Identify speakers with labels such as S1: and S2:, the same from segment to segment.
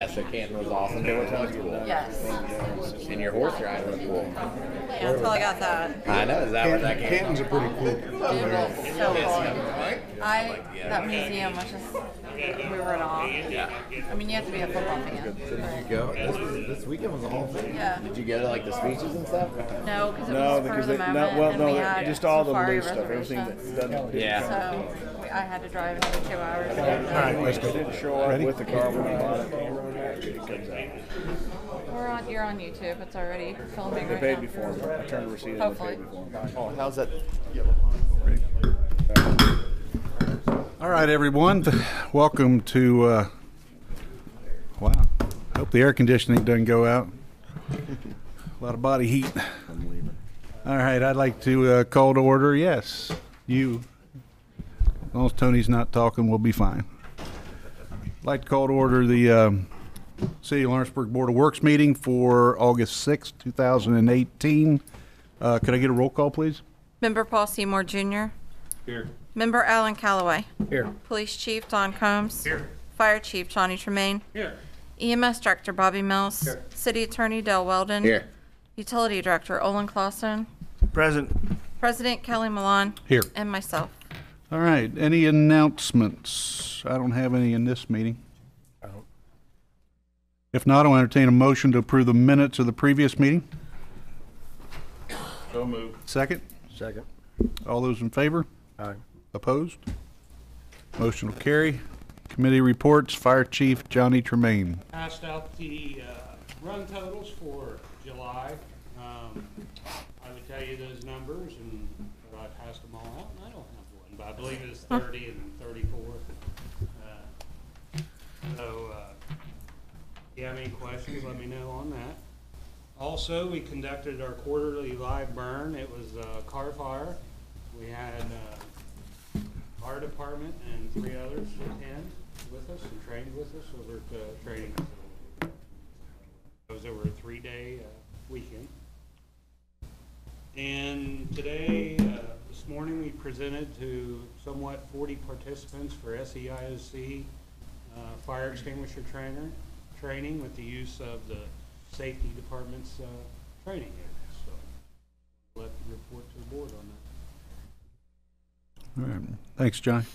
S1: Yeah, so Canton was awesome. There was one cool.
S2: Yes.
S1: And your horse riding was cool.
S2: Yeah, until I got that.
S1: I know. Is that where that came
S3: Canton's a
S1: from?
S3: pretty cool.
S2: It was so cool. That museum was just, we were in awe.
S1: Yeah.
S2: I mean, you have to be a football fan.
S1: So did you go? This weekend was the whole thing.
S2: Yeah.
S1: Did you go to like the speeches and stuff?
S2: No, because it
S3: No,
S2: was
S3: because
S2: for the moment, and we had
S3: just all the
S2: safari
S3: loose stuff, everything
S2: reservations.
S3: that doesn't.
S1: Yeah.
S2: So I had to drive another 2 hours.
S3: All right, let's go. Didn't show up with the car when I bought it. It comes out.
S2: You're on YouTube. It's already filming
S3: They
S2: right
S3: paid
S2: now.
S3: me for them. I turned the receipt in.
S2: Hopefully.
S3: They paid me for them.
S1: Oh, how's that?
S4: All right, everyone. Welcome to, wow, hope the air conditioning doesn't go out. A lot of body heat. All right, I'd like to call to order, yes, you. As long as Tony's not talking, we'll be fine. I'd like to call to order the City of Lawrenceburg Board of Works meeting for August 6th, 2018. Could I get a roll call, please?
S2: Member Paul Seymour Jr.
S3: Here.
S2: Member Alan Calloway.
S3: Here.
S2: Police Chief Don Combs.
S3: Here.
S2: Fire Chief Johnny Tremaine.
S3: Here.
S2: EMS Director Bobby Mills.
S3: Here.
S2: City Attorney Dale Weldon.
S1: Here.
S2: Utility Director Olin Clausen.
S3: Present.
S2: President Kelly Milan.
S4: Here.
S2: And myself.
S4: All right, any announcements? I don't have any in this meeting. If not, I'll entertain a motion to approve the minutes of the previous meeting.
S3: So moved.
S4: Second?
S3: Second.
S4: All those in favor?
S3: Aye.
S4: Opposed? Motion will carry. Committee reports, Fire Chief Johnny Tremaine.
S5: Passed out the run totals for July. I would tell you those numbers, but I passed them all out, and I don't have one, but I believe it's 30 and 34. If you have any questions, let me know on that. Also, we conducted our quarterly live burn. It was a car fire. We had our department and 3 others attend with us and trained with us over at the training facility. It was over a 3-day weekend. And today, this morning, we presented to somewhat 40 participants for SEIOC fire extinguisher training with the use of the safety department's training area. So let the report to the board on that.
S4: All right, thanks, John.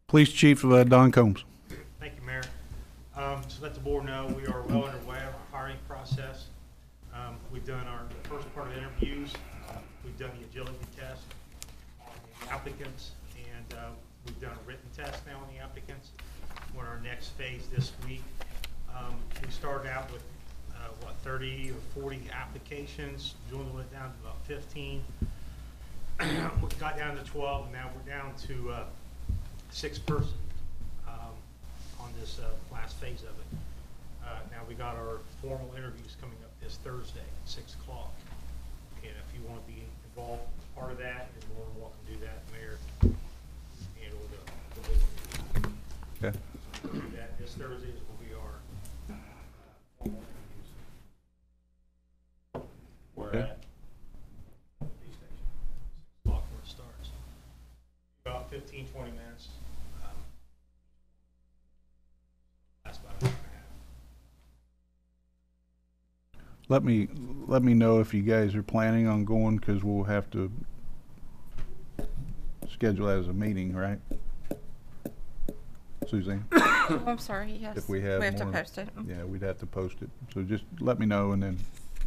S4: Police Chief Don Combs.
S6: Thank you, Mayor. Just let the board know we are well underway on our hiring process. We've done the first part of the interviews. We've done the agility test on the applicants, and we've done a written test now on the applicants. We're in our next phase this week. We started out with 30 or 40 applications, dwindled it down to about 15. We got down to 12, and now we're down to 6 persons on this last phase of it. Now we got our formal interviews coming up this Thursday at 6 o'clock. And if you want to be involved as part of that, you're more than welcome to do that, Mayor. And the board.
S4: Okay.
S6: That this Thursday is will be our formal interviews.
S3: Where
S4: Okay.
S3: at?
S6: Police station. 6 o'clock where it starts. About 15, 20 minutes. That's about an hour and a half.
S4: Let me know if you guys are planning on going, because we'll have to schedule that as a meeting, right? Suzanne?
S2: Oh, I'm sorry, yes.
S4: If we have
S2: to
S4: more-
S2: post it.
S4: Yeah, we'd have to post it. So just let me know, and then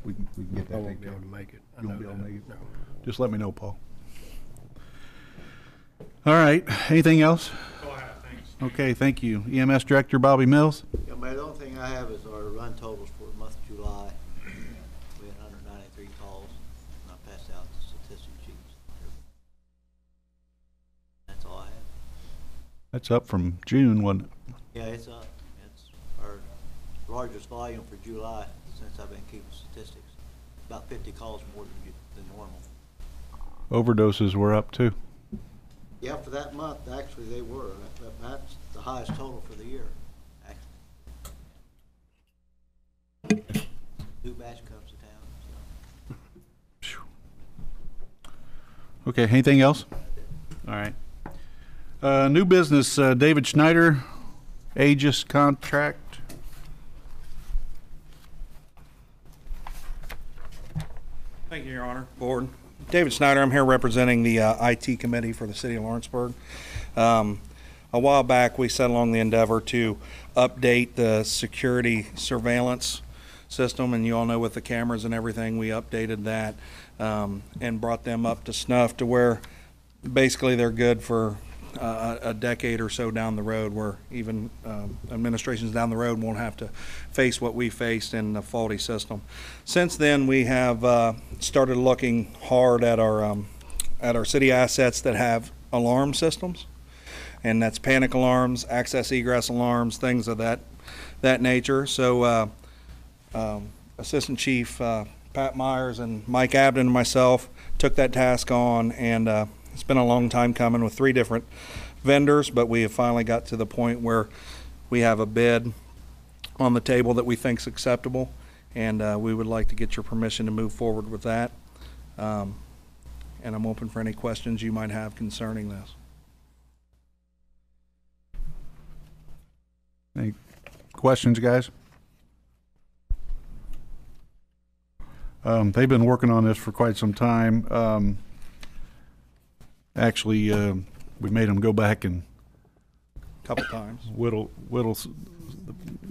S4: we can get
S3: I
S4: that
S3: won't
S4: taken
S3: be
S4: care
S3: able
S4: of.
S3: to make it. I
S4: You won't
S3: know
S4: be able to
S3: that.
S4: make it?
S3: No.
S4: Just let me know, Paul. All right, anything else?
S6: Go ahead, thanks.
S4: Okay, thank you. EMS Director Bobby Mills?
S7: Yeah, Mayor, the only thing I have is our run totals for the month of July. We had 193 calls, and I passed out the statistic sheets. That's all I have.
S4: That's up from June, wasn't it?
S7: Yeah, it's up. It's our largest volume for July since I've been keeping statistics. About 50 calls more than normal.
S4: Overdoses were up too.
S7: Yeah, for that month, actually, they were. That's the highest total for the year, actually. New batch comes to town, so.
S4: Okay, anything else? All right. New business, David Schneider, Aegis contract.
S8: Thank you, Your Honor. Board. David Snyder, I'm here representing the IT committee for the city of Lawrenceburg. A while back, we set along the endeavor to update the security surveillance system, and you all know with the cameras and everything, we updated that and brought them up to snuff to where basically they're good for a decade or so down the road, where even administrations down the road won't have to face what we faced in the faulty system. Since then, we have started looking hard at our city assets that have alarm systems, and that's panic alarms, access egress alarms, things of that nature. So Assistant Chief Pat Myers and Mike Abden and myself took that task on, and it's been a long time coming with 3 different vendors, but we have finally got to the point where we have a bid on the table that we think is acceptable, and we would like to get your permission to move forward with that. And I'm open for any questions you might have concerning this.
S4: Any questions, guys? They've been working on this for quite some time. Actually, we made them go back and
S8: Couple times.
S4: whittle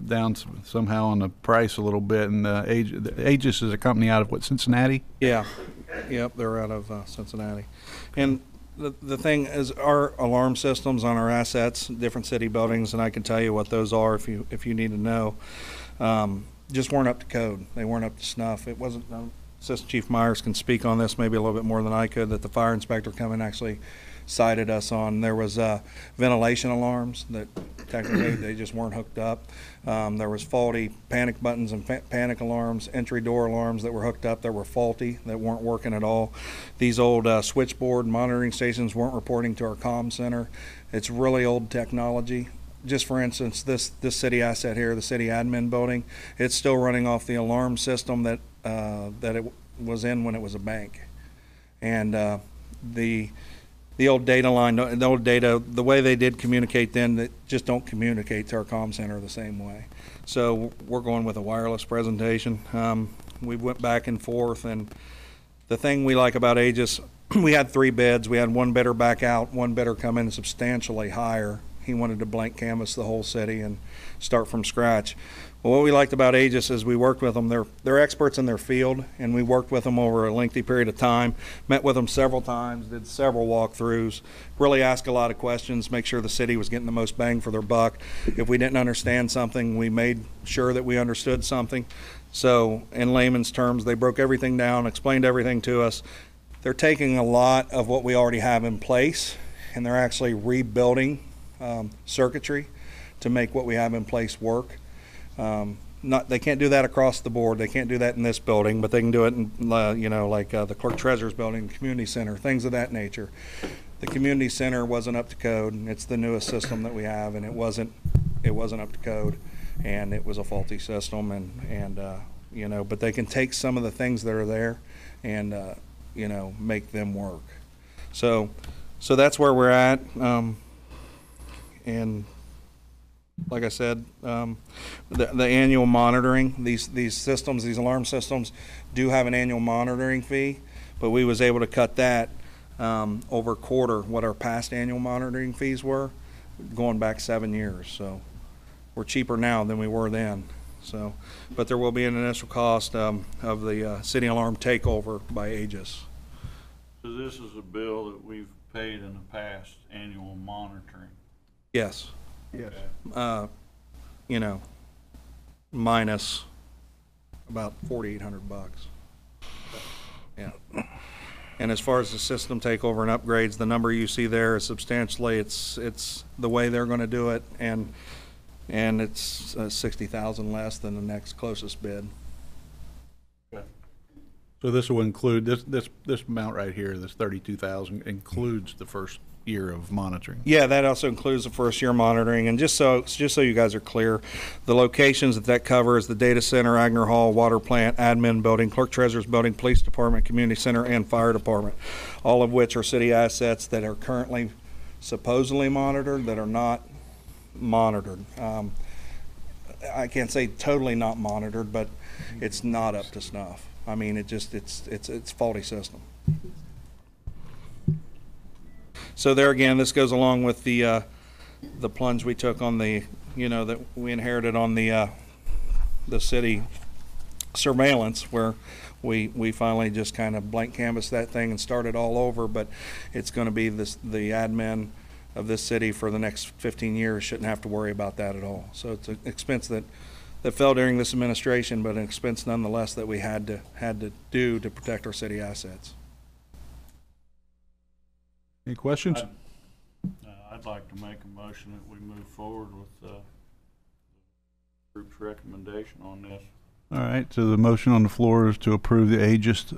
S4: down somehow on the price a little bit. And Aegis is a company out of what, Cincinnati?
S8: Yeah, yep, they're out of Cincinnati. And the thing is, our alarm systems on our assets, different city buildings, and I can tell you what those are if you need to know, just weren't up to code. They weren't up to snuff. It wasn't. Assistant Chief Myers can speak on this maybe a little bit more than I could, that the fire inspector come and actually cited us on. There was ventilation alarms that technically they just weren't hooked up. There was faulty panic buttons and panic alarms, entry door alarms that were hooked up that were faulty, that weren't working at all. These old switchboard monitoring stations weren't reporting to our comm center. It's really old technology. Just for instance, this city asset here, the city admin building, it's still running off the alarm system that it was in when it was a bank. And the old data line, the old data, the way they did communicate then, that just don't communicate to our comm center the same way. So we're going with a wireless presentation. We went back and forth, and the thing we like about Aegis, we had 3 bids. We had one bidder back out, one bidder come in substantially higher. He wanted to blank canvas the whole city and start from scratch. Well, what we liked about Aegis is we worked with them. They're experts in their field, and we worked with them over a lengthy period of time, met with them several times, did several walkthroughs, really asked a lot of questions, make sure the city was getting the most bang for their buck. If we didn't understand something, we made sure that we understood something. So in layman's terms, they broke everything down, explained everything to us. They're taking a lot of what we already have in place, and they're actually rebuilding circuitry to make what we have in place work. They can't do that across the board. They can't do that in this building, but they can do it in, like the clerk treasurer's building, community center, things of that nature. The community center wasn't up to code. It's the newest system that we have, and it wasn't up to code, and it was a faulty system, and but they can take some of the things that are there and make them work. So that's where we're at. And like I said, the annual monitoring, these systems, these alarm systems do have an annual monitoring fee, but we was able to cut that over a quarter what our past annual monitoring fees were, going back 7 years. So we're cheaper now than we were then. So, but there will be an initial cost of the city alarm takeover by Aegis.
S9: So this is a bill that we've paid in the past, annual monitoring.
S8: Yes.
S3: Yes.
S8: Minus about $4,800. Yeah. And as far as the system takeover and upgrades, the number you see there is substantially, it's the way they're going to do it, and it's $60,000 less than the next closest bid.
S9: Okay.
S4: So this will include this amount right here. This $32,000 includes the first year of monitoring.
S8: Yeah, that also includes the first year monitoring. And just so you guys are clear, the locations that covers the data center, Agner Hall, water plant, admin building, clerk treasurer's building, police department, community center, and fire department, all of which are city assets that are currently supposedly monitored that are not monitored. I can't say totally not monitored, but it's not up to snuff. I mean, it's faulty system. So there again, this goes along with the plunge we took on the, that we inherited on the city surveillance, where we finally just kind of blank canvassed that thing and started all over. But it's going to be the admin of this city for the next 15 years shouldn't have to worry about that at all. So it's an expense that fell during this administration, but an expense nonetheless that we had to do to protect our city assets.
S4: Any questions?
S9: I'd like to make a motion that we move forward with the group's recommendation on this.
S4: All right, so the motion on the floor is to approve the Aegis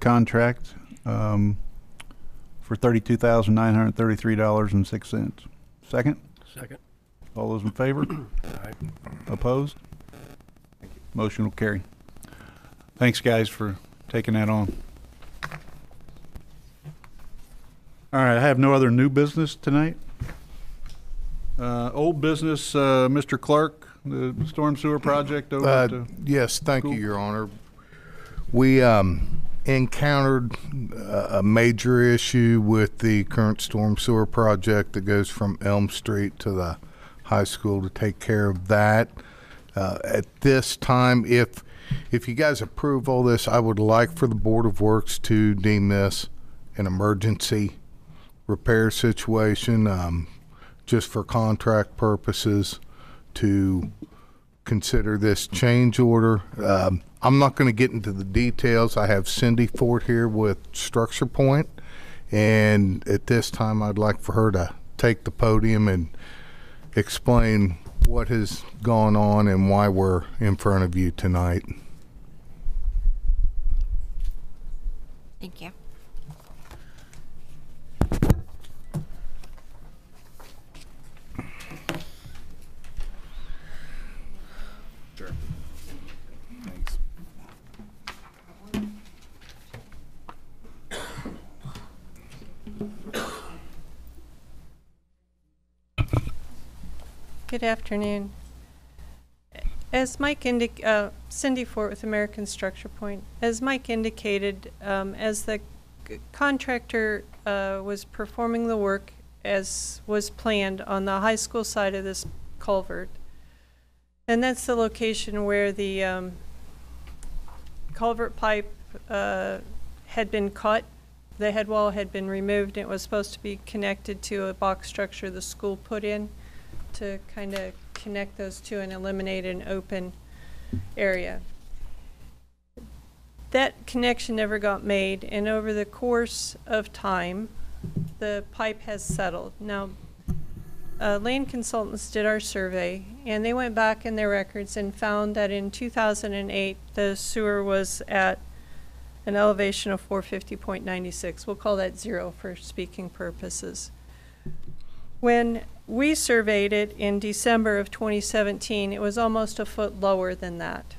S4: contract for $32,933.06. Second?
S3: Second.
S4: All those in favor?
S3: Aye.
S4: Opposed? Motion will carry. Thanks, guys, for taking that on. All right, I have no other new business tonight. Old business, Mr. Clark, the storm sewer project over at the
S10: Yes, thank
S4: school.
S10: you, Your Honor. We encountered a major issue with the current storm sewer project that goes from Elm Street to the high school to take care of that. At this time, if you guys approve all this, I would like for the Board of Works to deem this an emergency repair situation, just for contract purposes, to consider this change order. I'm not going to get into the details. I have Cindy Ford here with Structure Point, and at this time I'd like for her to take the podium and explain what has gone on and why we're in front of you tonight.
S2: Thank you.
S4: Sure. Thanks.
S11: Good afternoon. As Mike Cindy Fort with American Structure Point. As Mike indicated, as the contractor was performing the work as was planned on the high school side of this culvert, and that's the location where the culvert pipe had been cut. The head wall had been removed, and it was supposed to be connected to a box structure the school put in to kind of connect those two and eliminate an open area. That connection never got made, and over the course of time, the pipe has settled. Now, Lane Consultants did our survey, and they went back in their records and found that in 2008, the sewer was at an elevation of 450.96. We'll call that 0 for speaking purposes. When we surveyed it in December of 2017, it was almost a foot lower than that.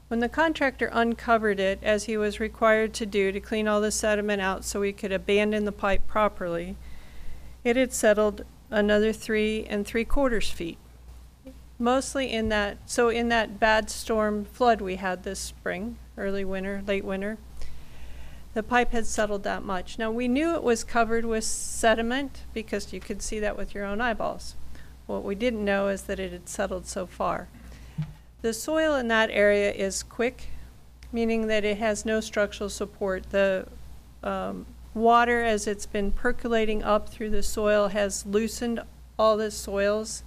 S11: When the contractor uncovered it, as he was required to do to clean all the sediment out so we could abandon the pipe properly, it had settled another 3 3/4 feet. Mostly in that, so in that bad storm flood we had this spring, early winter, late winter, the pipe had settled that much. Now, we knew it was covered with sediment because you could see that with your own eyeballs. What we didn't know is that it had settled so far. The soil in that area is quick, meaning that it has no structural support. The water, as it's been percolating up through the soil, has loosened all the soils,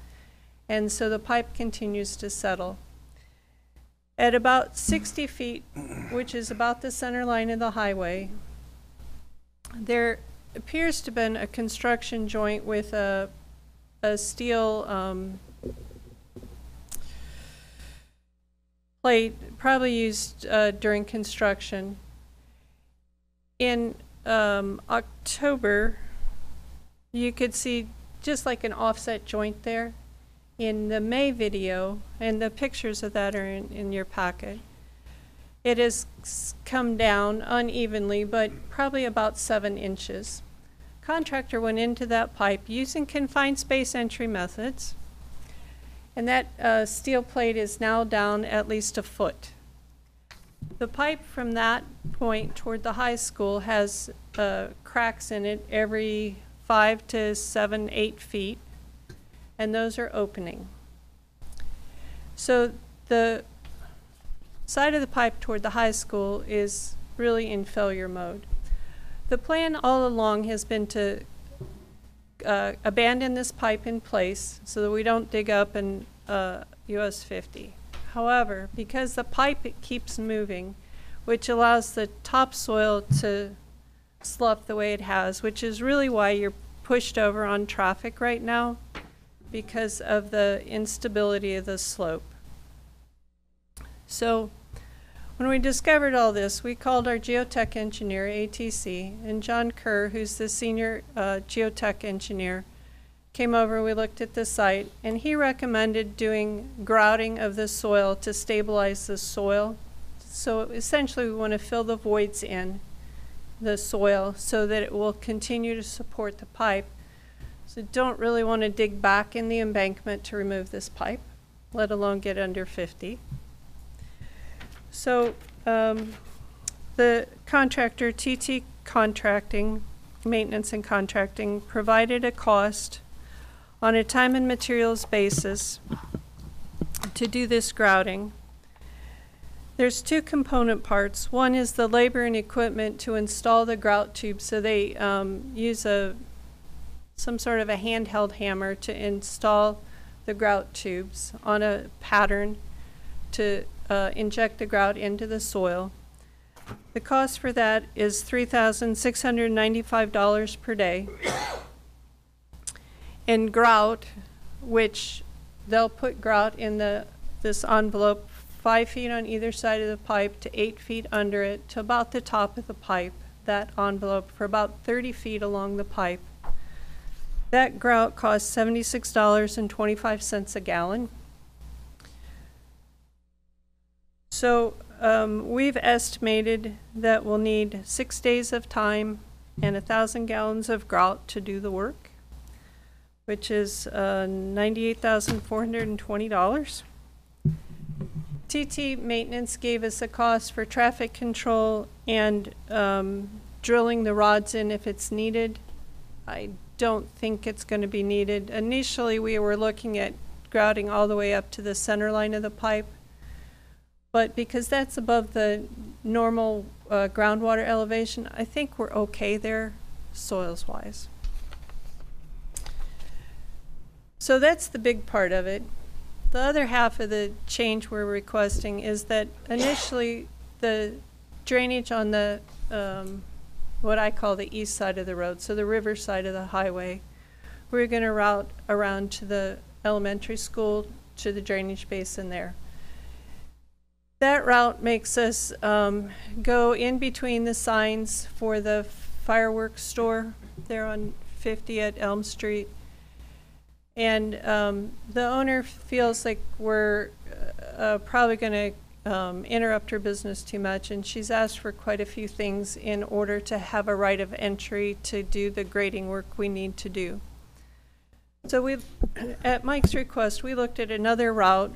S11: and so the pipe continues to settle. At about 60 feet, which is about the center line of the highway, there appears to have been a construction joint with a steel plate, probably used during construction. In October, you could see just like an offset joint there. In the May video, and the pictures of that are in your packet, it has come down unevenly, but probably about 7 inches. Contractor went into that pipe using confined space entry methods And that steel plate is now down at least a foot. The pipe from that point toward the high school has cracks in it every 5 to 7, 8 feet, and those are opening. So the side of the pipe toward the high school is really in failure mode. The plan all along has been to abandon this pipe in place so that we don't dig up an US 50. However, because the pipe keeps moving, which allows the topsoil to slough the way it has, which is really why you're pushed over on traffic right now, because of the instability of the slope. So when we discovered all this, we called our geotech engineer, ATC, and John Kerr, who's the senior geotech engineer, came over, we looked at the site, and he recommended doing grouting of the soil to stabilize the soil. So essentially we want to fill the voids in the soil so that it will continue to support the pipe. So don't really want to dig back in the embankment to remove this pipe, let alone get under 50. So the contractor, TT Contracting, Maintenance and Contracting, provided a cost on a time and materials basis to do this grouting. There's two component parts. One is the labor and equipment to install the grout tube. So they use some sort of a handheld hammer to install the grout tubes on a pattern to inject the grout into the soil. The cost for that is $3,695 per day. And grout, which they'll put grout in this envelope 5 feet on either side of the pipe to 8 feet under it to about the top of the pipe, that envelope for about 30 feet along the pipe. That grout costs $76.25 a gallon. So we've estimated that we'll need 6 days of time and 1,000 gallons of grout to do the work, which is $98,420. TT Maintenance gave us a cost for traffic control and drilling the rods in if it's needed. I don't think it's going to be needed. Initially, we were looking at grouting all the way up to the center line of the pipe, but because that's above the normal groundwater elevation, I think we're okay there, soils-wise. So that's the big part of it. The other half of the change we're requesting is that initially the drainage on the what I call the east side of the road, so the river side of the highway, we're going to route around to the elementary school to the drainage basin there. That route makes us go in between the signs for the fireworks store there on 50 at Elm Street. And the owner feels like we're probably going to interrupt her business too much, and she's asked for quite a few things in order to have a right of entry to do the grading work we need to do. So we, at Mike's request, we looked at another route,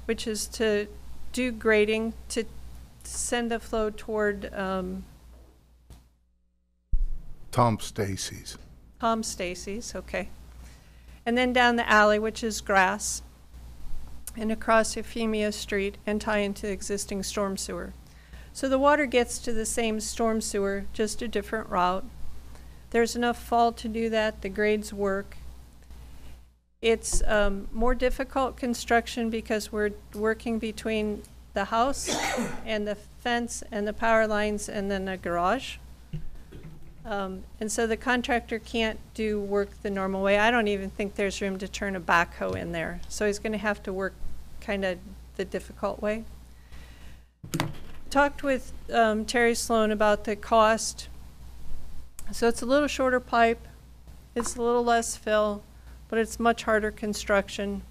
S11: which is to do grading to send the flow toward
S10: Tom Stacy's.
S11: Tom Stacy's, okay. And then down the alley, which is grass, and across Euphemia Street and tie into the existing storm sewer. So the water gets to the same storm sewer, just a different route. There's enough fall to do that. The grades work. It's more difficult construction because we're working between the house and the fence and the power lines and then a garage. And so the contractor can't do work the normal way. I don't even think there's room to turn a backhoe in there. So he's going to have to work kind of the difficult way. Talked with Terry Sloan about the cost. So it's a little shorter pipe. It's a little less fill, but it's much harder construction.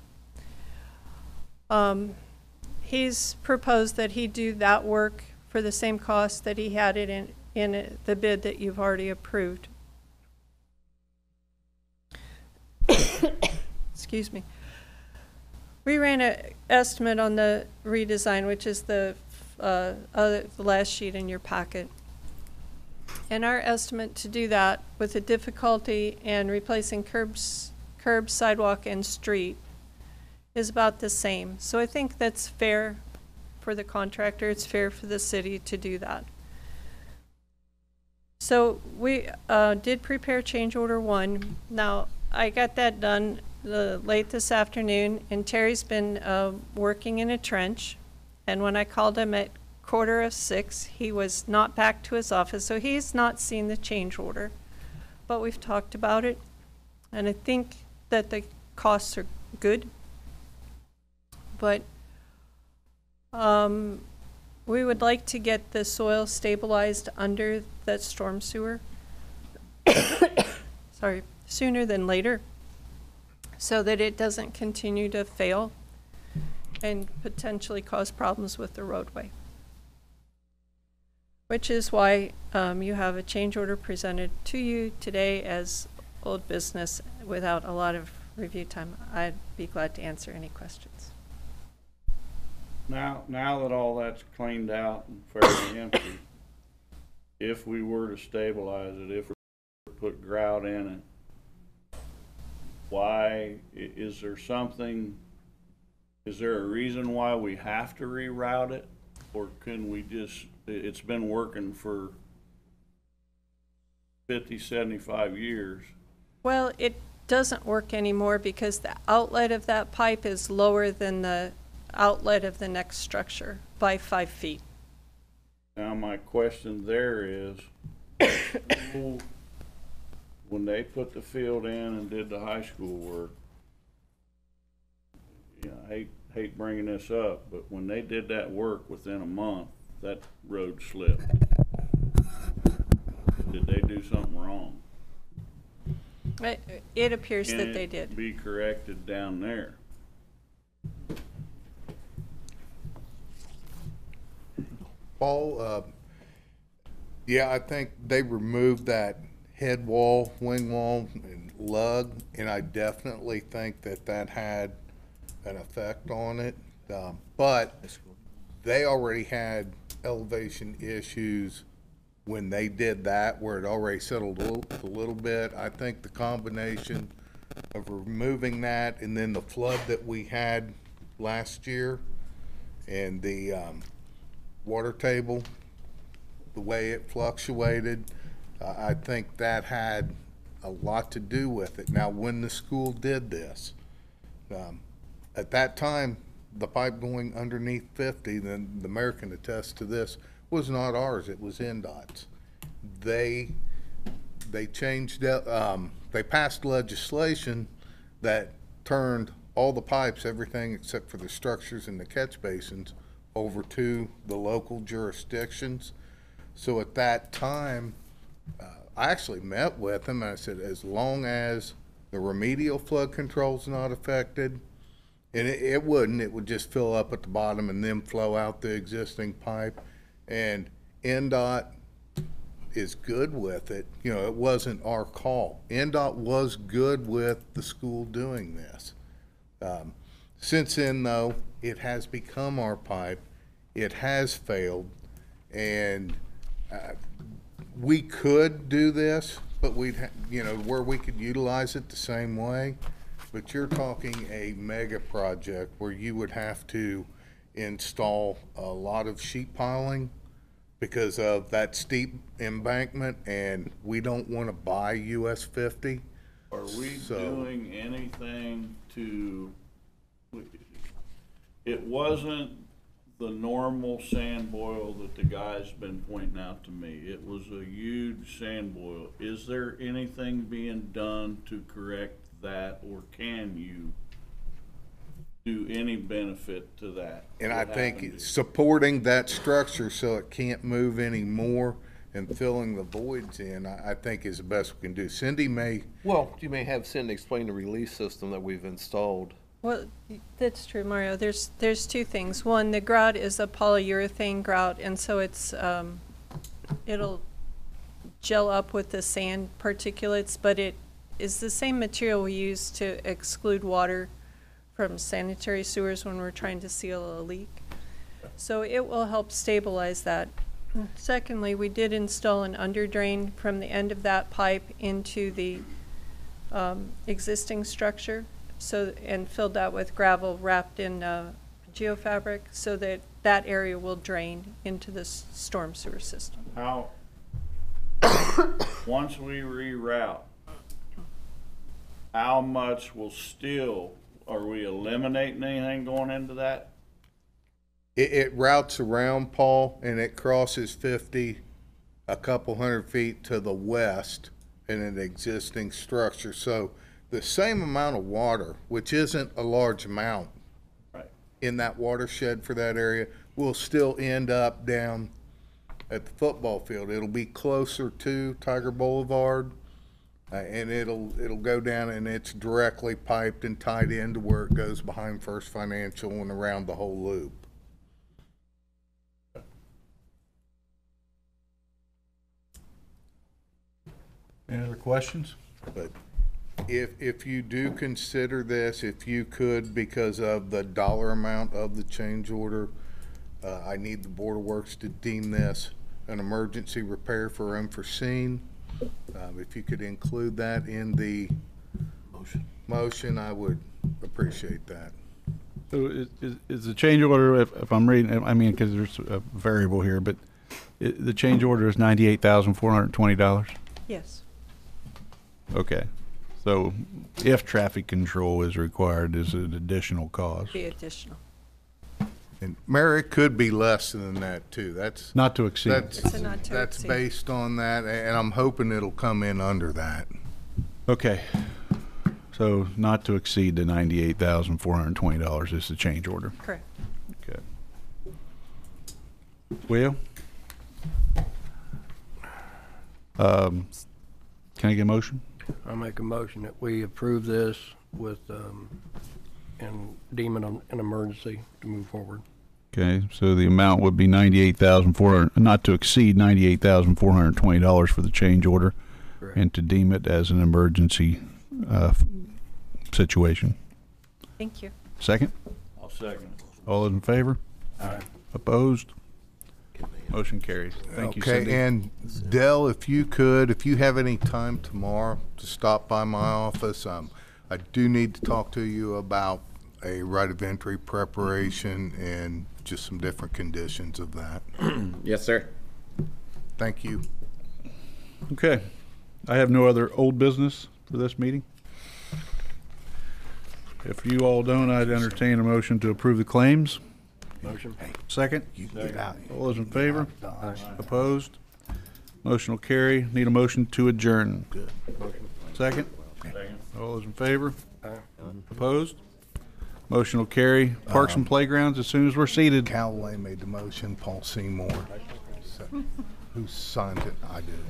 S11: He's proposed that he do that work for the same cost that he had it in the bid that you've already approved. Excuse me. We ran an estimate on the redesign, which is the last sheet in your packet. And our estimate to do that with the difficulty and replacing curbs, sidewalk, and street is about the same. So I think that's fair for the contractor. It's fair for the city to do that. So we did prepare change order 1. Now, I got that done late this afternoon, and Terry's been working in a trench. And when I called him at 5:45, he was not back to his office, so he's not seen the change order. But we've talked about it, and I think that the costs are good. But we would like to get the soil stabilized under that storm sewer. Sorry, sooner than later, so that it doesn't continue to fail and potentially cause problems with the roadway. Which is why you have a change order presented to you today as old business without a lot of review time. I'd be glad to answer any questions.
S9: Now that all that's cleaned out and fairly empty, if we were to stabilize it, if we were to put grout in it, why, is there a reason why we have to reroute it? Or can we just, it's been working for 50, 75 years.
S11: Well, it doesn't work anymore because the outlet of that pipe is lower than the outlet of the next structure by 5 feet.
S9: Now my question there is, when they put the field in and did the high school work, you know, I hate bringing this up, but when they did that work within a month, that road slipped. Did they do something wrong?
S11: It appears that they did.
S9: Be corrected down there.
S10: Paul, yeah, I think they removed that head wall, wing wall, and lug, and I definitely think that that had an effect on it. But they already had elevation issues when they did that, where it already settled a little bit. I think the combination of removing that and then the flood that we had last year and the water table, the way it fluctuated, I think that had a lot to do with it. Now, when the school did this, at that time, the pipe going underneath 50, then the mayor can attest to this, was not ours, it was NDOT's. They changed, they passed legislation that turned all the pipes, everything except for the structures and the catch basins, over to the local jurisdictions. So at that time, I actually met with them and I said, as long as the remedial flood control's not affected, and it wouldn't, it would just fill up at the bottom and then flow out the existing pipe. And NDOT is good with it. You know, it wasn't our call. NDOT was good with the school doing this. Since then, though, it has become our pipe. It has failed, and we could do this, but we'd, you know, where we could utilize it the same way. But you're talking a mega project where you would have to install a lot of sheet piling because of that steep embankment, and we don't want to buy US 50.
S9: Are we doing anything to, it wasn't the normal sand boil that the guy's been pointing out to me. It was a huge sand boil. Is there anything being done to correct that, or can you do any benefit to that?
S10: And I think supporting that structure so it can't move anymore and filling the voids in, I think is the best we can do. Cindy may...
S12: Well, you may have Cindy explain the release system that we've installed.
S11: Well, that's true, Mario. There's two things. One, the grout is a polyurethane grout, and so it's it'll gel up with the sand particulates, but it is the same material we use to exclude water from sanitary sewers when we're trying to seal a leak. So it will help stabilize that. Secondly, we did install an under drain from the end of that pipe into the existing structure, and filled that with gravel wrapped in geofabric, so that that area will drain into the storm sewer system.
S9: How, once we reroute, how much will still, are we eliminating anything going into that?
S10: It routes around, Paul, and it crosses 50, a couple hundred feet to the west in an existing structure. So the same amount of water, which isn't a large amount,
S9: Right.
S10: in that watershed for that area, will still end up down at the football field. It'll be closer to Tiger Boulevard, and it'll go down, and it's directly piped and tied into where it goes behind First Financial and around the whole loop.
S4: Any other questions?
S10: But if you do consider this, if you could, because of the dollar amount of the change order, I need the Board of Works to deem this an emergency repair for unforeseen. If you could include that in the motion, I would appreciate that.
S4: So is the change order, if I'm reading, I mean, because there's a variable here, but the change order is $98,420?
S11: Yes.
S4: Okay. So if traffic control is required, is it additional cost?
S11: Be additional.
S10: And Mary, it could be less than that too. That's
S4: Not to exceed.
S11: It's a not to
S10: that's
S11: exceed.
S10: based on that, and I'm hoping it'll come in under that.
S4: Okay. So not to exceed the $98,420 is the change order.
S11: Correct.
S4: Okay. Will? Can I get a motion?
S13: I make a motion that we approve this with, and deem it an emergency to move forward.
S4: Okay, so the amount would be $98,400, not to exceed $98,420 for the change order,
S13: Correct.
S4: and to deem it as an emergency situation.
S11: Thank you.
S4: Second?
S9: I'll second it.
S4: All those in favor?
S13: Aye.
S4: Opposed? Motion carries. Thank you, Cindy.
S10: Okay, and Dell, if you have any time tomorrow to stop by my office, I do need to talk to you about a right of entry preparation and just some different conditions of that.
S1: Yes, sir.
S10: Thank you.
S4: Okay. I have no other old business for this meeting. If you all don't, I'd entertain a motion to approve the claims.
S13: Motion.
S4: Second?
S10: You get out.
S4: All those in favor? Opposed? Motion will carry. Need a motion to adjourn.
S10: Good.
S4: Second?
S9: Second.
S4: All those in favor?
S13: Aye.
S4: Opposed? Motion will carry. Parks and playgrounds as soon as we're seated.
S10: Callaway made the motion, Paul Seymour. So, who signed it? I did.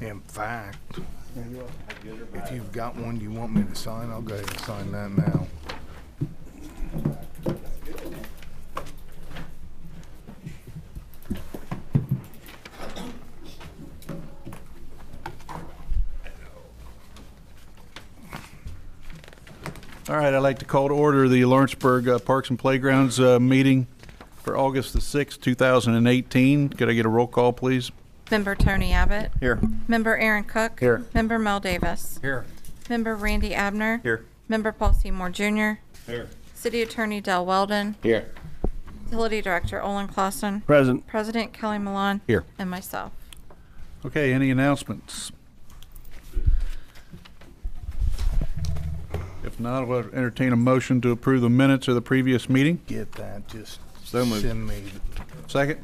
S10: In fact, if you've got one you want me to sign, I'll go ahead and sign that now.
S4: All right, I'd like to call to order the Lawrenceburg Parks and Playgrounds meeting for August the 6th, 2018. Could I get a roll call, please?
S2: Member Tony Abbott.
S13: Here.
S2: Member Aaron Cook.
S13: Here.
S2: Member Mel Davis.
S13: Here.
S2: Member Randy Abner.
S13: Here.
S2: Member Paul Seymour Jr.
S9: Here.
S2: City Attorney Del Weldon.
S1: Here.
S2: Utility Director Olin Clausen.
S13: Present.
S2: President Kelly Malone.
S4: Here.
S2: And myself.
S4: Okay, any announcements? If not, I'll entertain a motion to approve the minutes of the previous meeting.
S10: Get that, just
S13: So moved.
S10: send me.
S4: Second?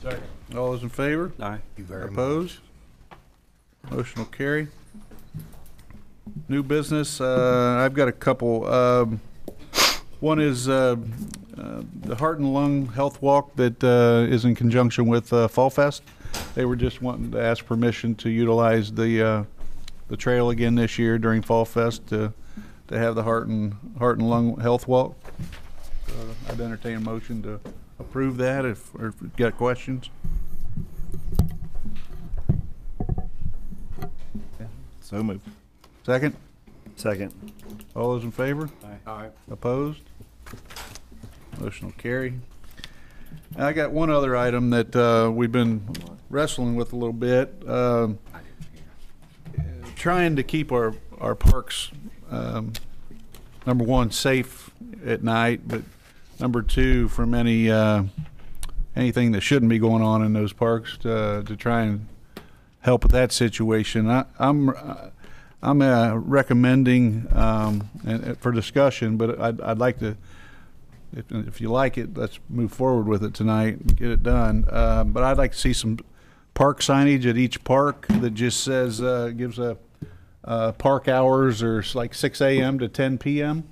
S9: Second.
S4: All those in favor?
S13: Aye.
S10: Thank you very much.
S4: Opposed? Motion will carry. New business, I've got a couple. One is the Heart and Lung Health Walk that is in conjunction with Fall Fest. They were just wanting to ask permission to utilize the trail again this year during Fall Fest to have the Heart and Lung Health Walk. I'd entertain a motion to approve that if you've got questions.
S13: So moved.
S4: Second?
S13: Second.
S4: All those in favor?
S3: Aye.
S4: Opposed? Motion will carry. And I got one other item that we've been wrestling with a little bit. Trying to keep our parks, number one, safe at night, but number two, from anything that shouldn't be going on in those parks to try and help with that situation. I'm recommending and for discussion, but I'd like to, if you like it, let's move forward with it tonight and get it done. But I'd like to see some park signage at each park that just says gives a park hours, or like 6 a.m. to 10 p.m.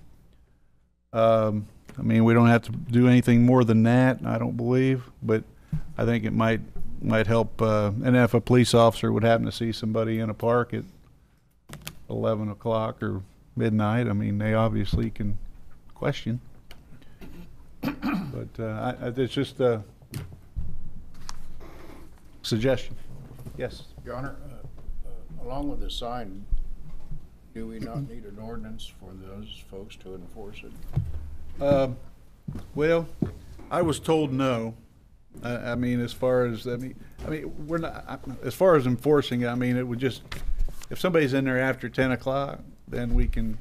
S4: I mean, we don't have to do anything more than that, I don't believe, but I think it might help. And if a police officer would happen to see somebody in a park at 11 o'clock or midnight, I mean, they obviously can question. But it's just a suggestion. Yes.
S3: Your Honor, along with the sign, do we not need an ordinance for those folks to enforce it?
S4: Well, I was told no. I mean, as far as we're not. As far as enforcing it, I mean, it would just, if somebody's in there after 10 o'clock, then we can.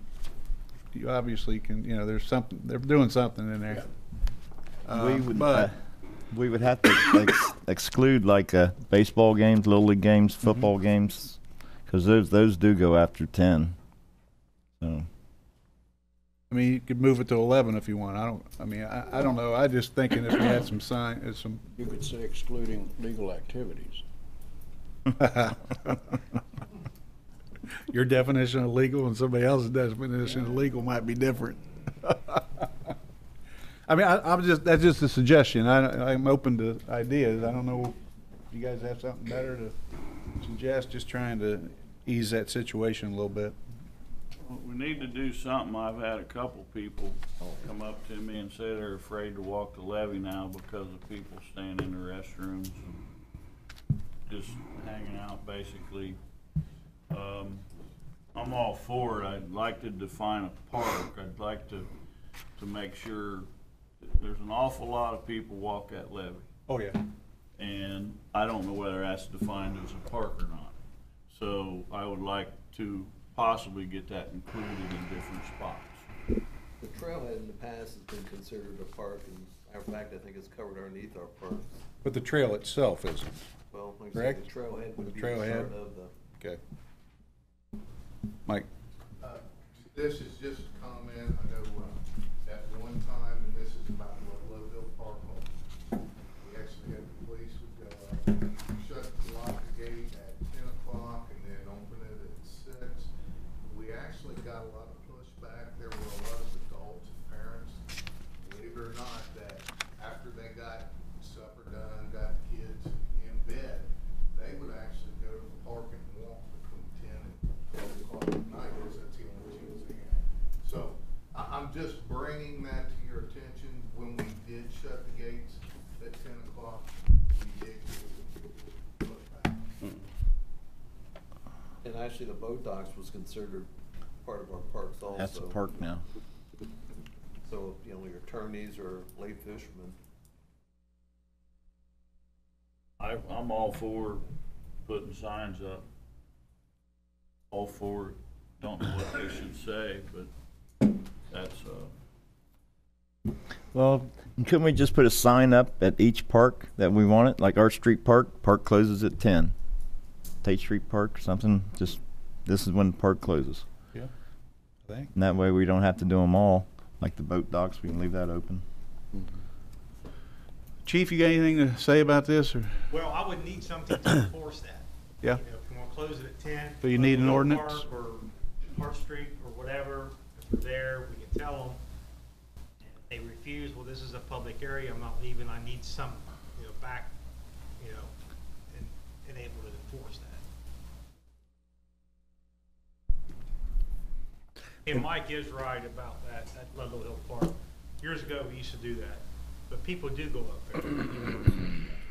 S4: You obviously can. You know, there's something. They're doing something in there.
S14: We would have to exclude like baseball games, little league games, football games, because those do go after 10. So.
S4: I mean, you could move it to 11 if you want. I don't know. I just thinking if we had some some.
S3: You could say excluding legal activities.
S4: Your definition of legal and somebody else's definition of legal might be different. I mean, that's just a suggestion. I'm open to ideas. I don't know if you guys have something better to suggest. Just trying to ease that situation a little bit.
S9: Well, we need to do something. I've had a couple people come up to me and say they're afraid to walk the levee now because of people staying in the restrooms and just hanging out, basically. I'm all for it. I'd like to define a park. I'd like to make sure there's an awful lot of people walk that levee.
S4: Oh yeah.
S9: And I don't know whether that's defined as a park or not. So I would like to possibly get that included in different spots.
S12: The trailhead in the past has been considered a park, and matter of fact, I think it's covered underneath our parks.
S4: But the trail itself isn't.
S12: Well, like
S4: correct?
S12: I said, the trailhead would
S4: The
S12: be
S4: trailhead?
S12: part of the.
S4: Okay. Mike.
S10: This is just a comment. I know at one time, and this is about what Loveville Park Hall. We actually had the police would go up, lock the gate at 10 o'clock, and then open it at 6. We actually got a lot of pushback. There were a lot of adults and parents, believe it or not, that after they got supper done, got the kids in bed, they would actually go to the park and walk between 10 and 12 o'clock at night, because that's the only chance they had. So I'm just bringing that to your attention. When we did shut the gates at 10 o'clock, we did get pushback.
S12: And actually, the boat docks was considered part of our parks also.
S14: That's a park now.
S12: So, you know, your attorneys or lay fishermen.
S9: I'm all for putting signs up. All for it. Don't know what they should say, but that's
S14: Well, couldn't we just put a sign up at each park that we want it? Like Arch Street Park closes at 10. Tate Street Park, something, just, this is when the park closes.
S4: Yeah, I think.
S14: And that way we don't have to do them all. Like the boat docks, we can leave that open.
S4: Chief, you got anything to say about this? Or?
S6: Well, I would need something to enforce that.
S4: Yeah.
S6: You know, if we want to close it at 10.
S4: So you need an ordinance?
S6: Park or Park Street or whatever, if we're there, we can tell them. And if they refuse, well, this is a public area, I'm not leaving, I need some, you know, back, you know, and able to enforce that. And Mike is right about that Ludlow Hill Park. Years ago, we used to do that. But people do go up there, you know,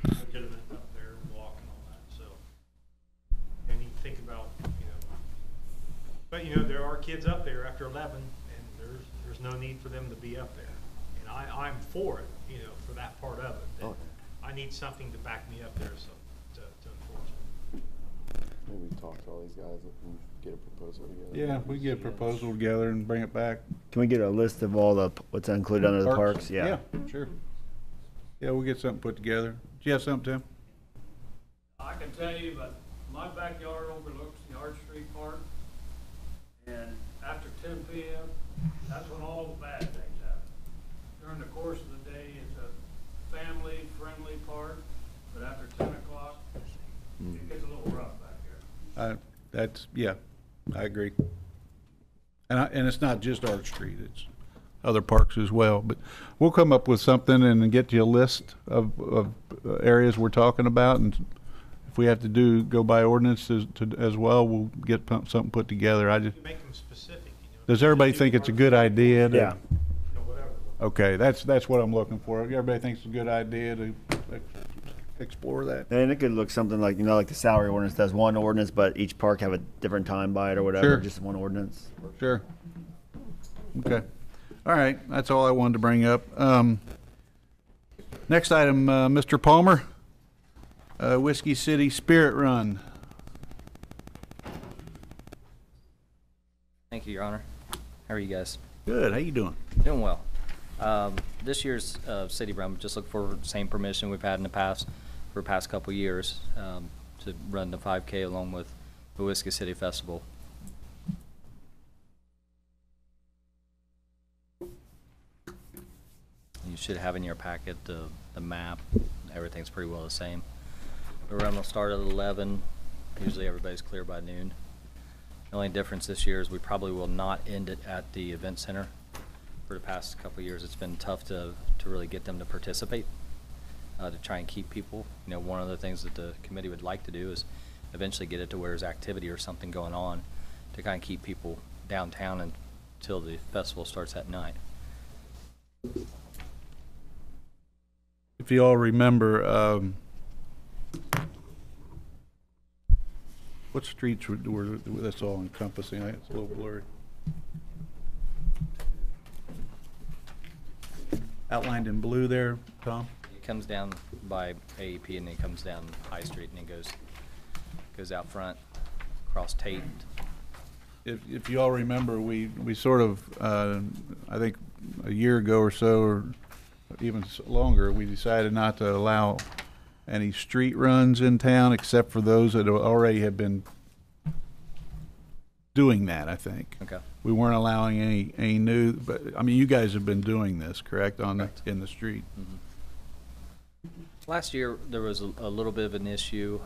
S6: legitimate up there and walk and all that, so. And you think about, you know, but you know, there are kids up there after 11, no need for them to be up there. And I'm for it, you know, for that part of it. That I need something to back me up there to enforce it.
S12: Maybe talk to all these guys and get a proposal together.
S4: Yeah, we get a proposal together and bring it back.
S15: Can we get a list of all the, what's included under the parks?
S4: Yeah, sure. Yeah, we'll get something put together. Do you have something, Tim?
S16: I can tell you, but my backyard overlooks the Arch Street Park, and after 10 p.m., that's when all the bad things happen. During the course of the day, it's a family-friendly park, but after 10 o'clock, it gets a little rough back there.
S4: I agree. And it's not just Arch Street, it's other parks as well. But we'll come up with something and get you a list of areas we're talking about, and if we have to go by ordinances as well, we'll get something put together.
S6: Make them specific, you know.
S4: Does everybody think it's a good idea?
S15: Yeah.
S4: Okay, that's what I'm looking for. Everybody thinks it's a good idea to explore that.
S15: And it could look something like, you know, like the salary ordinance does one ordinance, but each park have a different time by it or whatever,
S4: Sure.
S15: just one ordinance.
S4: Sure. Okay. All right, that's all I wanted to bring up. Next item, Mr. Palmer, Whiskey City Spirit Run.
S17: Thank you, Your Honor. How are you guys?
S4: Good. How you doing?
S17: Doing well. This year's city run, just look for the same permission we've had in the past for the past couple years to run the 5K along with the Whiskey City Festival. You should have in your packet the map. Everything's pretty well the same. The run will start at 11. Usually everybody's clear by noon. The only difference this year is we probably will not end it at the event center. For the past couple of years, it's been tough to really get them to participate, to try and keep people. You know, one of the things that the committee would like to do is eventually get it to where there's activity or something going on to kind of keep people downtown until the festival starts at night.
S4: If you all remember, what streets were that's all encompassing? It's a little blurry. Outlined in blue there, Tom?
S17: It comes down by AEP and then comes down High Street and then goes out front, across Tate.
S4: If you all remember, we sort of, I think a year ago or so, or even longer, we decided not to allow any street runs in town except for those that already have been doing that, I think.
S17: Okay.
S4: We weren't allowing any new, but I mean, you guys have been doing this, correct, in the street?
S17: Mm-hmm. Last year, there was a little bit of an issue.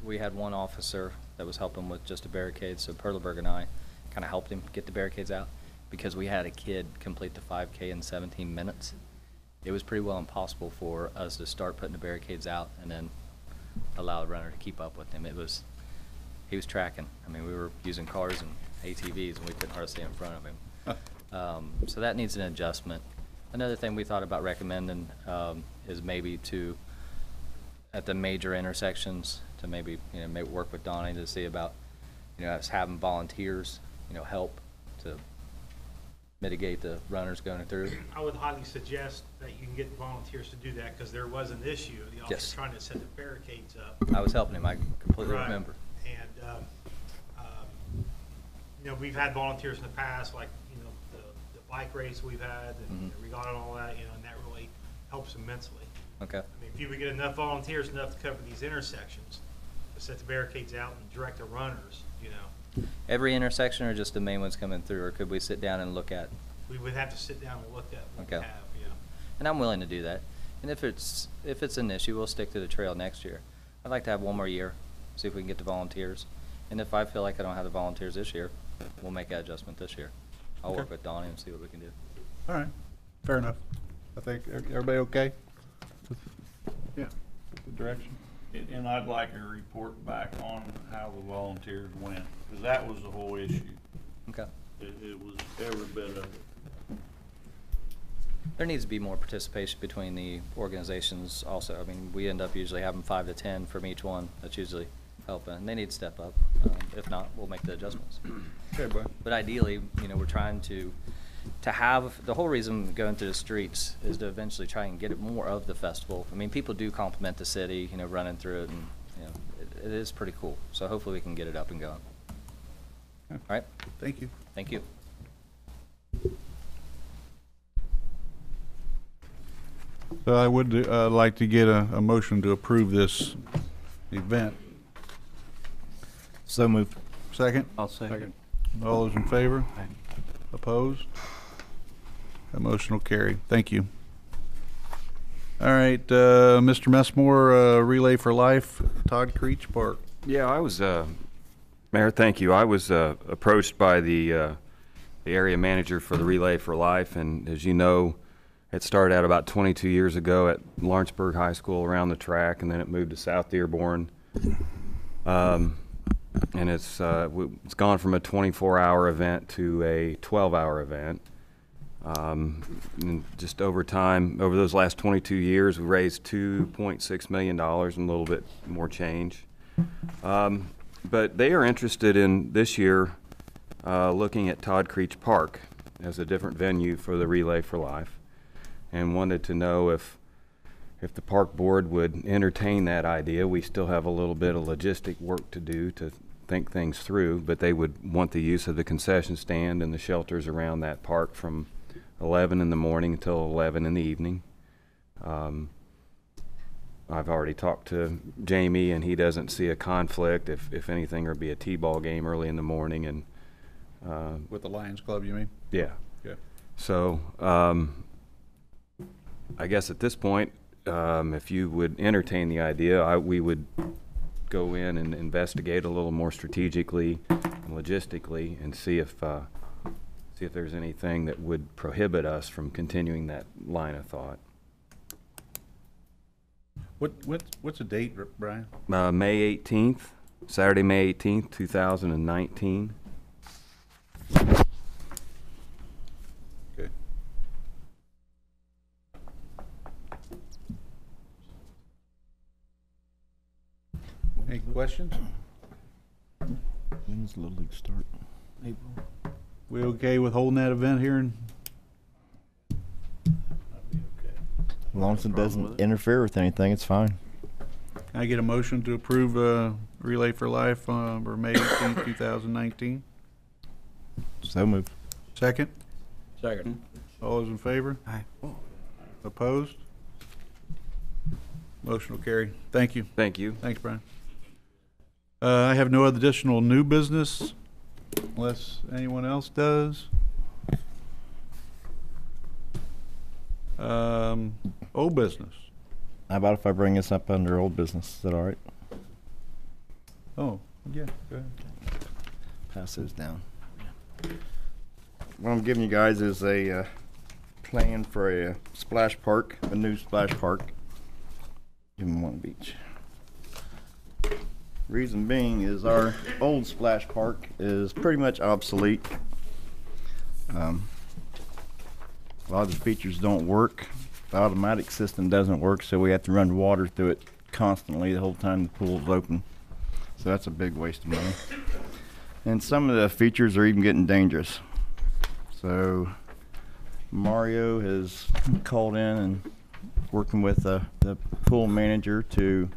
S17: We had one officer that was helping with just a barricade, so Perleberg and I kind of helped him get the barricades out because we had a kid complete the 5K in 17 minutes. It was pretty well impossible for us to start putting the barricades out and then allow the runner to keep up with him. He was tracking. I mean, we were using cars and ATVs, and we couldn't hardly stay in front of him. So that needs an adjustment. Another thing we thought about recommending is maybe at the major intersections, to maybe work with Donnie to see about us having volunteers help to mitigate the runners going through.
S6: I would highly suggest that you can get volunteers to do that because there was an issue. The officer
S17: Yes.
S6: trying to set the barricades up.
S17: I was helping him. I completely
S6: Right.
S17: remember.
S6: And we've had volunteers in the past, like the bike race we've had and the regatta and all that, and that really helps immensely.
S17: Okay.
S6: I mean, if you would get enough volunteers, enough to cover these intersections, to set the barricades out and direct the runners,
S17: Every intersection or just the main ones coming through, or could we sit down and look at?
S6: we would have to sit down and look at what
S17: Okay.
S6: we have,
S17: And I'm willing to do that. And if it's an issue, we'll stick to the trail next year. I'd like to have one more year, see if we can get the volunteers. And if I feel like I don't have the volunteers this year, we'll make that adjustment this year. I'll work with Donnie and see what we can do.
S4: All right, fair enough. I think everybody okay? Yeah, the direction.
S9: And I'd like a report back on how the volunteers went, because that was the whole issue.
S17: Okay.
S9: It was every bit of it.
S17: There needs to be more participation between the organizations also. I mean, we end up usually having 5 to 10 from each one. That's usually help, and they need to step up. If not, we'll make the adjustments.
S4: Okay, bud.
S17: But ideally, we're trying to have, the whole reason going through the streets is to eventually try and get it more of the festival. I mean, people do compliment the city, running through it, and it is pretty cool. So hopefully we can get it up and going. All right.
S4: Thank you.
S17: Thank you.
S4: So I would like to get a motion to approve this event.
S14: So moved.
S4: Second?
S15: I'll second.
S4: All those in favor? Opposed? That motion will carry. Thank you. All right, Mr. Messmore, Relay for Life, Todd Creech Park.
S18: Yeah, I was, Mayor, thank you. I was approached by the area manager for the Relay for Life, and as you know, it started out about 22 years ago at Lawrenceburg High School around the track, and then it moved to South Dearborn. And it's gone from a 24-hour event to a 12-hour event. And just over time, over those last 22 years, we raised $2.6 million and a little bit more change. But they are interested in this year looking at Todd Creech Park as a different venue for the Relay for Life, and wanted to know if the park board would entertain that idea. We still have a little bit of logistic work to do to think things through, but they would want the use of the concession stand and the shelters around that park from 11 in the morning until 11 in the evening. I've already talked to Jamie, and he doesn't see a conflict. If anything, there'll be a t-ball game early in the morning. And
S4: with the Lions Club, you mean?
S18: Yeah.
S4: Yeah.
S18: So I guess at this point, if you would entertain the idea, we would go in and investigate a little more strategically and logistically, and see if there's anything that would prohibit us from continuing that line of thought.
S4: What's the date, Brian?
S18: May 18th, Saturday, May 18th, 2019.
S4: Okay. Any questions?
S14: When's Little League start?
S4: April. We okay with holding that event here?
S14: As long as it doesn't interfere with anything, it's fine.
S4: Can I get a motion to approve Relay for Life for May 18th, 2019?
S14: So moved.
S4: Second?
S13: Second.
S4: All those in favor?
S14: Aye.
S4: Opposed? Motion will carry. Thank you.
S18: Thank you.
S4: Thanks, Brian. I have no additional new business unless anyone else does. Old business.
S14: How about if I bring this up under old business? Is that all right?
S4: Oh, yeah, go ahead.
S14: Pass those down. What I'm giving you guys is a plan for a splash park, a new splash park in Long Beach. Reason being is our old splash park is pretty much obsolete. A lot of the features don't work. The automatic system doesn't work, so we have to run water through it constantly the whole time the pool's open. So that's a big waste of money. And some of the features are even getting dangerous. So Mario has called in and working with the pool manager to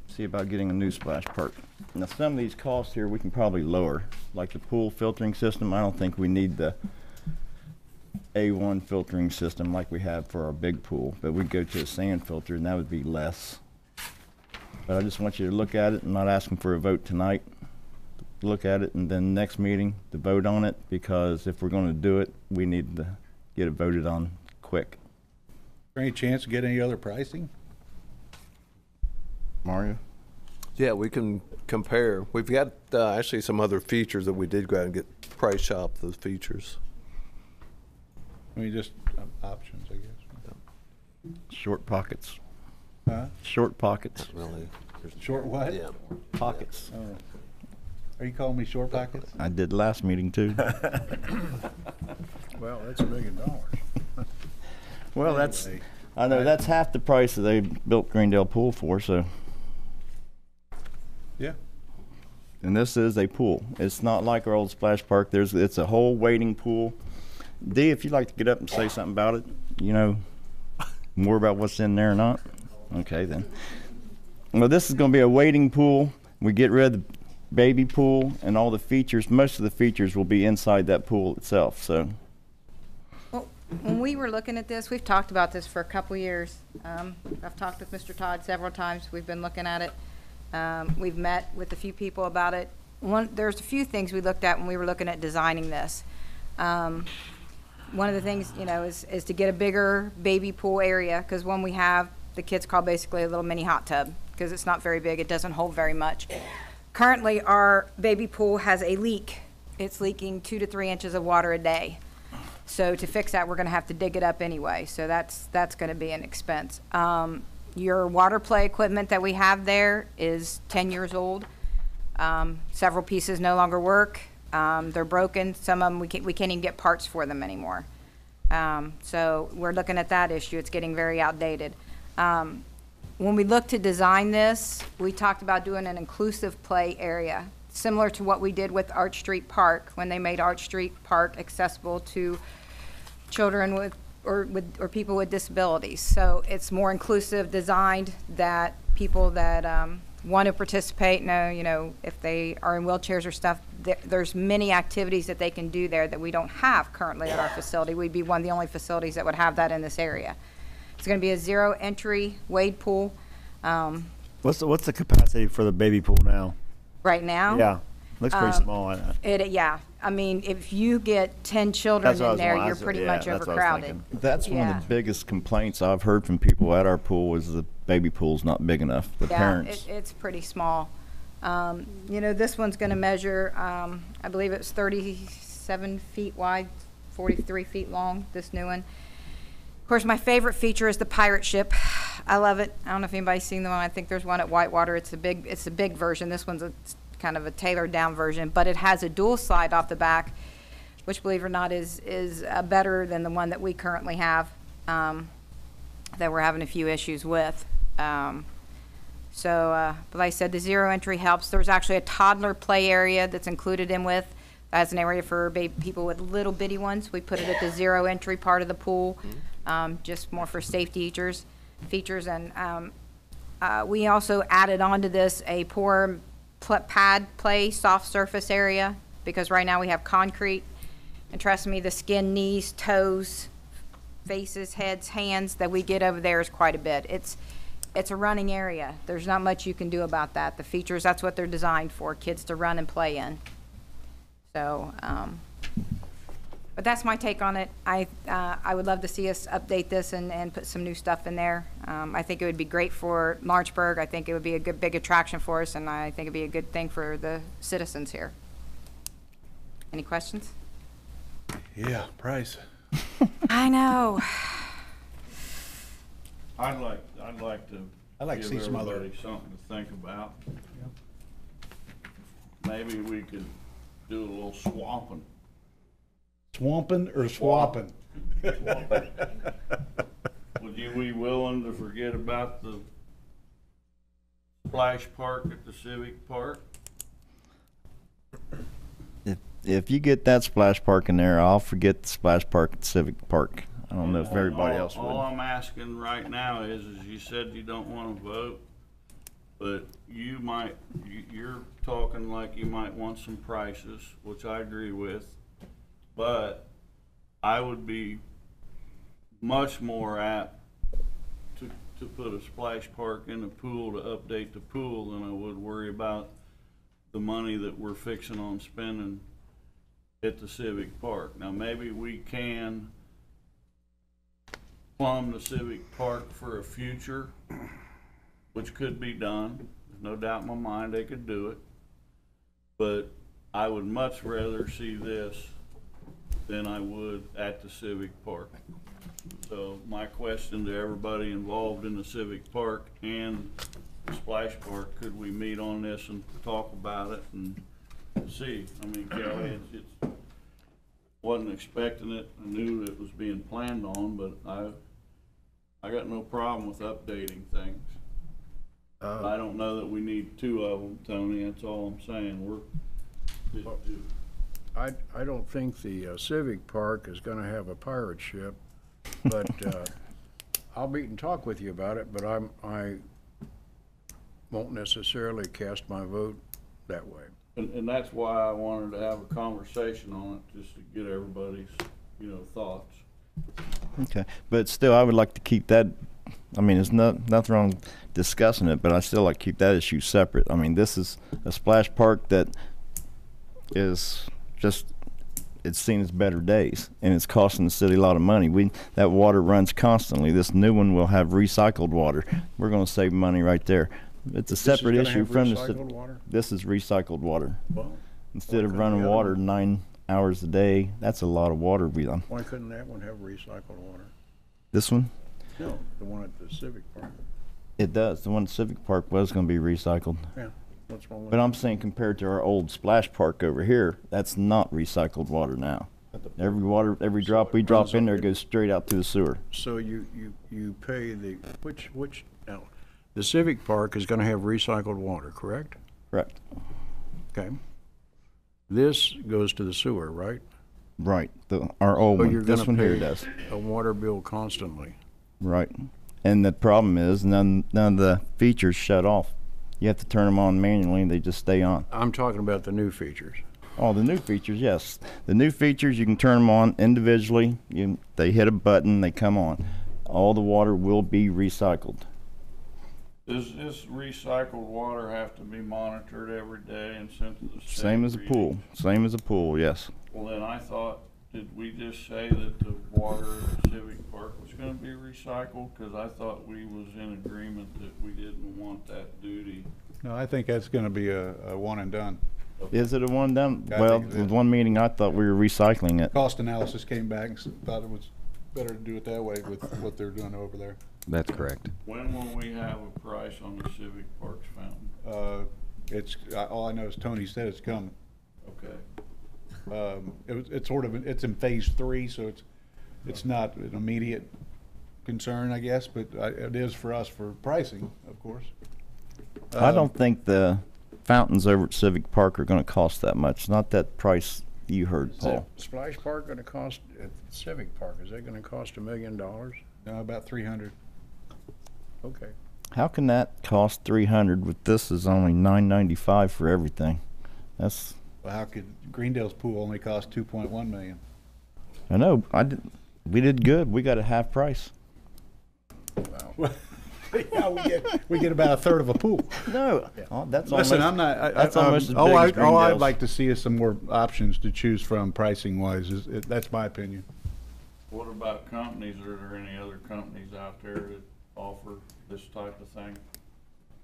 S14: see about getting a new splash park. Now some of these costs here we can probably lower. Like the pool filtering system, I don't think we need the A1 filtering system like we have for our big pool, but we'd go to a sand filter and that would be less. But I just want you to look at it. I'm not asking for a vote tonight. Look at it and then next meeting to vote on it, because if we're going to do it, we need to get it voted on quick.
S4: Is there any chance to get any other pricing?
S14: Mario?
S12: Yeah, we can compare. We've got actually some other features that we did go out and get price shop those features.
S4: I mean, just options, I guess.
S14: Short pockets.
S4: Huh?
S14: Short pockets.
S12: Not really.
S4: Short what?
S12: Yeah.
S14: Pockets.
S4: Oh. Are you calling me short pockets?
S14: I did last meeting too.
S3: Well, that's $1 million.
S14: Well, that's, I know that's half the price that they built Greendale Pool for, so.
S4: Yeah.
S14: and this is a pool. It's not like our old splash park. It's a whole wading pool. Dee, if you'd like to get up and say something about it, you know more about what's in there or not. Okay, then. Well, this is going to be a wading pool. We get rid of the baby pool and all the features. Most of the features will be inside that pool itself. So,
S19: well, when we were looking at this, we've talked about this for a couple years. I've talked with Mr. Todd several times. We've been looking at it. We've met with a few people about it. There's a few things we looked at when we were looking at designing this. One of the things, you know, is to get a bigger baby pool area, because one we have, the kids call basically a little mini hot tub, because it's not very big. It doesn't hold very much. Currently, our baby pool has a leak. It's leaking 2 to 3 inches of water a day. So to fix that, we're going to have to dig it up anyway. So that's going to be an expense. Your water play equipment that we have there is 10 years old. Several pieces no longer work. They're broken. Some of them we can't even get parts for them anymore. So we're looking at that issue. It's getting very outdated. When we looked to design this, we talked about doing an inclusive play area, similar to what we did with Arch Street Park when they made Arch Street Park accessible to children or people with disabilities. So it's more inclusive, designed that people that want to participate know, you know, if they are in wheelchairs or stuff, there's many activities that they can do there that we don't have currently at our facility. We'd be one of the only facilities that would have that in this area. It's going to be a zero entry wade pool.
S15: What's the capacity for the baby pool now?
S19: Right now?
S15: Yeah, looks pretty small.
S19: Yeah, I mean, if you get 10 children in there, you're pretty much overcrowded.
S14: That's one of the biggest complaints I've heard from people at our pool is the baby pool's not big enough. The parents.
S19: It's pretty small. You know, this one's going to measure, I believe it's 37 feet wide, 43 feet long, this new one. Of course, my favorite feature is the pirate ship. I love it. I don't know if anybody's seen the one. I think there's one at Whitewater. It's a big version. This one's kind of a tailored down version, but it has a dual slide off the back, which, believe it or not, is better than the one that we currently have, that we're having a few issues with. But like I said, the zero entry helps. There's actually a toddler play area that's included in with. As an area for people with little bitty ones. We put it at the zero entry part of the pool, just more for safety features. And we also added onto this a pour pad play soft surface area, because right now we have concrete. And trust me, the skin, knees, toes, faces, heads, hands that we get over there is quite a bit. It's a running area. There's not much you can do about that. The features, that's what they're designed for, kids to run and play in. So, but that's my take on it. I would love to see us update this and put some new stuff in there. I think it would be great for Lawrenceburg. I think it would be a good big attraction for us, and I think it'd be a good thing for the citizens here. Any questions?
S4: Yeah, price.
S19: I know.
S9: I'd like to
S4: see
S9: give
S4: some other
S9: everybody something to think about. Maybe we could do a little swamping.
S4: Swamping or swapping?
S9: Would you be willing to forget about the splash park at the Civic Park?
S14: If you get that splash park in there, I'll forget the splash park at Civic Park. I don't know if everybody else would.
S9: All I'm asking right now is you said you don't want to vote, but you're talking like you might want some prices, which I agree with, but I would be much more apt to put a splash park in the pool to update the pool than I would worry about the money that we're fixing on spending at the Civic Park. Now maybe we can plumb the Civic Park for a future, which could be done. There's no doubt in my mind they could do it. But I would much rather see this than I would at the Civic Park. So my question to everybody involved in the Civic Park and the Splash Park, could we meet on this and talk about it and see? I mean, Kelly, it's wasn't expecting it. I knew it was being planned on, but I got no problem with updating things. I don't know that we need two of them, Tony, that's all I'm saying.
S3: I don't think the Civic Park is gonna have a pirate ship, but, I'll meet and talk with you about it, but I won't necessarily cast my vote that way.
S9: And that's why I wanted to have a conversation on it, just to get everybody's, thoughts.
S14: Okay, but still, I would like to keep that, I mean, there's nothing wrong discussing it, but I still like to keep that issue separate. I mean, this is a splash park that is just, it's seen its better days, and it's costing the city a lot of money. That water runs constantly. This new one will have recycled water. We're gonna save money right there. It's a separate issue from the city. This is recycled water.
S3: Well,
S14: instead of running water 9 hours a day, that's a lot of water we done.
S3: Why couldn't that one have recycled water?
S14: This one?
S3: No, the one at the Civic Park.
S14: It does. The one at Civic Park was going to be recycled.
S3: Yeah. What's wrong with
S14: But
S3: that?
S14: I'm saying compared to our old splash park over here, that's not recycled water now. Every drop we drop in there goes straight out to the sewer.
S3: So you pay the, which, now, the Civic Park is gonna have recycled water, correct?
S14: Correct.
S3: Okay. This goes to the sewer, right?
S14: Right. Our old
S3: So
S14: one.
S3: you're
S14: This
S3: gonna
S14: one here
S3: pay
S14: does.
S3: a water bill constantly.
S14: Right. And the problem is none of the features shut off. You have to turn them on manually and they just stay on.
S3: I'm talking about the new features.
S14: Oh, the new features, yes. The new features, you can turn them on individually. They hit a button, they come on. All the water will be recycled.
S9: Does this recycled water have to be monitored every day and sent to the state?
S14: Same as a pool. Same as a pool, yes.
S9: Well, then I thought, did we just say that the water at the Civic Park was gonna be recycled? Cause I thought we was in agreement that we didn't want that duty.
S4: No, I think that's gonna be a one and done.
S14: Is it a one done?
S4: I
S14: Well,
S4: think it
S14: with
S4: is.
S14: one meeting, I thought we were recycling it.
S4: Cost analysis came back and thought it was better to do it that way with what they're doing over there.
S18: That's correct.
S9: When will we have a price on the Civic Parks fountain?
S4: All I know is Tony said it's coming.
S9: Okay.
S4: It's sort of, it's in phase 3, so it's not an immediate concern, I guess, but it is for us for pricing, of course.
S14: I don't think the fountains over at Civic Park are gonna cost that much. Not that price you heard, Paul.
S3: Splash Park gonna cost, at Civic Park, is that gonna cost $1 million?
S4: No, about 300.
S3: Okay.
S14: How can that cost 300 with this is only $995 for everything? That's,
S4: Well, how could Greendale's pool only cost 2.1 million?
S14: I know, we did good. We got a half price.
S4: Wow. Yeah, we get about a third of a pool.
S14: No, that's
S4: Listen,
S14: almost,
S4: I'm not.
S14: that's almost as big
S4: all
S14: as
S4: I'd
S14: Greendale's.
S4: like to see is some more options to choose from, pricing wise. That's my opinion.
S9: What about companies? Are there any other companies out there that offer this type of thing?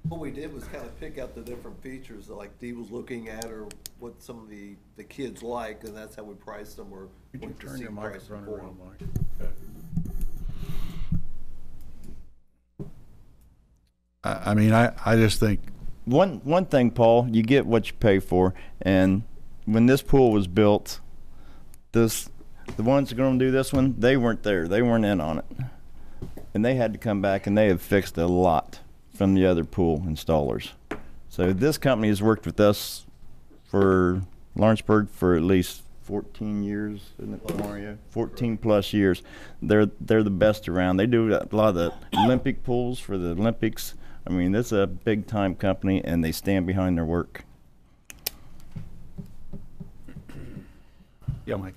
S12: What we did was kind of pick out the different features that like Dee was looking at or what some of the kids like, and that's how we priced them or
S3: Could you
S12: went to
S3: turn
S12: see
S3: your
S12: pricing
S3: microphone
S12: for
S3: around,
S12: them.
S3: Mike?
S4: I mean, I just think
S14: One thing, Paul, you get what you pay for, and when this pool was built, the ones that are going to do this one, they weren't there. They weren't in on it, and they had to come back, and they have fixed a lot from the other pool installers. So this company has worked with us for Lawrenceburg for at least 14 years, isn't it, Mario? 14 plus years. They're the best around. They do a lot of the Olympic pools for the Olympics. I mean, this is a big time company, and they stand behind their work.
S4: Yeah, Mike.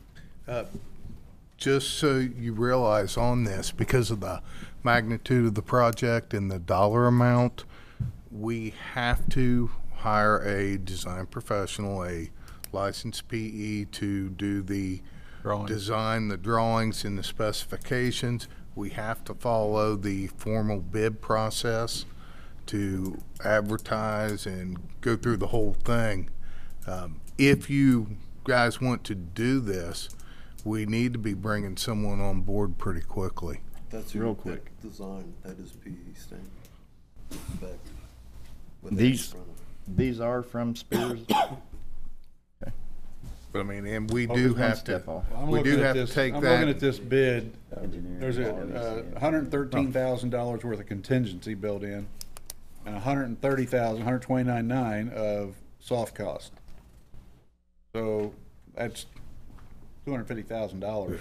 S10: Just so you realize on this, because of the magnitude of the project and the dollar amount, we have to hire a design professional, a licensed PE, to do the design, the drawings, and the specifications. We have to follow the formal bid process to advertise and go through the whole thing. If you guys want to do this, we need to be bringing someone on board pretty quickly.
S12: That's
S14: real quick.
S12: Design, that is PE stain.
S14: These are from Spears.
S10: But I mean, and we
S14: Oh,
S10: do
S14: there's one
S10: have to,
S14: step off.
S10: we do have to take
S4: I'm
S10: that.
S4: looking at this bid.
S14: Engineering
S4: There's a
S14: quality,
S4: $113,000 worth of contingency built in. and $130,129.9 of soft cost. So that's $250,000.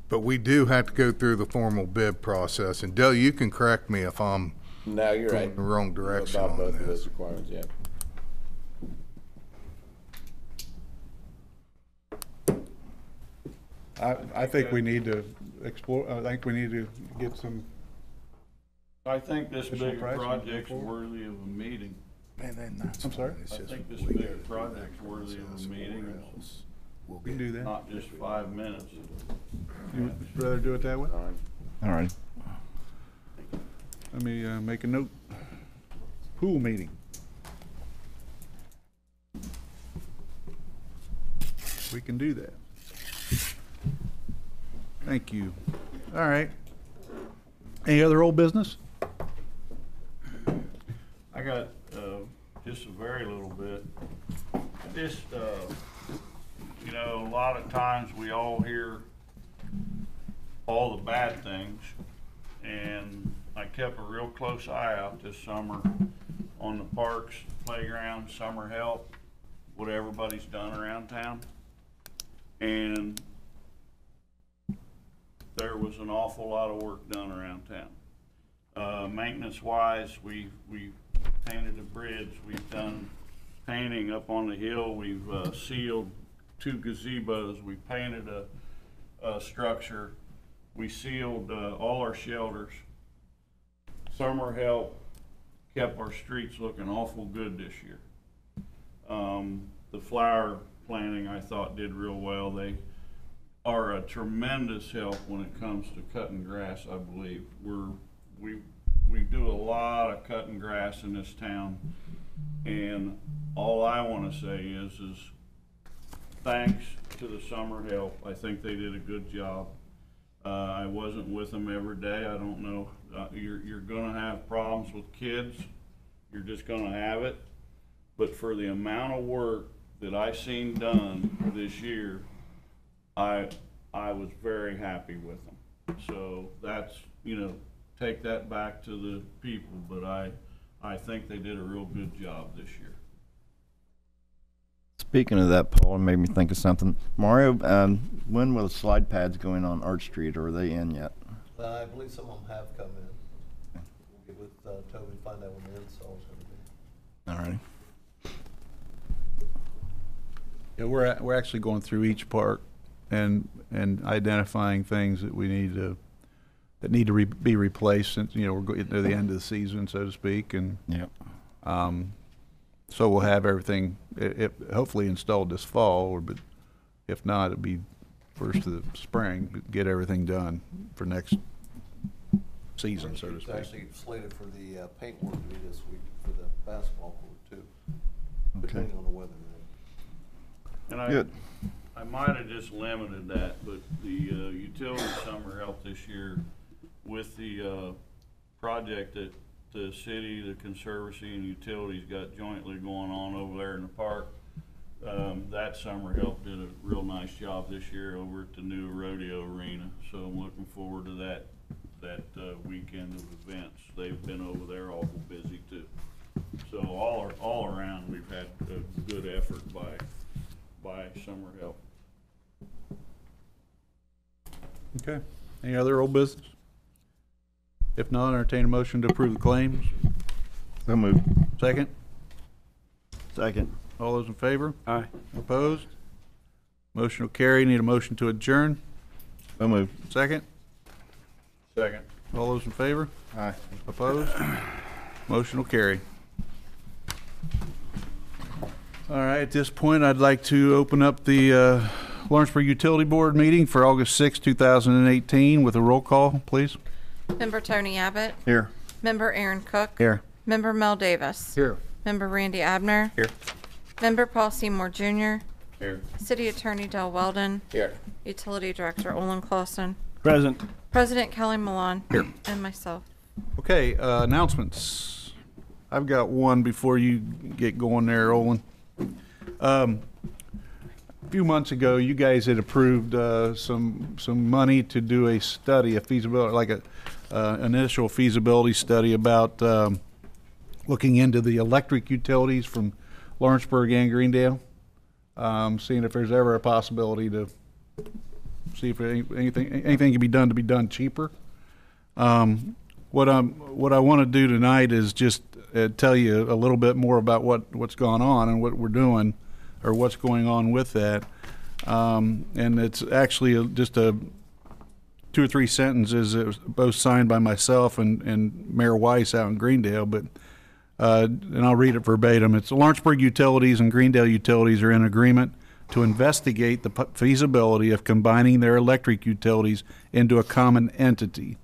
S10: But we do have to go through the formal bid process, and Dale, you can correct me if I'm
S1: No, you're
S10: going
S1: right.
S10: the wrong direction
S1: About
S10: on
S1: both of
S10: this.
S1: those requirements, yeah.
S4: I think we need to explore, I think we need to get some.
S9: I think this
S4: Additional
S9: big
S4: pricing
S9: project's
S4: before.
S9: worthy of a meeting.
S10: Man,
S4: I'm sorry?
S9: I think this big project's worthy of a meeting.
S4: We can do that.
S9: Not just 5 minutes.
S4: You would rather do it that way?
S15: All right.
S4: Let me make a note. Pool meeting. We can do that. Thank you. All right. Any other old business?
S9: I got, just a very little bit. Just, you know, a lot of times we all hear all the bad things, and I kept a real close eye out this summer on the parks, playgrounds, summer help, what everybody's done around town. And there was an awful lot of work done around town. Maintenance wise, we painted a bridge, we've done painting up on the hill, we've sealed 2 gazebos, we painted a structure, we sealed all our shelters. Summer help kept our streets looking awful good this year. The flower planting I thought did real well. They are a tremendous help when it comes to cutting grass, I believe. We do a lot of cutting grass in this town, and all I want to say is thanks to the summer help. I think they did a good job. I wasn't with them every day. I don't know. You're going to have problems with kids. You're just going to have it. But for the amount of work that I seen done this year, I was very happy with them. So that's, you know, take that back to the people, but I think they did a real good job this year.
S15: Speaking of that, Paul, it made me think of something. Mario, when will the slide pads going on Arch Street, or are they in yet?
S12: I believe some of them have come in. We'll get with Toby to find out when the install's gonna be.
S15: All right.
S4: Yeah, we're actually going through each park and identifying things that we need to be replaced, since, you know, we're getting to the end of the season, so to speak, and so we'll have everything hopefully installed this fall, but if not, it'll be first of the spring. Get everything done for next season, so to
S12: It's
S4: speak.
S12: actually slated for the paint work to be this week for the basketball court too, depending on the weather.
S9: And I might have just limited that, but the utility summer help this year with the project that the city, the conservancy, and utilities got jointly going on over there in the park. That summer help did a real nice job this year over at the new rodeo arena. So I'm looking forward to that weekend of events. They've been over there awful busy too. So all around, we've had a good effort by summer help.
S4: Okay. Any other old business? If not, entertain a motion to approve the claims.
S15: So moved.
S4: Second?
S15: Second.
S4: All those in favor? Aye. Opposed? Motion will carry. Need a motion to adjourn.
S15: So moved.
S4: Second?
S9: Second.
S4: All those in favor?
S15: Aye.
S4: Opposed? Motion will carry. All right, at this point, I'd like to open up the Lawrenceburg Utility Board meeting for August 6, 2018 with a roll call, please.
S2: Member Tony Abbott.
S15: Here.
S2: Member Aaron Cook.
S15: Here.
S2: Member Mel Davis.
S3: Here.
S2: Member Randy Abner.
S18: Here.
S2: Member Paul Seymour Jr.
S9: Here.
S2: City Attorney Del Weldon.
S1: Here.
S2: Utility Director Olin Clausen.
S15: Present.
S2: President Kelly Malone.
S4: Here.
S2: And myself.
S4: Okay, announcements. I've got one before you get going there, Olin. A few months ago, you guys had approved some money to do a study, a feasibility, like an initial feasibility study about looking into the electric utilities from Lawrenceburg and Greendale, seeing if there's ever a possibility to see if anything can be done cheaper. What I want to do tonight is just tell you a little bit more about what's gone on and what we're doing, or what's going on with that. And it's actually just a 2 or 3 sentences. It was both signed by myself and Mayor Weiss out in Greendale, but and I'll read it verbatim. It's Lawrenceburg Utilities and Greendale Utilities are in agreement to investigate the feasibility of combining their electric utilities into a common entity.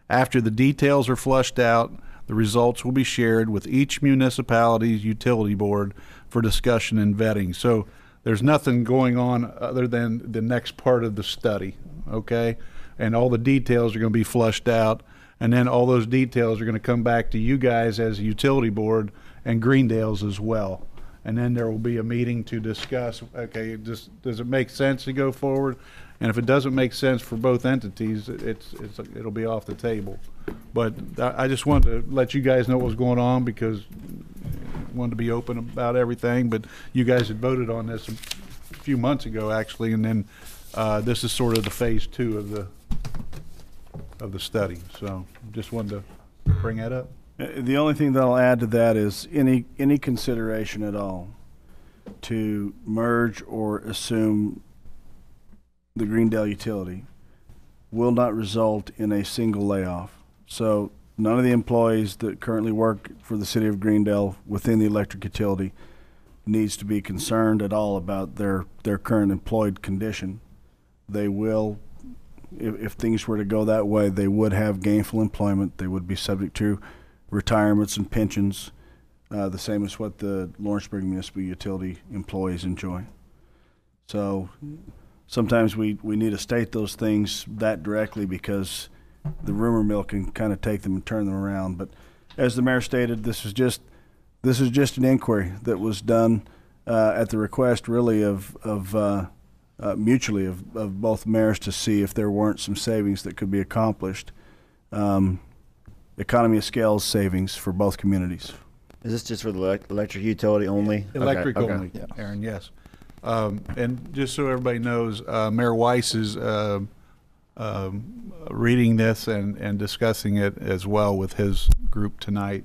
S4: After the details are flushed out, the results will be shared with each municipality's utility board for discussion and vetting. So there's nothing going on other than the next part of the study, okay? And all the details are going to be flushed out, and then all those details are going to come back to you guys as a utility board and Greendale's as well. And then there will be a meeting to discuss, okay, does it make sense to go forward? And if it doesn't make sense for both entities, it'll be off the table. But I just wanted to let you guys know what was going on, because I wanted to be open about everything. But you guys had voted on this a few months ago, actually, and then this is sort of the phase 2 of the study. So just wanted to bring that up.
S20: The only thing that I'll add to that is any consideration at all to merge or assume the Greendale utility will not result in a single layoff. So none of the employees that currently work for the city of Greendale within the electric utility needs to be concerned at all about their current employed condition. They will, if things were to go that way, they would have gainful employment. They would be subject to retirements and pensions, the same as what the Lawrenceburg Municipal Utility employees enjoy. So sometimes we need to state those things that directly, because the rumor mill can kind of take them and turn them around. But as the mayor stated, this is just an inquiry that was done at the request, really, mutually of both mayors, to see if there weren't some savings that could be accomplished. Economy of scale savings for both communities.
S15: Is this just for the electric utility only?
S4: Electric
S15: okay.
S4: only,
S15: Yeah.
S4: Aaron, yes. And just so everybody knows, Mayor Weiss is reading this and discussing it as well with his group tonight,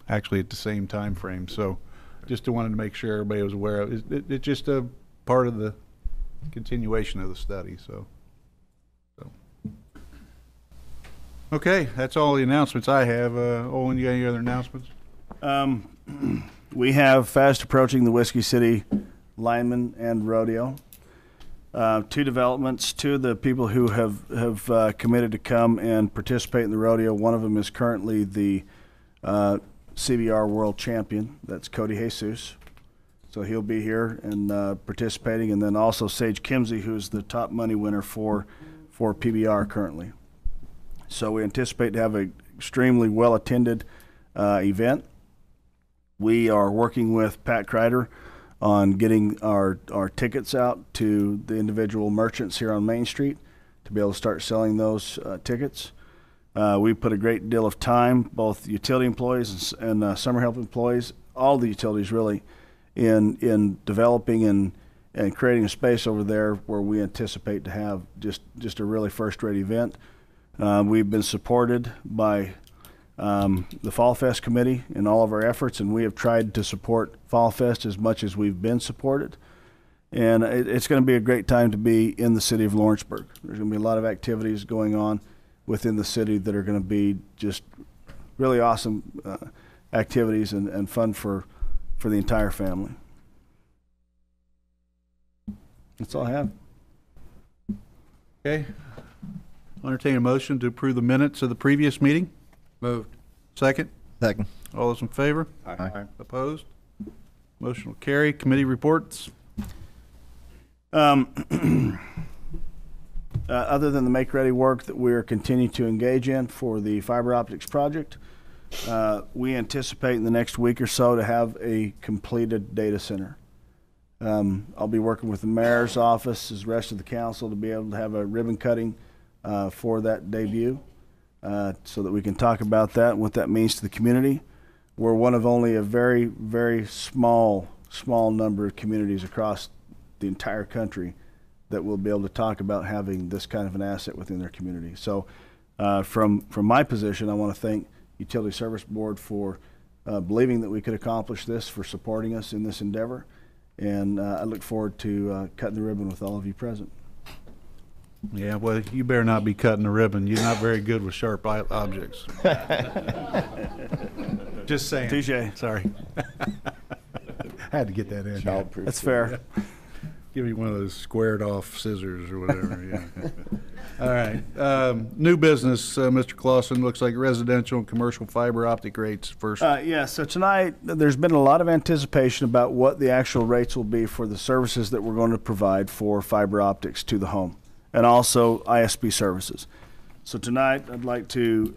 S4: actually at the same time frame. So just wanted to make sure everybody was aware of it. It's just a part of the continuation of the study. So. Okay, that's all the announcements I have. Owen, you got any other announcements?
S20: We have fast approaching the Whiskey City Lineman and Rodeo. 2 developments. 2 of the people who have committed to come and participate in the rodeo. One of them is currently the CBR World Champion. That's Cody Jesus. So he'll be here and participating. And then also Sage Kimsey, who's the top money winner for PBR currently. So we anticipate to have an extremely well-attended event. We are working with Pat Kreider on getting our tickets out to the individual merchants here on Main Street to be able to start selling those tickets. We put a great deal of time, both utility employees and summer help employees, all the utilities really, in developing and creating a space over there where we anticipate to have just a really first-rate event. We've been supported by the Fall Fest committee in all of our efforts, and we have tried to support Fall Fest as much as we've been supported. And it's going to be a great time to be in the city of Lawrenceburg. There's going to be a lot of activities going on within the city that are going to be just really awesome activities and fun for the entire family. That's all I have.
S4: Okay. I'll entertain a motion to approve the minutes of the previous meeting.
S13: Moved.
S4: Second?
S15: Second.
S4: All those in favor?
S15: Aye.
S4: Opposed? Motion will carry. Committee reports.
S20: Other than the make-ready work that we're continuing to engage in for the fiber optics project, we anticipate in the next week or so to have a completed data center. I'll be working with the mayor's office, as the rest of the council, to be able to have a ribbon cutting for that debut, so that we can talk about that and what that means to the community. we're one of only a very, very small number of communities across the entire country that will be able to talk about having this kind of an asset within their community. So from my position, I want to thank Utility Service Board for believing that we could accomplish this, for supporting us in this endeavor, and I look forward to cutting the ribbon with all of you present.
S4: Yeah, well, you better not be cutting the ribbon. You're not very good with sharp objects. Just saying.
S20: Touche.
S4: Sorry. Had to get that in.
S20: That's fair.
S4: Give you one of those squared off scissors or whatever. Yeah. All right. New business, Mr. Clausen. Looks like residential and commercial fiber optic rates first.
S20: Yeah, so tonight there's been a lot of anticipation about what the actual rates will be for the services that we're going to provide for fiber optics to the home, and also ISP services. So tonight I'd like to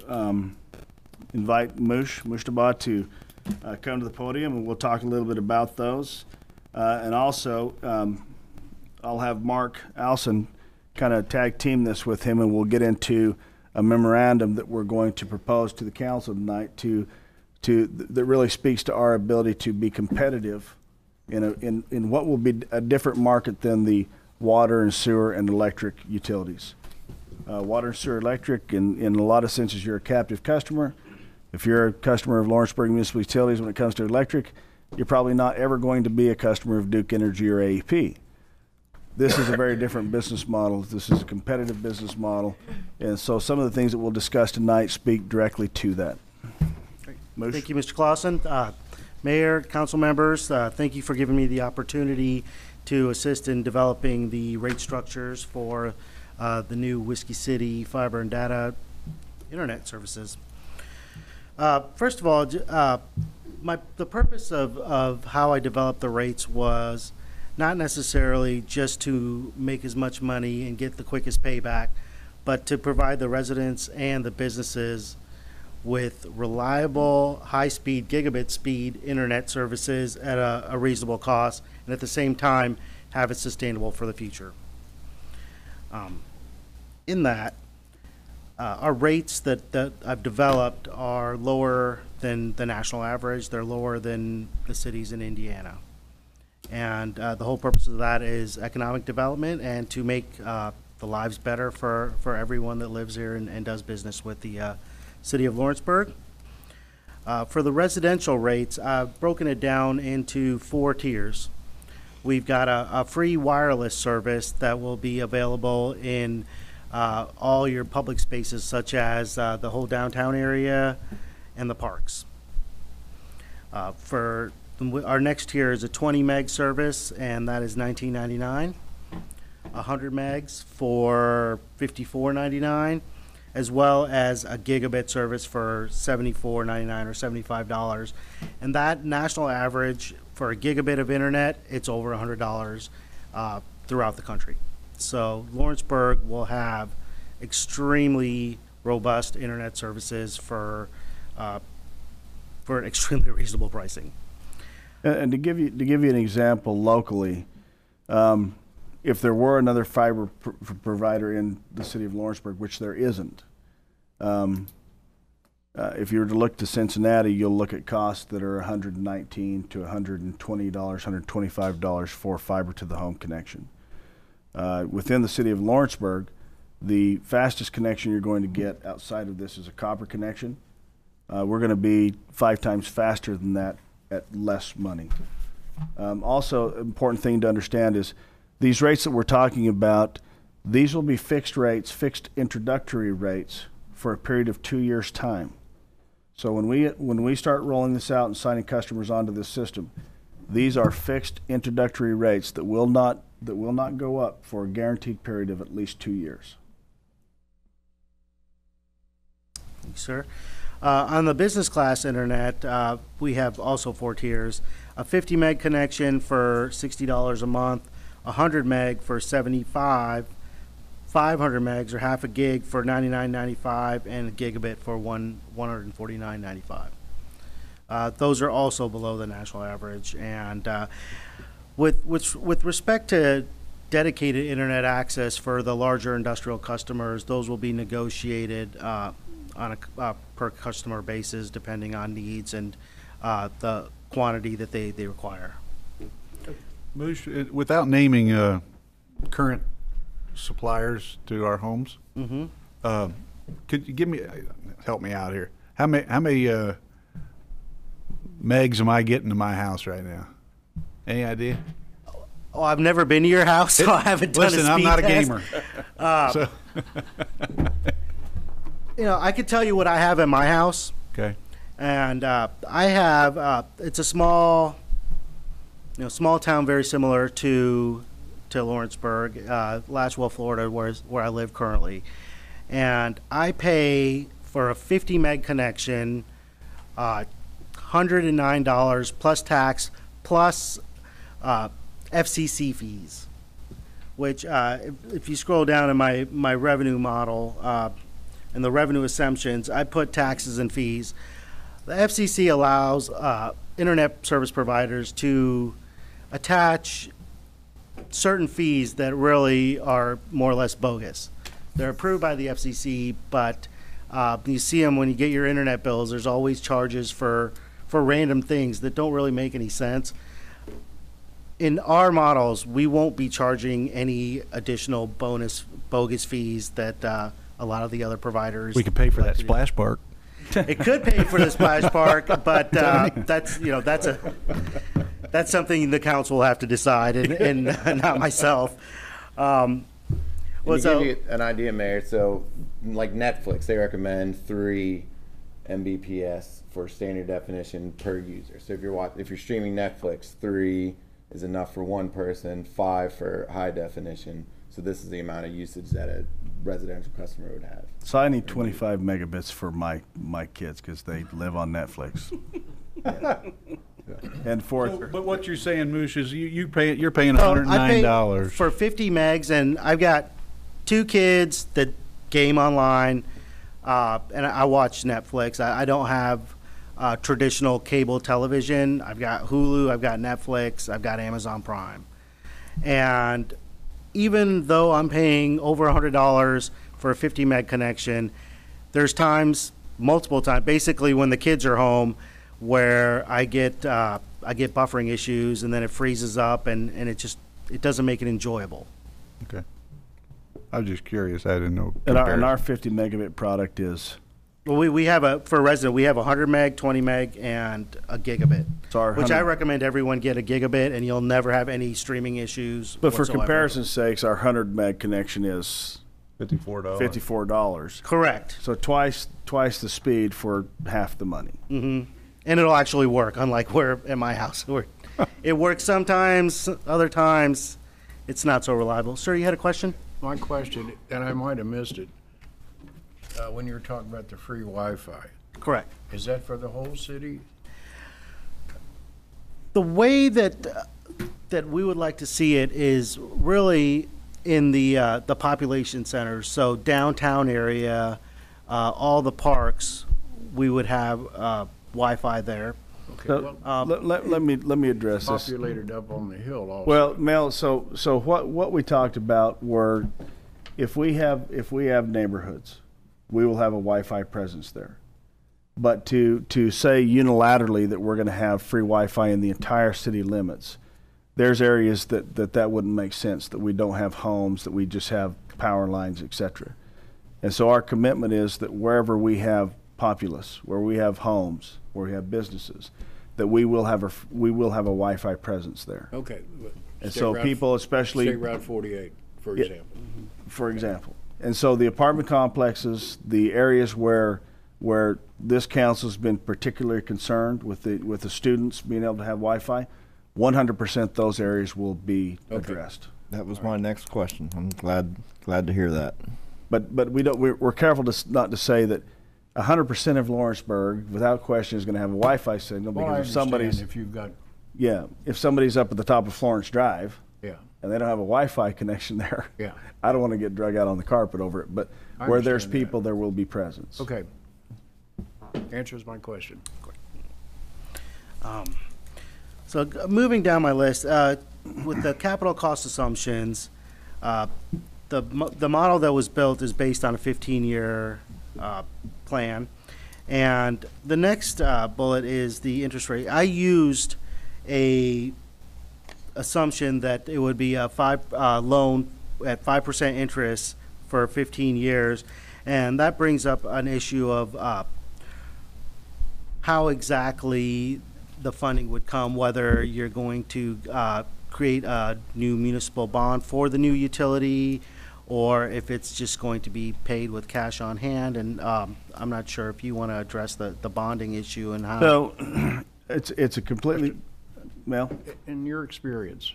S20: invite Mushtaba to come to the podium, and we'll talk a little bit about those. And also I'll have Mark Alson kind of tag team this with him, and we'll get into a memorandum that we're going to propose to the council tonight that really speaks to our ability to be competitive in what will be a different market than the water and sewer and electric utilities. Water and sewer electric, in a lot of senses, you're a captive customer. If you're a customer of Lawrenceburg Municipal Utilities when it comes to electric, you're probably not ever going to be a customer of Duke Energy or AEP. This is a very different business model. This is a competitive business model. And so some of the things that we'll discuss tonight speak directly to that.
S21: Thank you, Mr. Clausen. Mayor, council members, thank you for giving me the opportunity to assist in developing the rate structures for the new Whiskey City fiber and data internet services. First of all, the purpose of how I developed the rates was not necessarily just to make as much money and get the quickest payback, but to provide the residents and the businesses with reliable, high-speed, gigabit speed internet services at a reasonable cost, and at the same time have it sustainable for the future. In that, our rates that I've developed are lower than the national average. They're lower than the cities in Indiana. And the whole purpose of that is economic development and to make the lives better for everyone that lives here and does business with the city of Lawrenceburg. For the residential rates, I've broken it down into 4 tiers. We've got a free wireless service that will be available in all your public spaces, such as the whole downtown area and the parks. For our next tier is a 20 meg service, and that is $19.99. 100 megs for $54.99, as well as a gigabit service for $74.99 or $75. And that national average for a gigabit of internet, it's over $100 throughout the country. So Lawrenceburg will have extremely robust internet services for extremely reasonable pricing.
S20: And to give you an example locally, if there were another fiber provider in the city of Lawrenceburg, which there isn't, if you were to look to Cincinnati, you'll look at costs that are $119 to $120, $125 for fiber to the home connection. Within the city of Lawrenceburg, the fastest connection you're going to get outside of this is a copper connection. We're going to be 5 times faster than that at less money. Also, an important thing to understand is these rates that we're talking about, these will be fixed rates, fixed introductory rates for a period of 2 years' time. So when we start rolling this out and signing customers onto this system, these are fixed introductory rates that will not go up for a guaranteed period of at least 2 years.
S21: Thank you, sir. On the business class internet, we have also 4 tiers. A 50 meg connection for $60 a month, 100 meg for $75, 500 megs or half a gig for $99.95, and a gigabit for $149.95. Those are also below the national average. And with respect to dedicated internet access for the larger industrial customers, those will be negotiated on a per customer basis depending on needs and the quantity that they require.
S4: Moosh, without naming current suppliers to our homes, could you help me out here? How many megs am I getting to my house right now? Any idea?
S21: Oh, I've never been to your house, so I haven't done a speed
S4: I'm not a
S21: test.
S4: gamer.
S21: So. I could tell you what I have in my house.
S4: Okay.
S21: And I have it's a small town, very similar to Lawrenceburg, Latchwell, Florida, where I live currently. And I pay for a 50 meg connection, $109 plus tax plus FCC fees, which if you scroll down in my revenue model and the revenue assumptions, I put taxes and fees. The FCC allows internet service providers to attach certain fees that really are more or less bogus. They're approved by the FCC, but you see them when you get your internet bills. There's always charges for random things that don't really make any sense. In our models, we won't be charging any additional bogus fees that a lot of the other providers.
S4: We could pay for that splash park.
S21: It could pay for the splash park, but that's something the council will have to decide, and not myself.
S1: To give you an idea, Mayor, so like Netflix, they recommend 3 Mbps for standard definition per user. So if you're streaming Netflix, 3 is enough for one person, 5 for high definition. So this is the amount of usage that a residential customer would have.
S20: So I need 25 megabits for my kids because they live on Netflix. And
S4: but what you're saying, Moosh, is you're paying $109
S21: for 50 megs, and I've got 2 kids that game online, and I watch Netflix. I don't have traditional cable television. I've got Hulu, I've got Netflix, I've got Amazon Prime. And even though I'm paying over $100 for a 50 meg connection, there's times, multiple times, basically when the kids are home, where I get buffering issues, and then it freezes up, and it doesn't make it enjoyable.
S4: Okay. I was just curious. I didn't know.
S20: And our 50 megabit product is?
S21: Well, we have for a resident, we have 100 meg, 20 meg, and a gigabit, which I recommend everyone get a gigabit, and you'll never have any streaming issues.
S20: But
S21: whatsoever.
S20: For comparison's sakes, our 100 meg connection is $54.
S21: Correct.
S20: So twice the speed for half the money.
S21: Mm-hmm. And it'll actually work, unlike where at my house. It works sometimes, other times it's not so reliable. Sir, you had a question?
S3: My question, and I might have missed it, when you were talking about the free Wi-Fi.
S21: Correct.
S3: Is that for the whole city?
S21: The way that we would like to see it is really in the population centers. So downtown area, all the parks, we would have Wi-Fi there.
S3: Okay.
S20: Let me address this.
S3: Populated up on the hill also.
S20: Well, Mel, so what we talked about were if we have neighborhoods, we will have a Wi-Fi presence there. But to say unilaterally that we're going to have free Wi-Fi in the entire city limits, there's areas that wouldn't make sense, that we don't have homes, that we just have power lines, etc. And so our commitment is that wherever we have populace, where we have homes, where we have businesses, that we will have a Wi-Fi presence there.
S3: Okay.
S20: And so people, especially
S3: State Route 48, for example.
S20: For example. And so the apartment complexes, the areas where this council's been particularly concerned with the students being able to have Wi-Fi, 100% those areas will be addressed.
S15: That was my next question. I'm glad to hear that.
S20: But we're careful not to say that 100% of Lawrenceburg, without question, is going to have a Wi-Fi signal, because
S3: if you've got
S20: if somebody's up at the top of Florence Drive,
S3: Yeah.
S20: and they don't have a Wi-Fi connection there,
S3: Yeah.
S20: I don't want to get drug out on the carpet over it. But
S3: I
S20: where there's
S3: understand
S20: people, there will be presence.
S3: Okay. Answers my question.
S21: So moving down my list, with the capital cost assumptions, the model that was built is based on a 15-year plan, And the next bullet is the interest rate. I used a assumption that it would be a loan at 5% interest for 15 years, and that brings up an issue of how exactly the funding would come, whether you're going to create a new municipal bond for the new utility, or if it's just going to be paid with cash on hand. And I'm not sure if you want to address the bonding issue and how.
S20: So it's a completely, well,
S3: in your experience,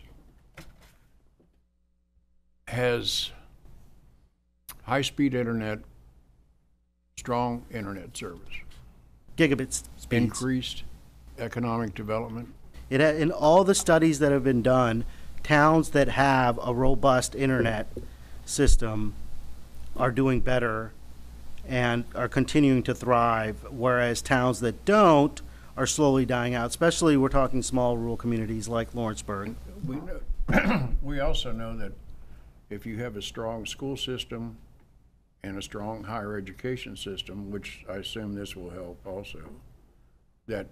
S3: has high-speed internet, strong internet service,
S21: gigabit speeds,
S3: increased economic development?
S21: It in all the studies that have been done, towns that have a robust internet system are doing better and are continuing to thrive, whereas towns that don't are slowly dying out, especially we're talking small rural communities like Lawrenceburg.
S3: We know, we also know that if you have a strong school system and a strong higher education system, which I assume this will help also, that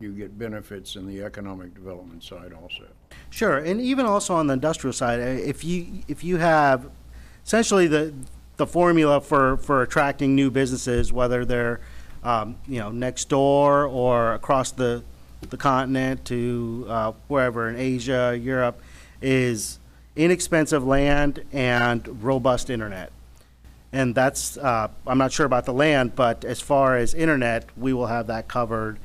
S3: you get benefits in the economic development side also.
S21: Sure, and even also on the industrial side, if you have essentially the formula for attracting new businesses, whether they're next door or across the continent to wherever in Asia, Europe, is inexpensive land and robust internet. And that's I'm not sure about the land, but as far as internet, we will have that covered.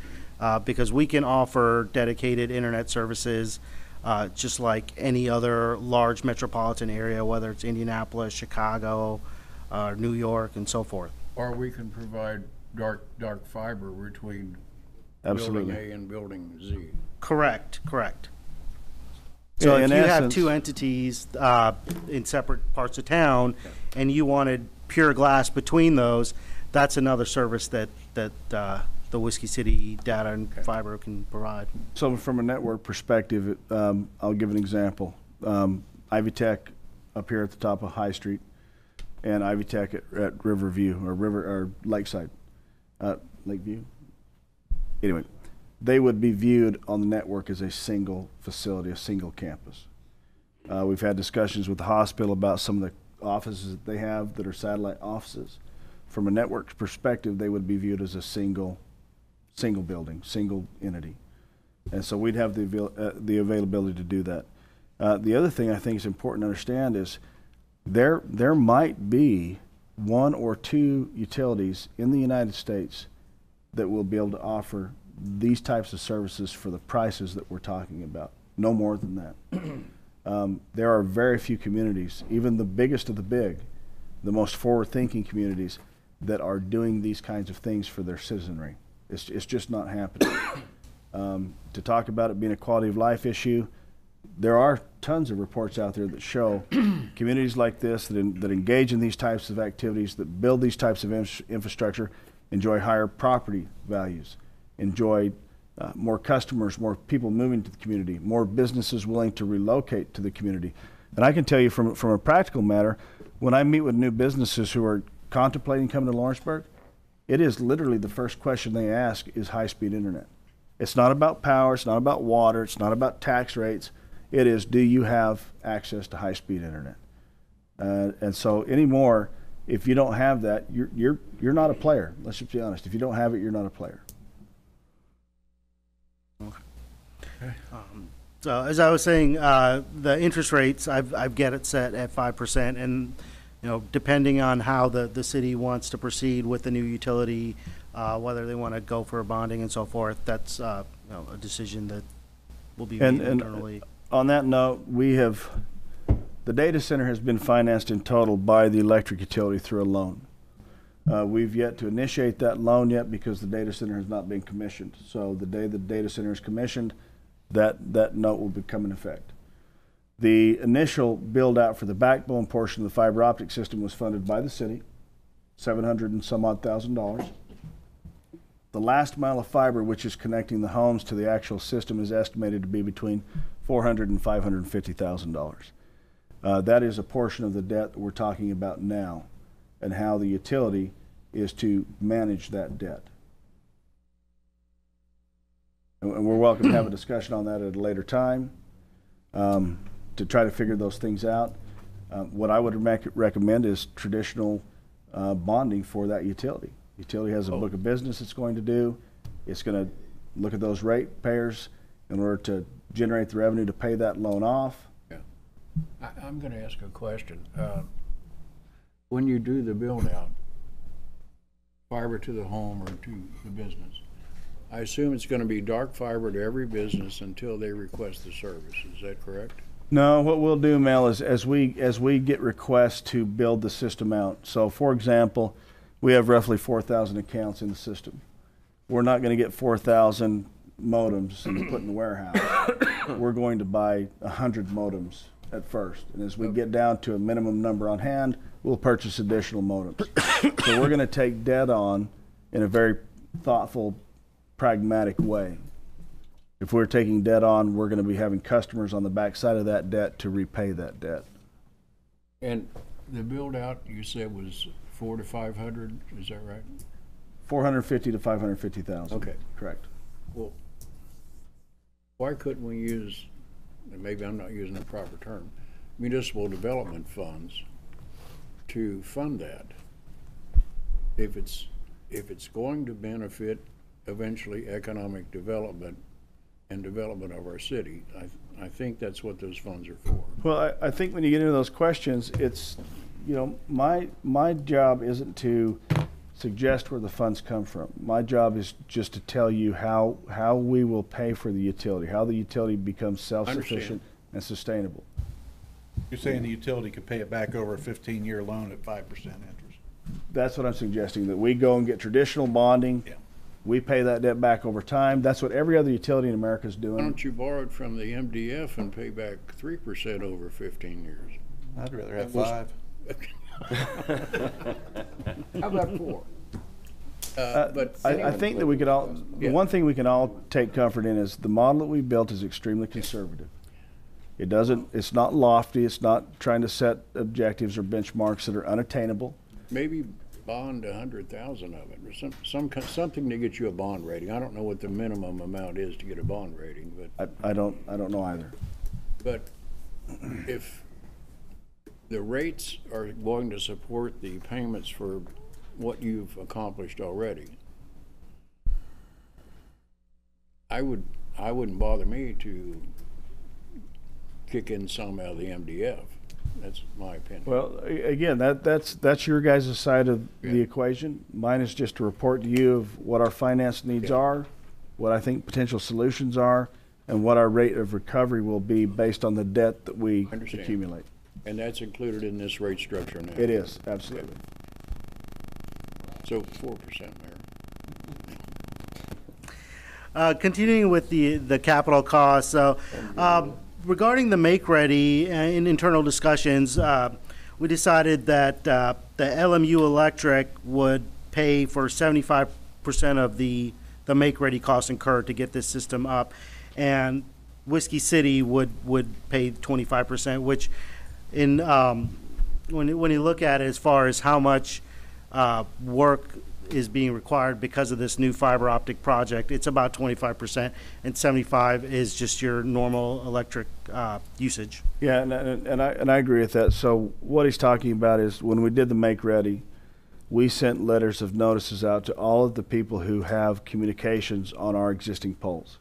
S21: Because we can offer dedicated internet services just like any other large metropolitan area, whether it's Indianapolis, Chicago, New York, and so forth.
S3: Or we can provide dark fiber between
S20: Absolutely.
S3: building A and building Z.
S21: Correct. So if you have two entities in separate parts of town and you wanted pure glass between those, that's another service that the Whiskey City data and fiber can provide.
S20: So from a network perspective, I'll give an example. Ivy Tech up here at the top of High Street, and Ivy Tech at Riverview or Lakeside, Lakeview. Anyway, they would be viewed on the network as a single facility, a single campus. We've had discussions with the hospital about some of the offices that they have that are satellite offices. From a network perspective, they would be viewed as a single building, single entity. And so we'd have the availability to do that. The other thing I think is important to understand is there might be one or two utilities in the United States that will be able to offer these types of services for the prices that we're talking about. No more than that. There are very few communities, even the biggest of the big, the most forward-thinking communities, that are doing these kinds of things for their citizenry. It's just not happening. To talk about it being a quality of life issue, there are tons of reports out there that show communities like this that engage in these types of activities, that build these types of infrastructure, enjoy higher property values, enjoy more customers, more people moving to the community, more businesses willing to relocate to the community. And I can tell you from a practical matter, when I meet with new businesses who are contemplating coming to Lawrenceburg, it is literally the first question they ask is high-speed internet. It's not about power, it's not about water, it's not about tax rates. It is, do you have access to high-speed internet? And so anymore, if you don't have that, you're not a player. Let's just be honest. If you don't have it, you're not a player.
S21: Okay. So as I was saying, the interest rates, I've got it set at 5%, and depending on how the city wants to proceed with the new utility, whether they want to go for bonding and so forth, that's a decision that will be made internally.
S20: And on that note, the data center has been financed in total by the electric utility through a loan. We've yet to initiate that loan yet because the data center has not been commissioned. So the day the data center is commissioned, that note will become in effect. The initial build out for the backbone portion of the fiber optic system was funded by the city, $700 and some odd thousand. The last mile of fiber, which is connecting the homes to the actual system, is estimated to be between $400,000 and $550,000. That is a portion of the debt that we're talking about now, and how the utility is to manage that debt. And we're welcome to have a discussion on that at a later time to try to figure those things out. What I would recommend is traditional bonding for that utility. Utility has a book of business it's going to do. It's going to look at those ratepayers in order to generate the revenue to pay that loan off.
S3: Yeah. I'm going to ask a question. When you do the build out, fiber to the home or to the business, I assume it's going to be dark fiber to every business until they request the service. Is that correct?
S20: No, what we'll do, Mel, is as we get requests to build the system out. So, for example, we have roughly 4,000 accounts in the system. We're not going to get 4,000 modems and put in the warehouse. We're going to buy 100 modems at first, and as we get down to a minimum number on hand, we'll purchase additional modems. So we're going to take debt on in a very thoughtful, pragmatic way. If we're taking debt on, we're going to be having customers on the backside of that debt to repay that debt.
S3: And the build out you said was 400 to 500. Is that right?
S20: 450 to 550,000.
S3: Okay,
S20: correct.
S3: Well, why couldn't we use, and maybe I'm not using the proper term, municipal development funds to fund that? If it's going to benefit eventually economic development and development of our city, I think that's what those funds are for.
S20: Well, I think when you get into those questions, it's, you know, my job isn't to suggest where the funds come from. My job is just to tell you how we will pay for the utility, how the utility becomes self-sufficient and sustainable.
S4: You're saying the utility could pay it back over a 15-year loan at 5% interest?
S20: That's what I'm suggesting, that we go and get traditional bonding. Yeah. We pay that debt back over time. That's what every other utility in America is doing.
S3: Why don't you borrow it from the MDF and pay back 3% over 15 years?
S4: I'd rather have 5.
S3: How about 4?
S20: But I think that we could all, the one thing we can all take comfort in is the model that we built is extremely conservative. It's not lofty, it's not trying to set objectives or benchmarks that are unattainable.
S3: Maybe bond 100,000 of it, or something to get you a bond rating. I don't know what the minimum amount is to get a bond rating, but
S20: I don't know either.
S3: But if the rates are going to support the payments for what you've accomplished already, I wouldn't bother me to kick in some out of the MDF. That's my opinion.
S20: Well, again, that's your guys' side of the equation. Mine is just to report to you of what our finance needs are, what I think potential solutions are, and what our rate of recovery will be based on the debt that we accumulate.
S3: And that's included in this rate structure now?
S20: It is, absolutely.
S3: So 4%, Mayor.
S21: Continuing with the capital costs, so regarding the make-ready in internal discussions, we decided that the LMU Electric would pay for 75% of the make-ready costs incurred to get this system up, and Whiskey City would pay 25%, which in when you look at it as far as how much work is being required because of this new fiber optic project, it's about 25%, and 75% is just your normal electric usage.
S20: Yeah, and I agree with that. So what he's talking about is when we did the make ready, we sent letters of notices out to all of the people who have communications on our existing poles.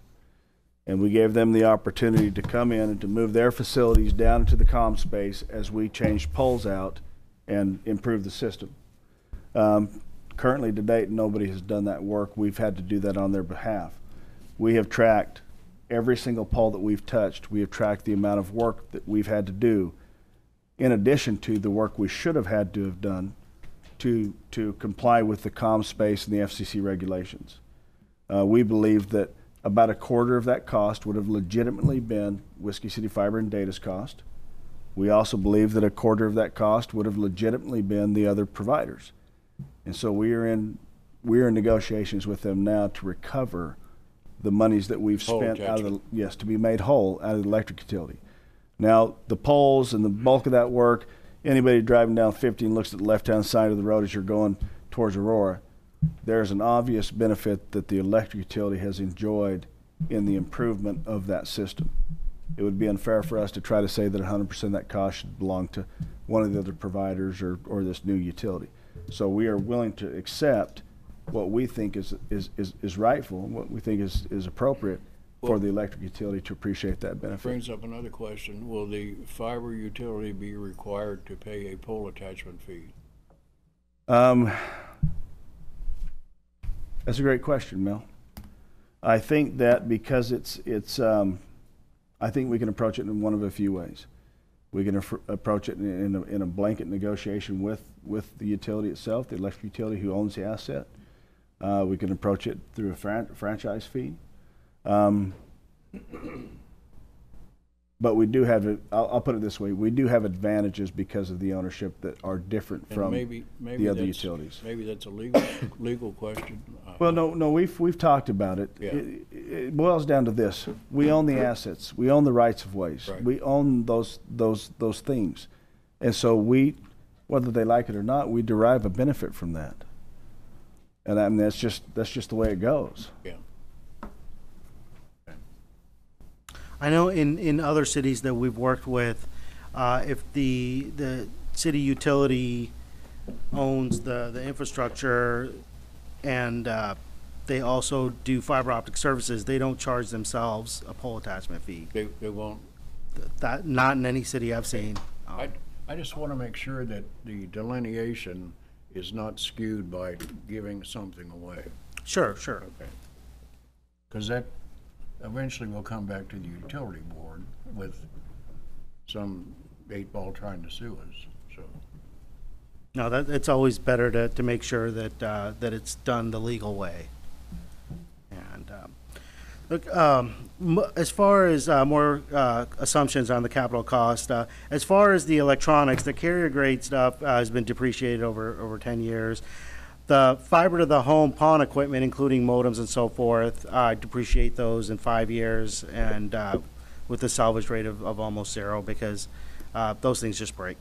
S20: And we gave them the opportunity to come in and to move their facilities down into the comm space as we changed poles out and improve the system. Currently, to date, nobody has done that work. We've had to do that on their behalf. We have tracked every single pole that we've touched. We have tracked the amount of work that we've had to do, in addition to the work we should have had to have done to comply with the comm space and the FCC regulations. We believe that about a quarter of that cost would have legitimately been Whiskey City Fiber and Data's cost. We also believe that a quarter of that cost would have legitimately been the other providers. And so we are in negotiations with them now to recover the monies that we've spent out of the, to be made whole out of the electric utility. Now, the poles and the bulk of that work, anybody driving down 50 and looks at the left-hand side of the road as you're going towards Aurora, there's an obvious benefit that the electric utility has enjoyed in the improvement of that system. It would be unfair for us to try to say that 100% of that cost should belong to one of the other providers or this new utility. So we are willing to accept what we think is rightful and what we think is appropriate for the electric utility to appreciate that benefit.
S3: Brings up another question. Will the fiber utility be required to pay a pole attachment fee?
S20: That's a great question, Mel. I think that because I think we can approach it in one of a few ways. We can approach it in a blanket negotiation with the utility itself, the electric utility who owns the asset. We can approach it through a franchise fee. But we do have, I'll put it this way, we do have advantages because of the ownership that are different from
S3: maybe
S20: the other utilities.
S3: Maybe that's a legal question.
S20: Well, no, we've talked about it.
S3: Yeah.
S20: It boils down to this: we own the assets, we own the rights of ways,
S3: Right.
S20: we own those things, and so we, whether they like it or not, we derive a benefit from that. And I mean that's just the way it goes.
S3: Yeah.
S21: I know in other cities that we've worked with, if the city utility owns the infrastructure and they also do fiber optic services, they don't charge themselves a pole attachment fee.
S3: They won't?
S21: That, not in any city I've seen.
S3: I just want to make sure that the delineation is not skewed by giving something away.
S21: Sure.
S3: Okay. Because that eventually will come back to the utility board with some 8-ball trying to sue us, so.
S21: No, it's always better to make sure that that it's done the legal way. And look, as far as more assumptions on the capital cost, as far as the electronics, the carrier grade stuff has been depreciated over 10 years. The fiber to the home PON equipment, including modems and so forth, depreciate those in 5 years, and with a salvage rate of almost 0, because those things just break.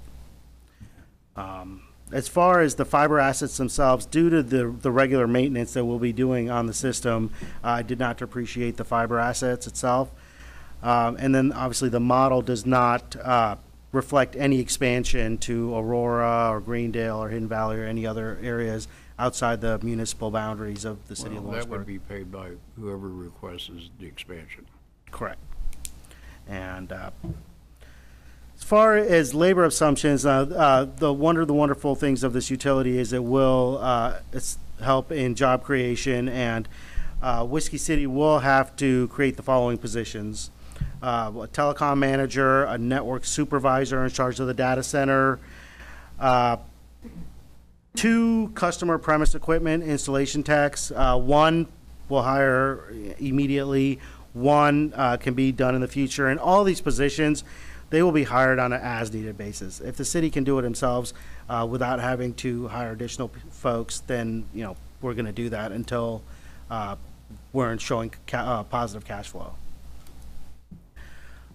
S21: As far as the fiber assets themselves, due to the regular maintenance that we'll be doing on the system, I did not depreciate the fiber assets itself. And then obviously the model does not reflect any expansion to Aurora or Greendale or Hidden Valley or any other areas outside the municipal boundaries of the city of Lawrenceburg.
S3: That would be paid by whoever requests the expansion.
S21: Correct. And as far as labor assumptions, the wonderful things of this utility is it will help in job creation, and Whiskey City will have to create the following positions: a telecom manager, a network supervisor in charge of the data center, 2 customer premise equipment installation techs. 1 will hire immediately, 1 can be done in the future, and all these positions, they will be hired on an as-needed basis. If the city can do it themselves without having to hire additional folks, then we're going to do that until we're showing positive cash flow.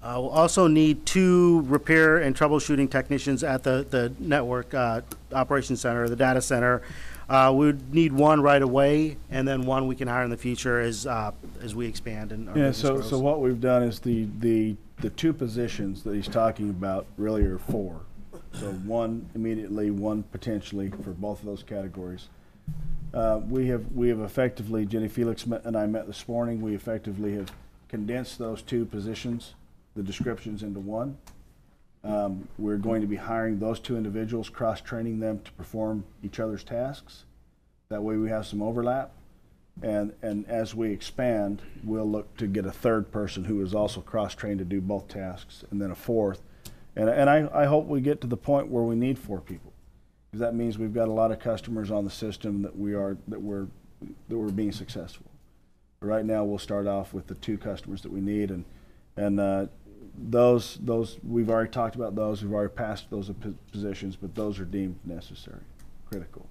S21: We'll also need 2 repair and troubleshooting technicians at the network operations center, the data center. We would need 1 right away, and then 1 we can hire in the future as we expand. And
S20: so what we've done is the 2 positions that he's talking about really are 4. So 1 immediately, 1 potentially for both of those categories. We have effectively, Jenny Felix and I met this morning. We effectively have condensed those 2 positions, the descriptions, into 1. We're going to be hiring those 2 individuals, cross-training them to perform each other's tasks. That way we have some overlap. And as we expand, we'll look to get a 3rd person who is also cross-trained to do both tasks, and then a 4th. And I hope we get to the point where we need 4 people, because that means we've got a lot of customers on the system that we're being successful. But right now we'll start off with the 2 customers that we need, and those we've already talked about those. We've already passed those positions, but those are deemed necessary, critical.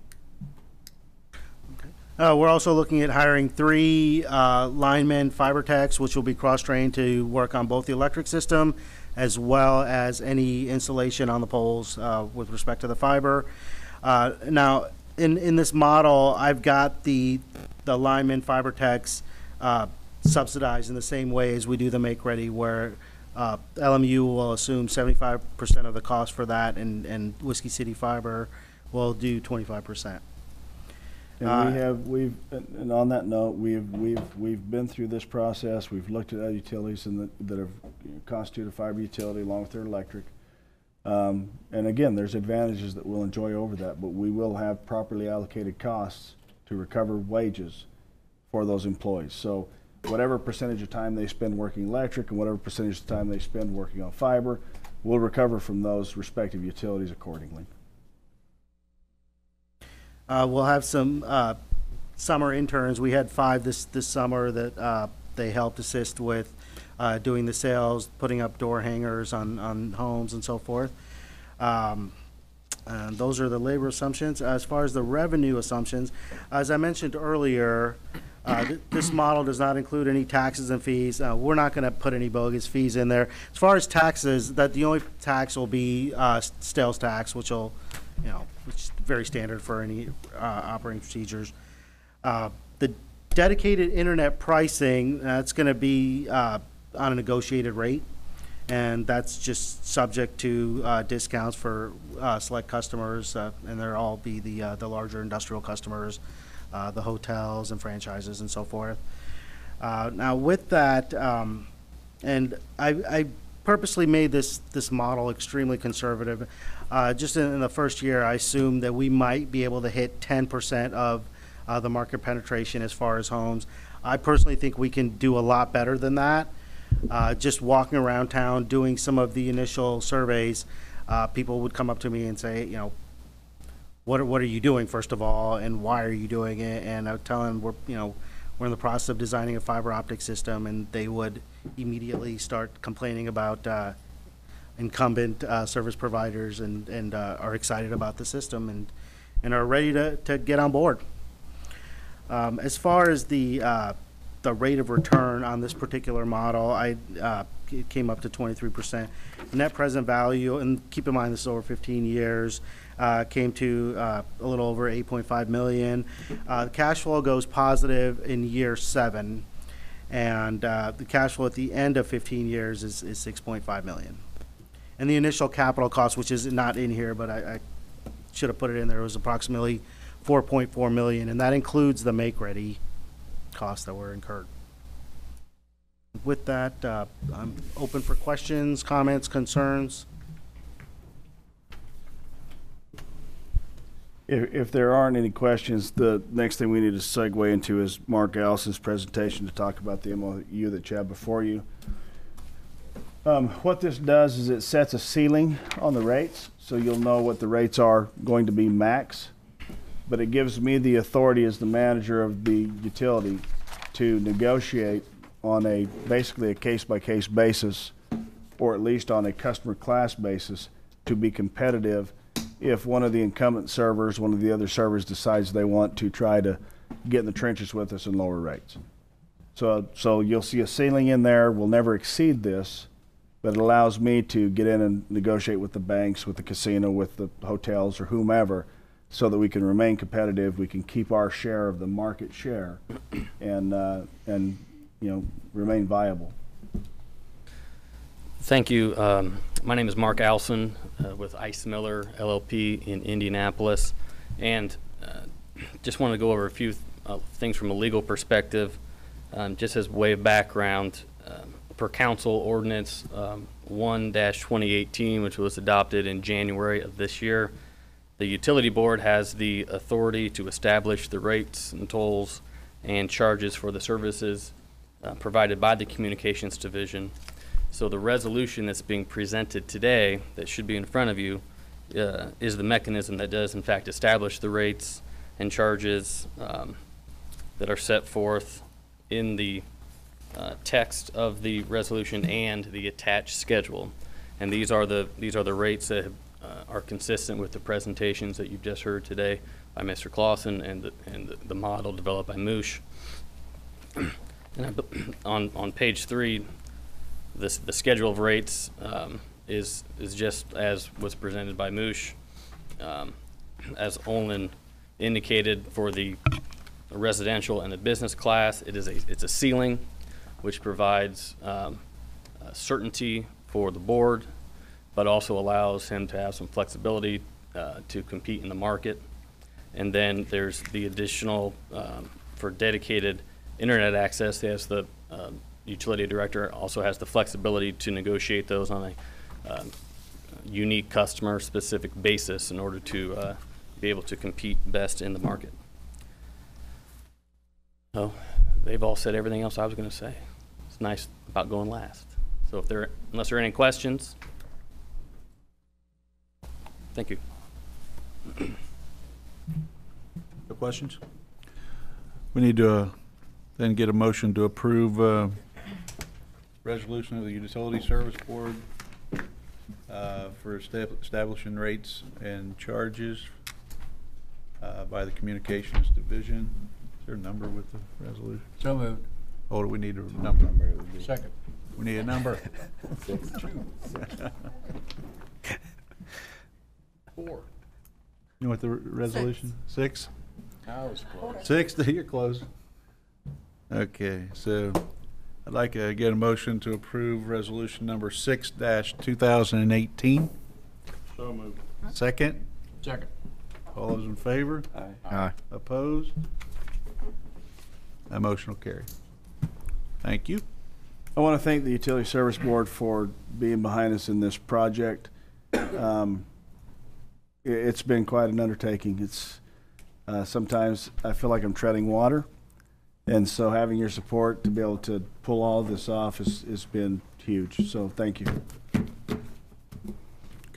S21: We're also looking at hiring 3 linemen fiber techs, which will be cross-trained to work on both the electric system as well as any installation on the poles with respect to the fiber. Now, in this model, I've got the lineman FiberTechs subsidized in the same way as we do the make ready, where LMU will assume 75% of the cost for that, and Whiskey City Fiber will do 25%.
S20: And on that note, we've been through this process. We've looked at other utilities that have constituted a fiber utility along with their electric. And again, there's advantages that we'll enjoy over that, but we will have properly allocated costs to recover wages for those employees. So whatever percentage of time they spend working electric and whatever percentage of time they spend working on fiber, we'll recover from those respective utilities accordingly.
S21: We'll have some summer interns. We had 5 this summer that they helped assist with doing the sales, putting up door hangers on homes and so forth. And those are the labor assumptions. As far as the revenue assumptions, as I mentioned earlier, this model does not include any taxes and fees. We're not going to put any bogus fees in there. As far as taxes, that the only tax will be sales tax, which will, which is very standard for any operating procedures. The dedicated internet pricing, that's going to be on a negotiated rate, and that's just subject to discounts for select customers, and they'll all be the larger industrial customers, the hotels and franchises and so forth. Now with that, and I purposely made this model extremely conservative. Just in the first year, I assumed that we might be able to hit 10% of the market penetration as far as homes. I personally think we can do a lot better than that. Just walking around town, doing some of the initial surveys, people would come up to me and say, what are you doing, first of all, and why are you doing it? And I would tell them we're in the process of designing a fiber optic system, and they would immediately start complaining about incumbent service providers and are excited about the system and are ready to get on board. As far as the rate of return on this particular model, it came up to 23%. Net present value, and keep in mind this is over 15 years, came to a little over $8.5 million. Cash flow goes positive in year 7, and the cash flow at the end of 15 years is $6.5 million. And the initial capital cost, which is not in here, but I should have put it in there, was approximately $4.4 million, and that includes the make-ready costs that were incurred. With that, I'm open for questions, comments, concerns.
S20: If there aren't any questions, the next thing we need to segue into is Mark Allison's presentation to talk about the MOU that you have before you. What this does is it sets a ceiling on the rates, so you'll know what the rates are going to be max, but it gives me the authority as the manager of the utility to negotiate on basically a case-by-case basis, or at least on a customer class basis, to be competitive if one of the incumbent servers, one of the other servers decides they want to try to get in the trenches with us and lower rates. So you'll see a ceiling in there. We'll never exceed this, but it allows me to get in and negotiate with the banks, with the casino, with the hotels, or whomever, so that we can remain competitive, we can keep our share of the market share, and remain viable.
S5: Thank you. My name is Mark Allison with Ice Miller LLP in Indianapolis, and just want to go over a few things from a legal perspective. Just as way of background, per council ordinance 1-2018, which was adopted in January of this year, the utility board has the authority to establish the rates and tolls and charges for the services provided by the communications division. So the resolution that's being presented today that should be in front of you is the mechanism that does in fact establish the rates and charges that are set forth in the text of the resolution and the attached schedule. And these are the rates that are consistent with the presentations that you've just heard today by Mr. Clausen and the model developed by Moosh. And on page 3, the schedule of rates is just as was presented by Moosh. As Olin indicated for the residential and the business class. It's a ceiling, which provides certainty for the board, but also allows him to have some flexibility to compete in the market. And then there's the additional for dedicated internet access. There's the utility director also has the flexibility to negotiate those on a unique customer specific basis in order to be able to compete best in the market. So they've all said everything else I was going to say. It's nice about going last. So unless there are any questions, thank you.
S4: No questions? We need to then get a motion to approve resolution of the Utility Service Board for establishing rates and charges by the Communications Division. Is there a number with the resolution?
S13: So moved.
S4: Oh, do we need a number?
S13: Second.
S4: We need a number.
S1: 6.
S13: 4.
S4: You know what the resolution? 6?
S13: I was close.
S4: 6, you're close. Okay, so I'd like to get a motion to approve resolution number 6-2018.
S9: So moved.
S4: Second?
S13: Second.
S4: All those in favor?
S10: Aye.
S4: Opposed? That motion will carry. Thank you.
S20: I want to thank the Utility Service Board for being behind us in this project. It's been quite an undertaking. It's sometimes I feel like I'm treading water, and so having your support to be able to pull all of this off has been huge. So thank you.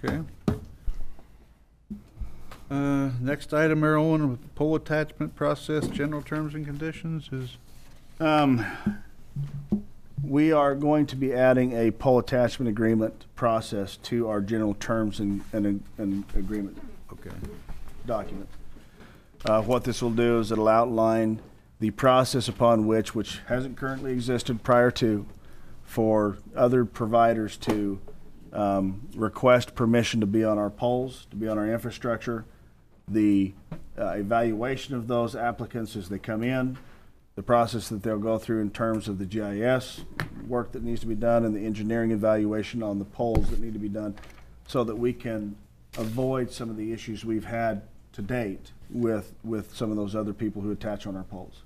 S4: Okay. Next item, Marilyn, pole attachment process, general terms and conditions is?
S20: We are going to be adding a pole attachment agreement process to our general terms and agreement document. What this will do is it'll outline the process upon which hasn't currently existed prior to, for other providers to request permission to be on our poles, to be on our infrastructure, the evaluation of those applicants as they come in, the process that they'll go through in terms of the GIS work that needs to be done and the engineering evaluation on the poles that need to be done, so that we can avoid some of the issues we've had to date with some of those other people who attach on our poles.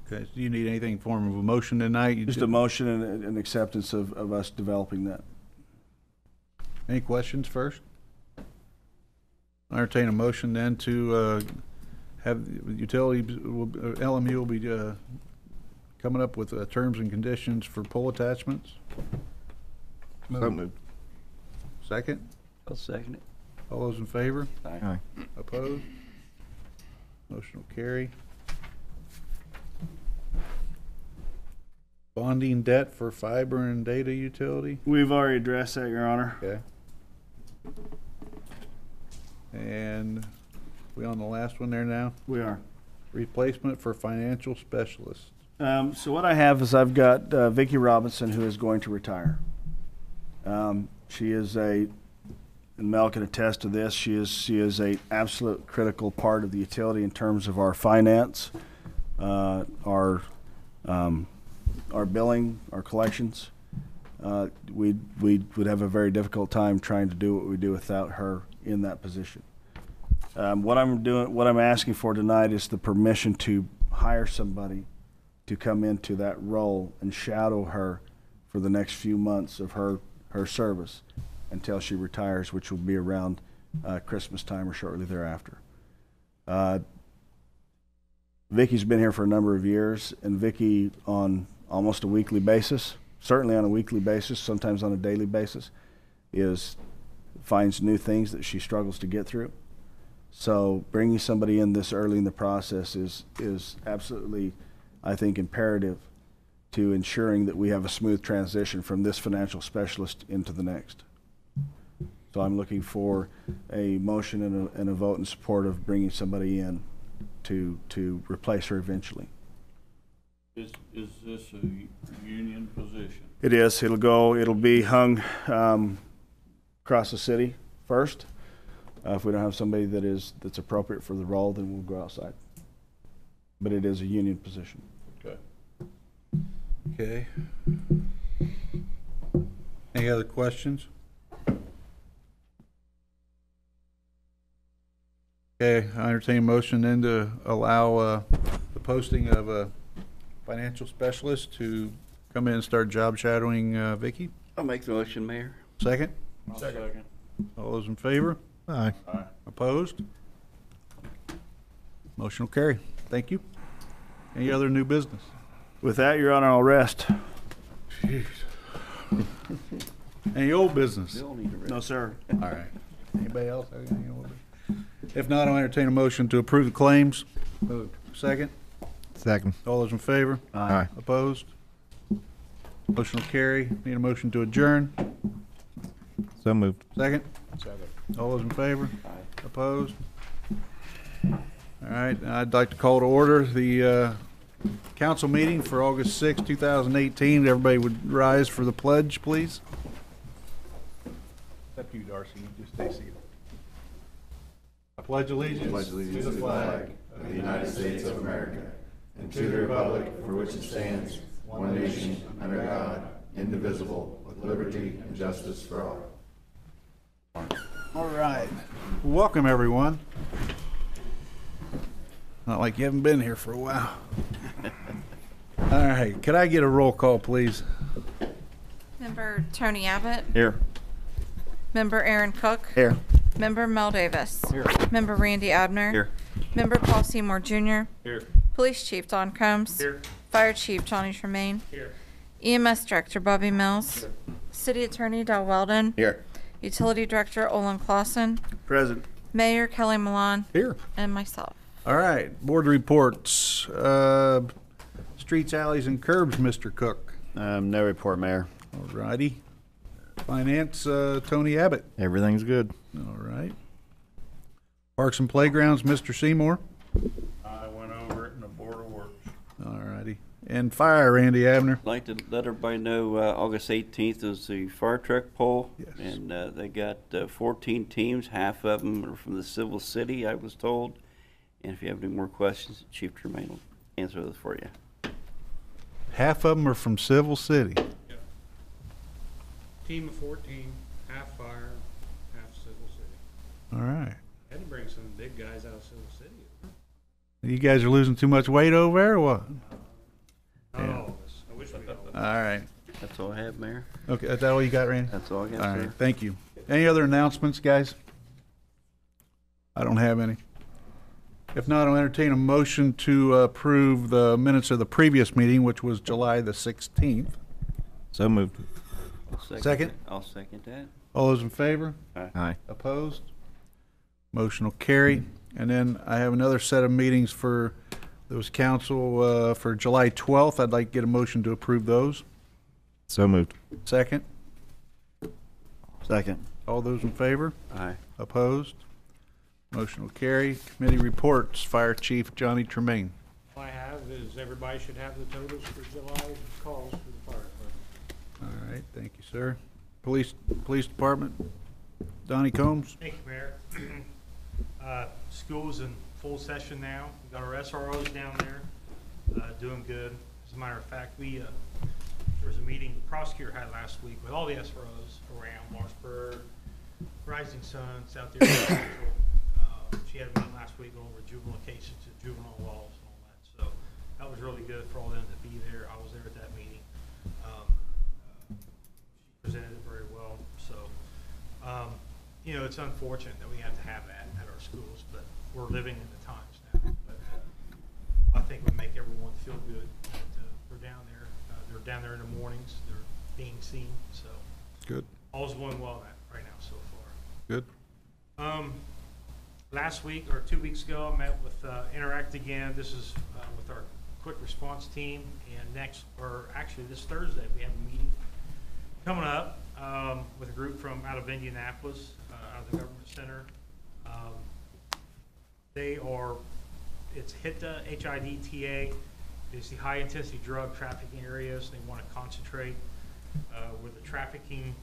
S4: Okay, so do you need anything in form of a motion tonight?
S20: Just a motion and an acceptance of us developing that.
S4: Any questions first? I entertain a motion then to have utility, LMU will be coming up with terms and conditions for pole attachments.
S10: So moved.
S4: Second?
S13: I'll second it.
S4: All those in favor?
S10: Aye.
S4: Opposed? Motion will carry. Bonding debt for fiber and data utility?
S20: We've already addressed that, Your Honor.
S4: Okay. And we on the last one there now?
S20: We are.
S4: Replacement for financial specialists.
S20: So what I have is I've got Vicki Robinson, who is going to retire. She is and Mel can attest to this, she is a absolute critical part of the utility in terms of our finance, our billing, our collections. We would have a very difficult time trying to do what we do without her in that position. What I'm asking for tonight is the permission to hire somebody to come into that role and shadow her for the next few months of her service until she retires, which will be around Christmas time or shortly thereafter. Vicki's been here for a number of years, and Vicki, on almost a weekly basis, certainly on a weekly basis, sometimes on a daily basis, finds new things that she struggles to get through. So bringing somebody in this early in the process is absolutely, I think, imperative to ensuring that we have a smooth transition from this financial specialist into the next. So I'm looking for a motion and a vote in support of bringing somebody in to replace her eventually.
S9: Is this a union position?
S20: It is. It'll be hung across the city first. If we don't have somebody that's appropriate for the role, then we'll go outside. But it is a union position.
S4: Okay. Okay. Any other questions? Okay, I entertain a motion then to allow the posting of a financial specialist to come in and start job shadowing Vicky.
S7: I'll make the motion, Mayor.
S4: Second?
S9: Second.
S4: All those in favor?
S10: Aye.
S9: Aye.
S4: Opposed? Motion will carry. Thank you. Any other new business?
S20: With that, Your Honor, I'll rest.
S4: Jeez. Any old business?
S7: Bill need to rest.
S20: No, sir.
S4: All right. Anybody else have any old business? If not, I'll entertain a motion to approve the claims. Moved. Second?
S10: Second.
S4: All those in favor?
S10: Aye.
S4: Opposed? Motion will carry. Need a motion to adjourn.
S10: So moved.
S4: Second?
S3: Second.
S4: All those in favor? Opposed? All right, I'd like to call to order the council meeting for August 6, 2018. Everybody would rise for the pledge, please. Except you, Darcy. You just stay seated. I pledge allegiance
S1: To the flag of the United States of America and to the republic for which it stands, one nation, under God, indivisible, with liberty and justice for all.
S4: All right. Welcome, everyone. Not like you haven't been here for a while. All right. Could I get a roll call, please?
S2: Member Tony Abbott.
S20: Here.
S2: Member Aaron Cook.
S20: Here.
S2: Member Mel Davis.
S20: Here.
S2: Member Randy Abner.
S20: Here.
S2: Member Paul Seymour Jr.
S9: Here.
S2: Police Chief Don Combs.
S9: Here.
S2: Fire Chief Johnny Tremaine.
S9: Here.
S2: EMS Director Bobby Mills. City Attorney Del Weldon.
S1: Here.
S2: Utility Director Olin Clausen.
S20: Present.
S2: Mayor Kelly Milan.
S4: Here.
S2: And myself.
S4: All right. Board reports. Streets, alleys, and curbs, Mr. Cook.
S14: No report, Mayor.
S4: All righty. Finance, Tony Abbott.
S14: Everything's good.
S4: All right. Parks and playgrounds, Mr. Seymour.
S9: I went over it in the Board of Works.
S4: All righty. And fire, Randy Abner.
S7: I'd like to let everybody know August 18th is the fire truck poll.
S4: Yes.
S7: And they got 14 teams. Half of them are from the Civil City, I was told. And if you have any more questions, Chief Tremaine will answer those for you.
S4: Half of them are from Civil City.
S6: Team of 14, half fire, half Civil City.
S4: All right.
S6: Had to bring some big guys out of Civil City.
S4: You guys are losing too much weight over there or what?
S6: Not all of us. I wish we all.
S4: All right.
S7: That's all I have, Mayor.
S4: Okay, is that all you got, Randy?
S7: That's all I got,
S4: All
S7: sir.
S4: right, thank you. Any other announcements, guys? I don't have any. If not, I'll entertain a motion to approve the minutes of the previous meeting, which was July the 16th.
S14: So moved.
S4: Second?
S7: I'll second that.
S4: All those in favor?
S14: Aye.
S4: Opposed? Motion will carry. And then I have another set of meetings for those council for July 12th. I'd like to get a motion to approve those.
S14: So moved.
S4: Second?
S14: Second.
S4: All those in favor?
S7: Aye.
S4: Opposed? Motion will carry. Committee reports. Fire Chief Johnny Tremaine.
S6: All I have is everybody should have the totals for July calls for the fire department.
S4: All right, thank you, sir. Police Department, Donnie Combs.
S6: Thank you, Mayor. School's in full session now. We got our SROs down there, doing good. As a matter of fact, there was a meeting the prosecutor had last week with all the SROs around Lawrenceburg, Rising Sun, South Area Central. She had a meeting last week going over juvenile cases and juvenile laws and all that. So that was really good for all them to be there. I was there at that meeting. She presented it very well. So, it's unfortunate that we have to have that at our schools, but we're living in the times now. But I think we make everyone feel good that they're down there. They're down there in the mornings. They're being seen. So
S4: good.
S6: All's going well right now so far.
S4: Good.
S6: Last week or 2 weeks ago, I met with Interact again. This is with our quick response team. And this Thursday, we have a meeting coming up with a group from out of Indianapolis, out of the Government Center. It's HITA, H-I-D-T-A. It's the high intensity drug trafficking areas. They want to concentrate where the trafficking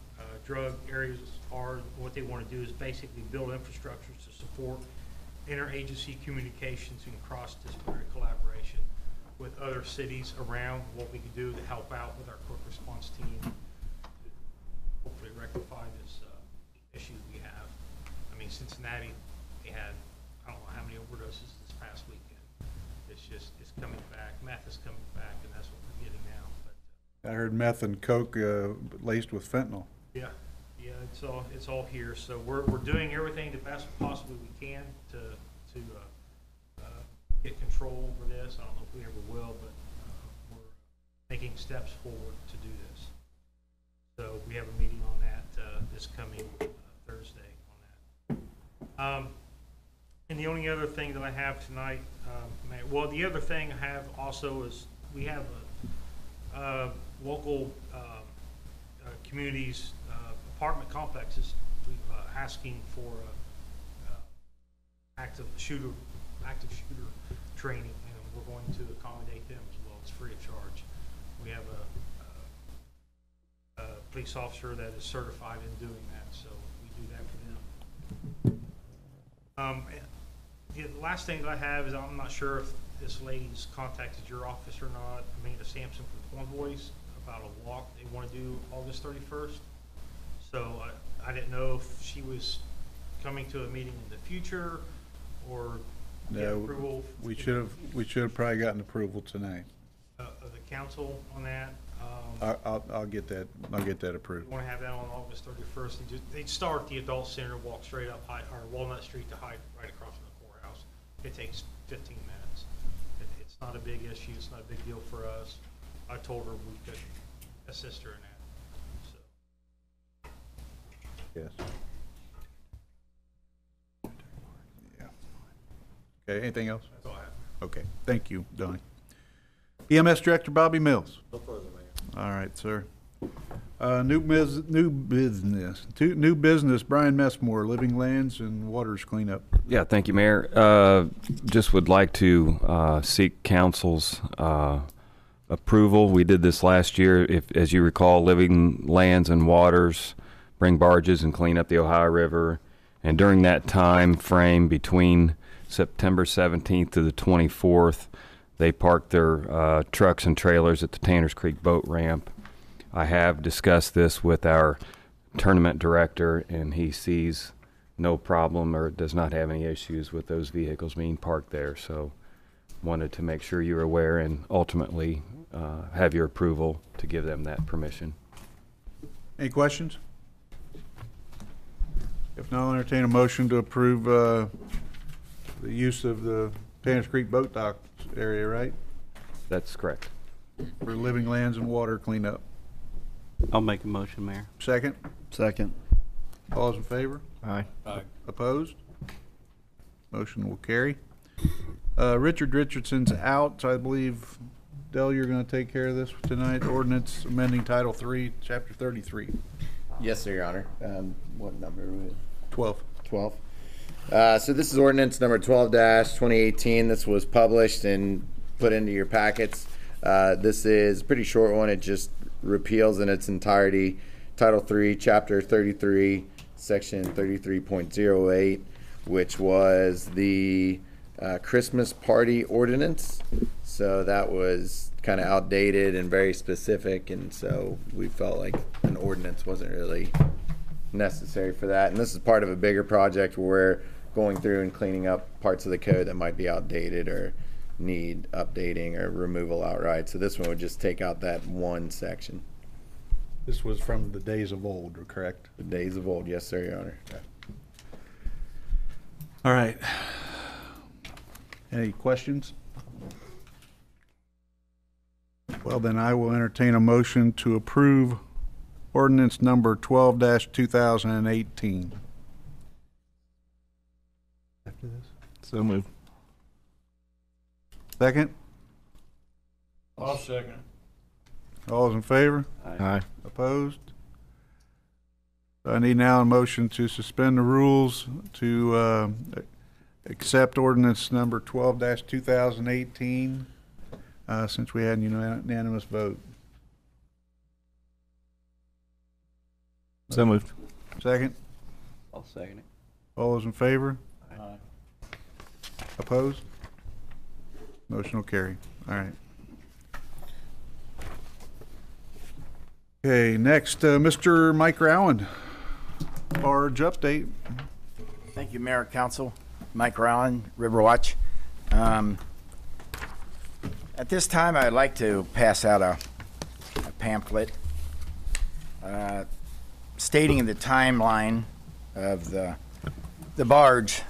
S6: drug areas are. What they want to do is basically build infrastructures to support interagency communications and cross-disciplinary collaboration with other cities around, what we can do to help out with our quick response team to hopefully rectify this issue we have. I mean, Cincinnati, they had, I don't know how many overdoses this past weekend. It's coming back. Meth is coming back, and that's what we're getting now. But,
S4: I heard meth and coke laced with fentanyl.
S6: yeah, it's all here. So we're doing everything the best possibly we can to get control over this. I don't know if we ever will, but we're making steps forward to do this. So we have a meeting on that this coming Thursday on that. And the only other thing that I have tonight, well, the other thing I have also is we have local communities, apartment complexes asking for active shooter training, and we're going to accommodate them as well. It's free of charge. We have a police officer that is certified in doing that, so we do that for them. The last thing that I have is I'm not sure if this lady's contacted your office or not, Amanda Sampson from Convoys, about a walk they want to do August 31st. So I didn't know if she was coming to a meeting in the future or get approval.
S4: We should have probably gotten approval tonight.
S6: Of the council on that.
S4: I'll get that. I'll get that approved.
S6: We want to have that on August 31st. They'd start at the adult center, walk straight up or Walnut Street to Hyde, right across from the courthouse. It takes 15 minutes. It's not a big issue. It's not a big deal for us. I told her we could assist her in that. So.
S4: Yes. Yeah. Okay. Anything else?
S6: That's all I have.
S4: Okay. Thank you, Donnie. EMS Director Bobby Mills.
S12: No further, Mayor.
S4: All right, sir. New business. Brian Messmore, Living Lands and Waters Cleanup.
S18: Yeah, thank you, Mayor. Just would like to seek council's approval. We did this last year. As you recall, Living Lands and Waters bring barges and clean up the Ohio River. And during that time frame between September 17th to the 24th, they park their trucks and trailers at the Tanners Creek boat ramp. I have discussed this with our tournament director, and he sees no problem or does not have any issues with those vehicles being parked there. So wanted to make sure you're aware and ultimately have your approval to give them that permission.
S4: Any questions? If not, I'll entertain a motion to approve the use of the Tanners Creek boat dock area, right?
S18: That's correct.
S4: For Living Lands and Water cleanup.
S7: I'll make a motion, Mayor.
S4: Second?
S14: Second.
S4: All those in favor?
S14: Aye.
S4: Aye. Opposed? Motion will carry. Richard Richardson's out, so I believe, Dell, you're going to take care of this tonight. Ordinance amending Title 3, Chapter 33.
S1: Yes, sir, Your Honor. What number are we?
S4: 12.
S1: 12. So this is ordinance number 12-2018. This was published and put into your packets. This is a pretty short one. It just repeals in its entirety Title 3, Chapter 33, Section 33.08, which was the Christmas party ordinance. So that was kind of outdated and very specific, and so we felt like an ordinance wasn't really necessary for that. And this is part of a bigger project where we're going through and cleaning up parts of the code that might be outdated or need updating or removal outright. So this one would just take out that one section.
S4: This was from the days of old, correct?
S1: The days of old, yes, sir, Your Honor.
S4: Okay. All right. Any questions? Well, then I will entertain a motion to approve ordinance number 12-2018. After this?
S14: So moved.
S4: Second?
S9: I'll second.
S4: All those in favor?
S14: Aye.
S4: Opposed? I need now a motion to suspend the rules to accept ordinance number 12-2018 since we had an unanimous vote. So moved. Second?
S7: I'll second it.
S4: All those in favor?
S9: Aye.
S4: Opposed? Motion will carry. All right. Okay, next, Mr. Mike Rowan, barge update.
S8: Thank you, Mayor, Council. Mike Rowan, Riverwatch. At this time, I'd like to pass out a pamphlet stating the timeline of the barge.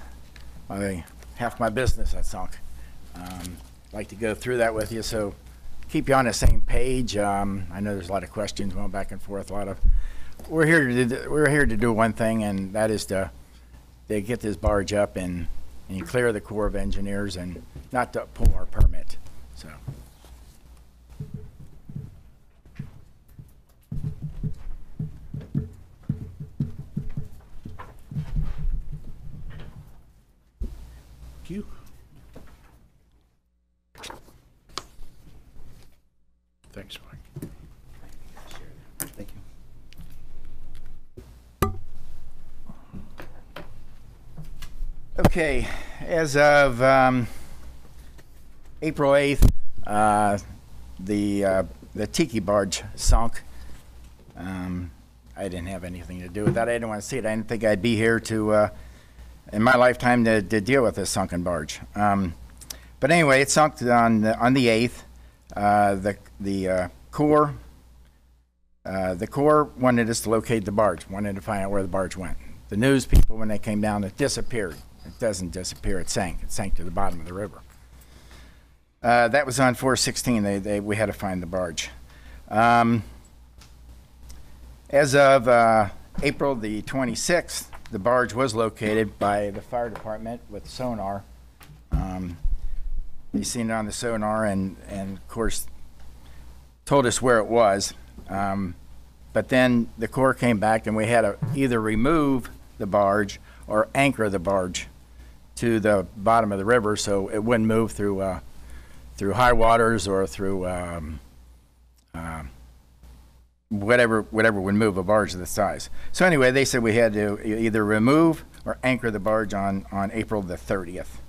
S8: Half my business I sunk. I'd like to go through that with you, so keep you on the same page. I know there's a lot of questions going back and forth. We're here to do one thing, and that is to get this barge up and clear the Corps of Engineers and not to pull our permit. So.
S4: Thank you. Thanks, Mike.
S8: Thank you. Okay, as of April 8th, the Tiki barge sunk. I didn't have anything to do with that. I didn't want to see it. I didn't think I'd be here to, in my lifetime, to deal with this sunken barge. But anyway, it sunk on the 8th. The Corps wanted us to locate the barge, wanted to find out where the barge went. The news people, when they came down, it disappeared. It doesn't disappear, it sank. It sank to the bottom of the river. That was on 4/16. We had to find the barge. As of April the 26th, the barge was located by the fire department with sonar. They seen it on the sonar and of course told us where it was. But then the Corps came back and we had to either remove the barge or anchor the barge to the bottom of the river so it wouldn't move through high waters or through whatever would move a barge of this size. So anyway, they said we had to either remove or anchor the barge on April the 30th.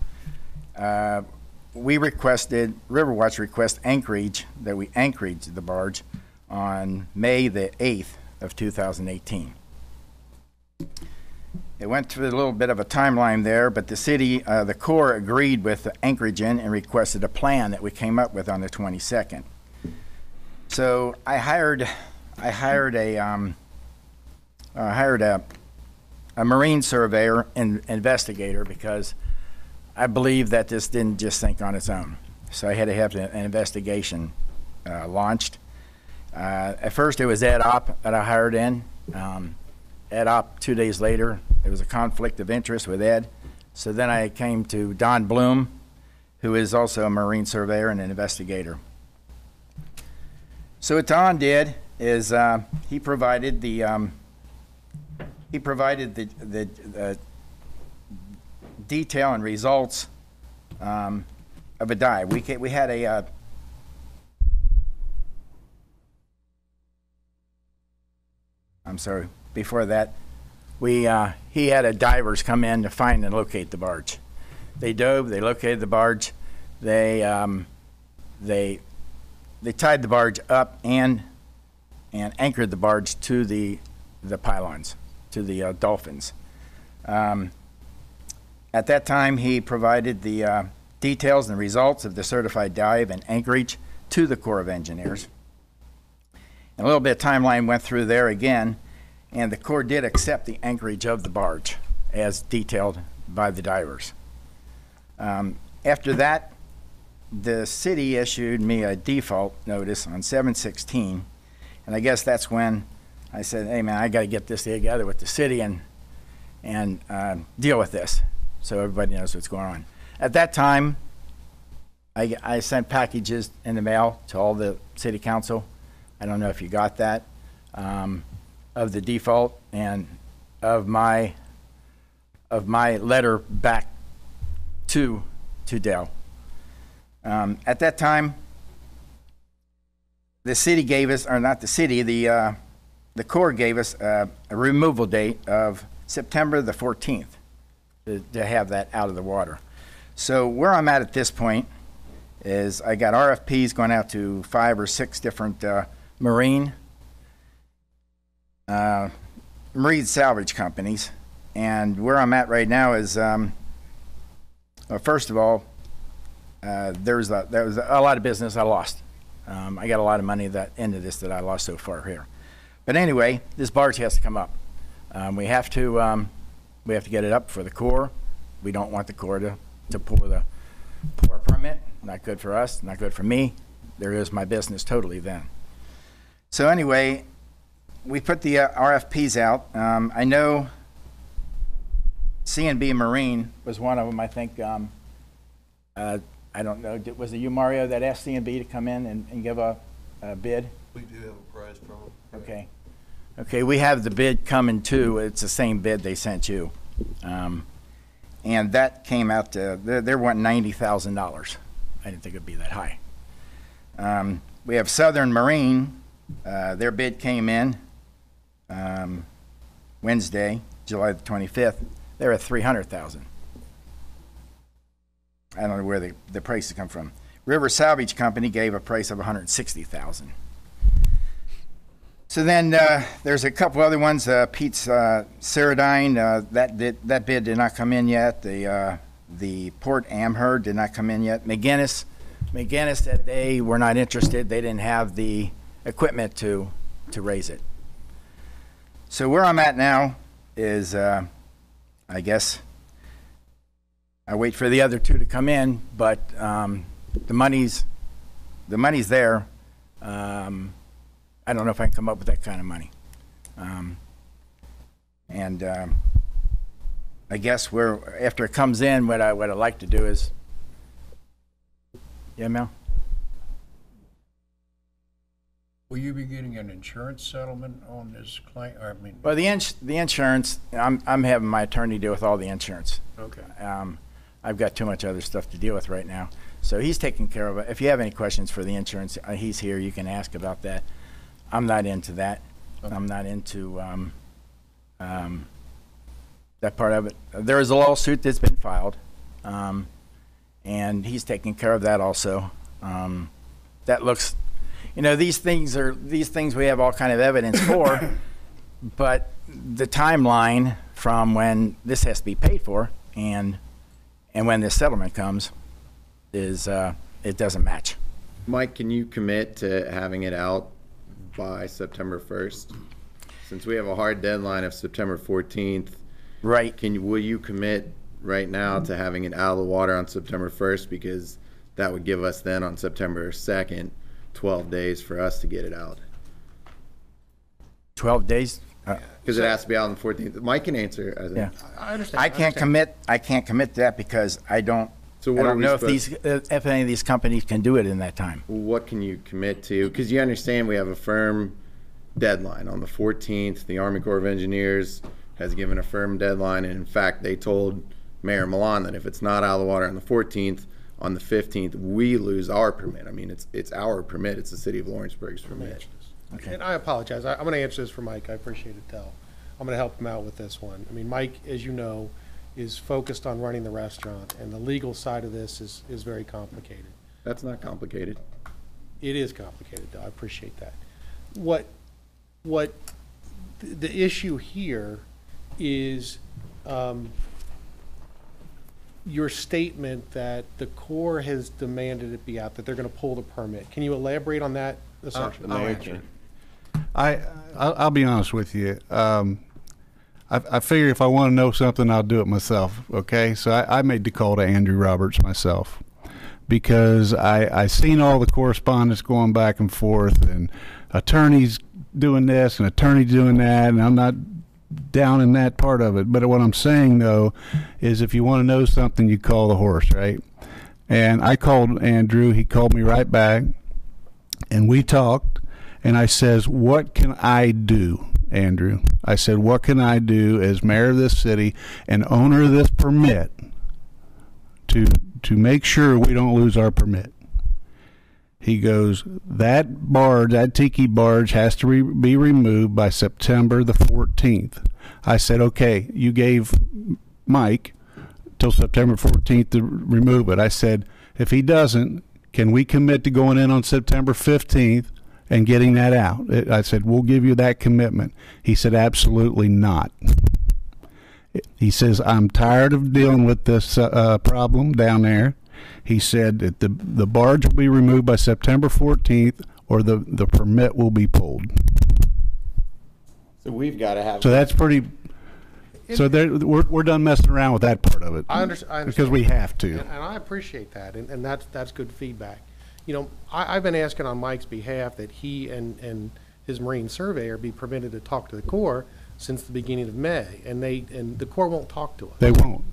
S8: We requested, Riverwatch request anchorage, that we anchorage the barge on May the 8th of 2018. It went through a little bit of a timeline there, but the city, the Corps agreed with the anchorage in and requested a plan that we came up with on the 22nd. So I hired a marine surveyor and investigator because I believe that this didn't just sink on its own. So I had to have an investigation launched. At first it was Ed Opp that I hired in. Ed Opp, 2 days later, there was a conflict of interest with Ed. So then I came to Don Bloom, who is also a marine surveyor and an investigator. So what Don did is he provided the detail and results of a dive. We had a I'm sorry. Before that, he had a divers come in to find and locate the barge. They dove. They located the barge. They tied the barge up and anchored the barge to the pylons, to the dolphins. At that time, he provided the details and results of the certified dive and anchorage to the Corps of Engineers. And a little bit of timeline went through there again, and the Corps did accept the anchorage of the barge as detailed by the divers. After that, the city issued me a default notice on 7/16, and I guess that's when I said, hey man, I got to get this together with the city and deal with this so everybody knows what's going on. At that time, I sent packages in the mail to all the city council. I don't know if you got that, of the default and of my letter back to Dell. At that time, the city gave us, or not the city, the the Corps gave us a removal date of September the 14th to have that out of the water. So where I'm at this point is I got RFPs going out to 5 or 6 different marine salvage companies. And where I'm at right now is, well, first of all, there was a lot of business I lost. I got a lot of money that into this that I lost so far here. But anyway, this barge has to come up. We have to get it up for the Corps. We don't want the Corps to pour a permit. Not good for us, not good for me. There is my business totally then. So anyway, we put the RFPs out. I know C&B Marine was one of them, I think. I don't know, was it you, Mario, that asked C&B to come in and give a bid?
S12: We do have a price from them.
S8: Okay. Okay, we have the bid coming too. It's the same bid they sent you. And that came out to, they're wanting $90,000. I didn't think it'd be that high. We have Southern Marine. Their bid came in Wednesday, July the 25th. They're at $300,000. I don't know where the prices come from. River Salvage Company gave a price of $160,000. So then there's a couple other ones. Pete's Ceradyne, that bid did not come in yet. The Port Amherst did not come in yet. McGinnis said they were not interested. They didn't have the equipment to raise it. So where I'm at now is, I guess, I wait for the other two to come in, but the money's there. I don't know if I can come up with that kind of money. I guess after it comes in, what I'd like to do is, yeah, Mel?
S3: Will you be getting an insurance settlement on this claim? I mean,
S8: Well, the insurance, I'm having my attorney deal with all the insurance.
S3: Okay.
S8: I've got too much other stuff to deal with right now. So he's taking care of it. If you have any questions for the insurance, he's here. You can ask about that. I'm not into that. Okay. I'm not into that part of it. There is a lawsuit that's been filed, and he's taking care of that also. That looks, these things we have all kind of evidence for, but the timeline from when this has to be paid for and when this settlement comes is it doesn't match.
S1: Mike, can you commit to having it out by September 1st? Since we have a hard deadline of September 14th,
S8: right?
S1: Will you commit right now to having it out of the water on September 1st? Because that would give us then on September 2nd 12 days for us to get it out.
S8: 12 days?
S1: Because it has to be out on the 14th. Mike can answer, I think.
S8: Yeah.
S13: I understand.
S8: I can't commit to that because I don't know if any of these companies can do it in that time.
S1: What can you commit to? Because you understand we have a firm deadline on the 14th. The Army Corps of Engineers has given a firm deadline, and in fact, they told Mayor Milan that if it's not out of the water on the 14th, on the 15th, we lose our permit. I mean, it's our permit. It's the city of Lawrenceburg's permit.
S13: Okay. And I apologize. I'm going to answer this for Mike. I appreciate it, Del. I'm going to help him out with this one. I mean, Mike, as you know, is focused on running the restaurant, and the legal side of this is very complicated.
S1: That's not complicated.
S13: It is complicated, though. I appreciate that. What the issue here is your statement that the Corps has demanded it be out, that they're going to pull the permit. Can you elaborate on that assertion?
S4: I'll be honest with you. I figure if I want to know something, I'll do it myself. Okay, so I made the call to Andrew Roberts myself because I seen all the correspondence going back and forth, and attorneys doing this and attorneys doing that, and I'm not down in that part of it. But what I'm saying though is, if you want to know something, you call the horse, right? And I called Andrew. He called me right back, and we talked. And I says, what can I do, Andrew? I said, what can I do as mayor of this city and owner of this permit to make sure we don't lose our permit? He goes, that barge, that tiki barge has to be removed by September the 14th. I said, okay, you gave Mike till September 14th to remove it. I said, if he doesn't, can we commit to going in on September 15th and getting that out? I said, we'll give you that commitment. He said, absolutely not. He says, I'm tired of dealing with this problem down there. He said that the barge will be removed by September 14th or the permit will be pulled.
S1: So we've got to have.
S4: So that's pretty. So we're done messing around with that part of it.
S13: I understand.
S4: Because we have to.
S13: And I appreciate that, and that's good feedback. You know, I've been asking on Mike's behalf that he and his Marine surveyor be permitted to talk to the Corps since the beginning of May, and the Corps won't talk to us.
S4: They won't.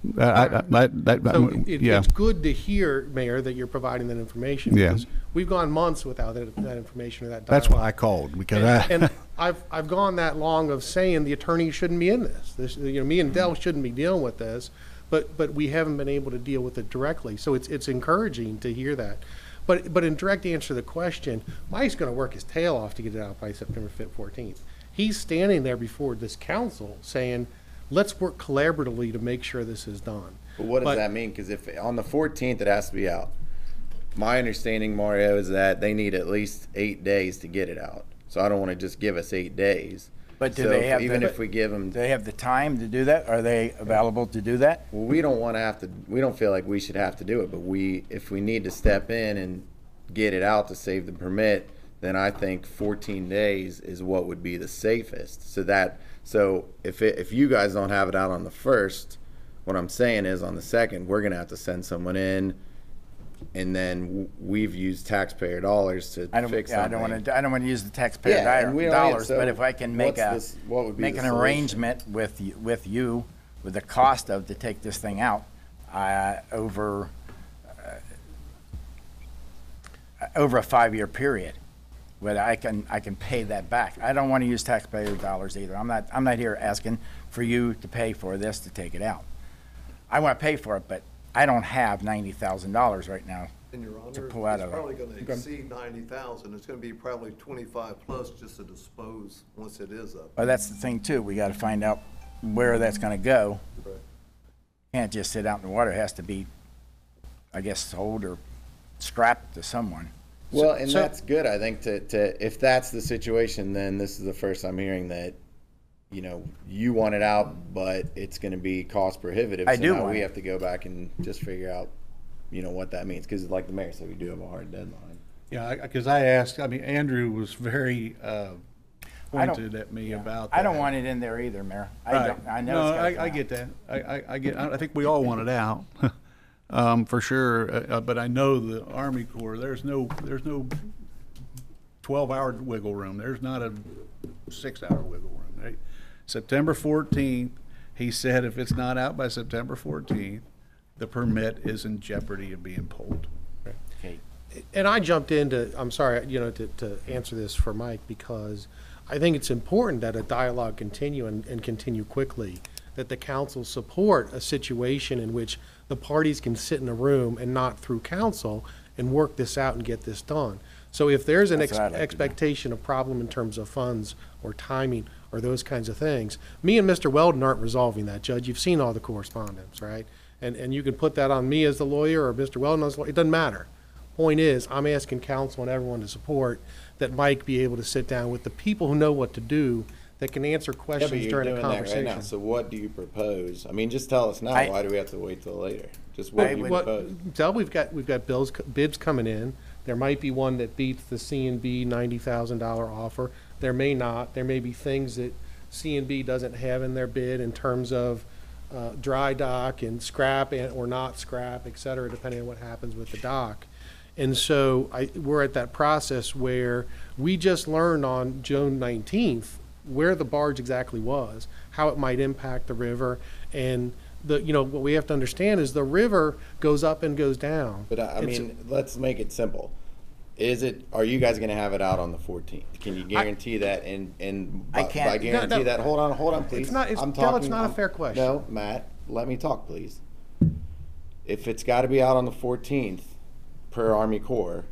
S13: It's good to hear, Mayor, that you're providing that information, because we've gone months without that information or that dialogue.
S4: That's why I called, because
S13: and I've gone that long of saying the attorney shouldn't be in this. You know, me and Dell shouldn't be dealing with this, but we haven't been able to deal with it directly. So it's encouraging to hear that. But in direct answer to the question, Mike's going to work his tail off to get it out by September 14th. He's standing there before this council saying, let's work collaboratively to make sure this is done.
S1: But what does that mean? Because if on the 14th it has to be out. My understanding, Mario, is that they need at least 8 days to get it out. So I don't want to just give us 8 days.
S8: But do they have
S1: if we give them,
S8: do they have the time to do that? Are they available to do that?
S1: Well, we don't want to have to. We don't feel like we should have to do it. But if we need to step in and get it out to save the permit, then I think 14 days is what would be the safest. So if you guys don't have it out on the 1st, what I'm saying is on the 2nd, we're gonna have to send someone in, and then we've used taxpayer dollars to fix something.
S8: I don't want to use the taxpayer dollars, but if I can make an arrangement with you with the cost to take this thing out over a 5-year period, where I can pay that back. I don't want to use taxpayer dollars either. I'm not here asking for you to pay for this to take it out. I want to pay for it, but I don't have $90,000 right now to pull out of it.
S12: It's probably going to exceed 90,000. It's going to be probably 25 plus just to dispose once it is up.
S8: Well, that's the thing too. We got to find out where that's going to go.
S12: Right.
S8: Can't just sit out in the water. It has to be, I guess, sold or scrapped to someone.
S1: Well, and that's good. I think to if that's the situation, then this is the first I'm hearing that, you know, you want it out, but it's going to be cost prohibitive. So we have to go back and just figure out, you know, what that means. Because like the mayor said, we do have a hard deadline.
S4: Yeah, because I asked, I mean, Andrew was very pointed at me about that.
S8: I don't want it in there either, Mayor. I know.
S4: No, I get that. I think we all want it out. For sure, but I know the Army Corps. There's no 12-hour wiggle room. There's not a 6-hour wiggle room. Right? September 14th, he said, if it's not out by September 14th, the permit is in jeopardy of being pulled.
S8: Okay.
S13: And I jumped into, I'm sorry, you know, to answer this for Mike, because I think it's important that a dialogue continue and continue quickly, that the council support a situation in which the parties can sit in a room and not through council and work this out and get this done. So if there's an expectation of problem in terms of funds or timing or those kinds of things, me and Mr. Weldon aren't resolving that, Judge. You've seen all the correspondence, right? And you can put that on me as the lawyer or Mr. Weldon as the lawyer. It doesn't matter. Point is, I'm asking council and everyone to support that Mike be able to sit down with the people who know what to do, that can answer questions during a conversation.
S1: Right now. So what do you propose? I mean, just tell us now. Why do we have to wait till later? Just what do you propose?
S13: We've got bids coming in. There might be one that beats the C&B $90,000 offer. There may not. There may be things that C&B doesn't have in their bid in terms of dry dock and scrap or not scrap, et cetera, depending on what happens with the dock. And so we're at that process where we just learned on June 19th where the barge exactly was, how it might impact the river, and what we have to understand is the river goes up and goes down.
S1: But I mean, let's make it simple. Are you guys going to have it out on the 14th? Can you guarantee that? And
S8: I can't.
S1: By guarantee that, hold on, please.
S13: It's not a fair question.
S1: No, Matt, let me talk, please. If it's got to be out on the 14th per Army Corps,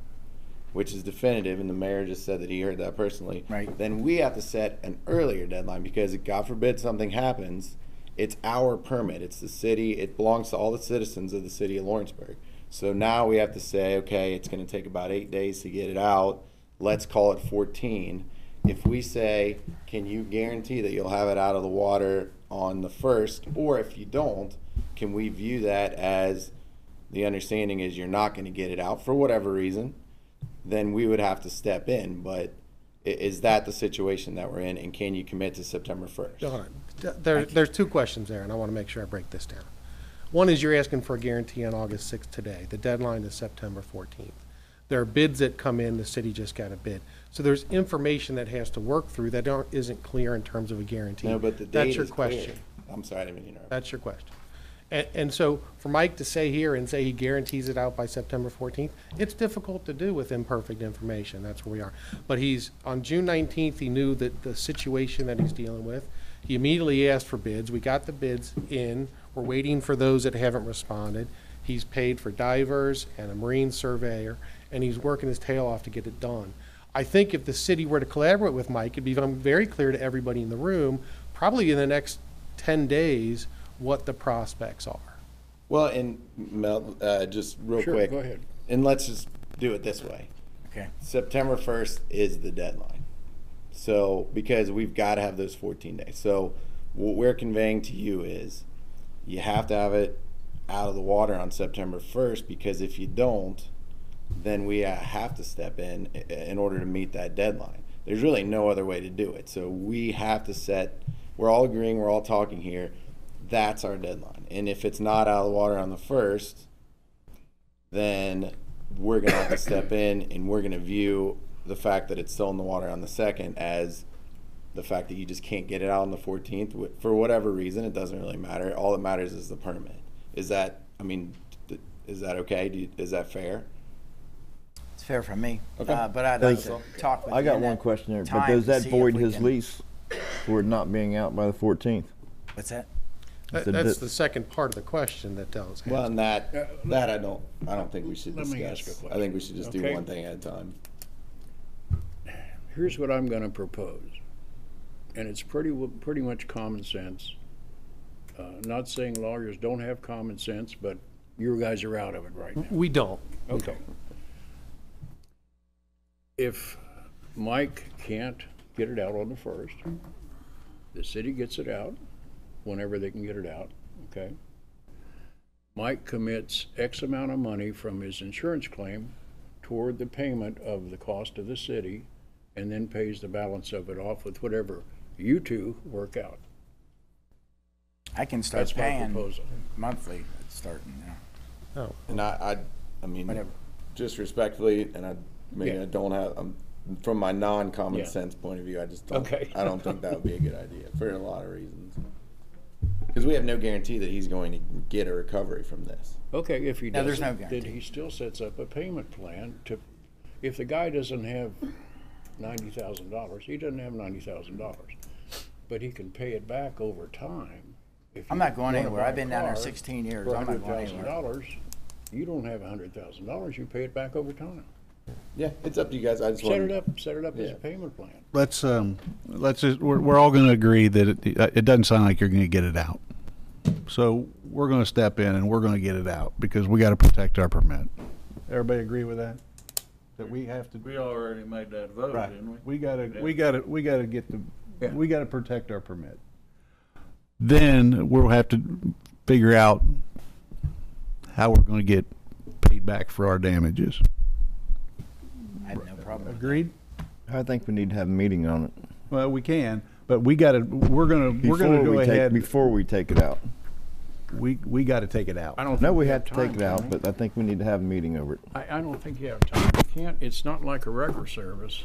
S1: which is definitive, and the mayor just said that he heard that personally,
S8: right,
S1: then we have to set an earlier deadline because, God forbid, something happens. It's our permit. It's the city. It belongs to all the citizens of the city of Lawrenceburg. So now we have to say, okay, it's going to take about 8 days to get it out. Let's call it 14. If we say, can you guarantee that you'll have it out of the water on the 1st? Or if you don't, can we view that as the understanding is you're not going to get it out for whatever reason? Then we would have to step in. But is that the situation that we're in? And can you commit to September 1st?
S13: Hold on. There's two questions there, and I want to make sure I break this down. One is you're asking for a guarantee on August 6th today. The deadline is September 14th. There are bids that come in. The city just got a bid. So there's information that has to work through that isn't clear in terms of a guarantee.
S1: No, but the date
S13: That's your
S1: is
S13: question.
S1: clear. I'm sorry, I didn't mean to interrupt.
S13: That's your question. And so for Mike to say here and say he guarantees it out by September 14th, it's difficult to do with imperfect information. That's where we are. But on June 19th, he knew that the situation that he's dealing with. He immediately asked for bids. We got the bids in. We're waiting for those that haven't responded. He's paid for divers and a marine surveyor, and he's working his tail off to get it done. I think if the city were to collaborate with Mike, it'd become very clear to everybody in the room, probably in the next 10 days, what the prospects are.
S1: Well, and Mel, just real
S3: Sure,
S1: quick.
S3: go ahead.
S1: And let's just do it this way.
S8: Okay.
S1: September 1st is the deadline. So, because we've got to have those 14 days. So, what we're conveying to you is you have to have it out of the water on September 1st, because if you don't, then we have to step in order to meet that deadline. There's really no other way to do it. So we have to set, we're all agreeing, we're all talking here, that's our deadline. And if it's not out of the water on the 1st, then we're going to have to step in, and we're going to view the fact that it's still in the water on the 2nd as the fact that you just can't get it out on the 14th. For whatever reason, it doesn't really matter. All that matters is the permit. Is that, I mean, is that okay? Is that fair?
S8: It's fair for me.
S1: Okay.
S8: But I'd like to talk with you.
S15: I got
S8: in
S15: one
S8: that
S15: question there. But
S8: time
S15: does
S8: to
S15: that
S8: see if
S15: void
S8: we
S15: his
S8: can-
S15: lease for it not being out by the 14th?
S8: What's that?
S13: That's the second part of the question that Dell's
S1: Well,
S13: asking.
S1: and that I don't think we should
S3: Let me ask
S1: discuss.
S3: a
S1: I think we should just do
S3: Okay.
S1: one thing at a time.
S3: Here's what I'm going to propose, and it's pretty much common sense. Not saying lawyers don't have common sense, but you guys are out of it right now.
S13: We don't.
S3: Okay. If Mike can't get it out on the 1st, the city gets it out whenever they can get it out, okay? Mike commits X amount of money from his insurance claim toward the payment of the cost of the city, and then pays the balance of it off with whatever you two work out.
S8: I can start
S3: That's my
S8: paying
S3: proposal.
S8: monthly. It's starting now.
S13: Oh.
S1: And I mean,
S8: Whatever.
S1: just respectfully, and I don't have, from my non-common
S3: Yeah.
S1: sense point of view, I just don't,
S3: Okay.
S1: I don't think that would be a good idea for a lot of reasons. Because we have no guarantee that he's going to get a recovery from this.
S3: Okay, if he
S8: No, there's no
S3: doesn't, then
S8: guarantee.
S3: he still sets up a payment plan to, if the guy doesn't have $90,000, he doesn't have $90,000, but he can pay it back over time. If
S8: I'm
S3: you
S8: not going
S3: wanna
S8: anywhere.
S3: buy
S8: I've been
S3: a
S8: down there
S3: car
S8: 16 years.
S3: For
S8: I'm not going anywhere.
S3: $100,000, you don't have $100,000, you pay it back over time.
S1: Yeah, it's up to you guys. I just
S3: Set
S1: want
S3: it up as
S1: Yeah.
S3: a payment plan.
S4: Let's just, we're all going to agree that it doesn't sound like you're going to get it out. So we're going to step in and we're going to get it out because we got to protect our permit. Everybody agree with that? That we have to.
S9: We already made that vote,
S4: Right.
S9: didn't we?
S4: We got to get the.
S3: Yeah.
S4: We got to protect our permit. Then we'll have to figure out how we're going to get paid back for our damages.
S8: I have no problem.
S4: Agreed?
S15: I think we need to have a meeting on it.
S4: Well, we can, but we're gonna go ahead.
S15: Before we take it out.
S4: We got to take it out.
S3: I don't
S15: No,
S3: think
S15: we have to
S3: time,
S15: take it out,
S3: Tony.
S15: but I think we need to have a meeting over it.
S3: I don't think you have time. You can't, it's not like a record service,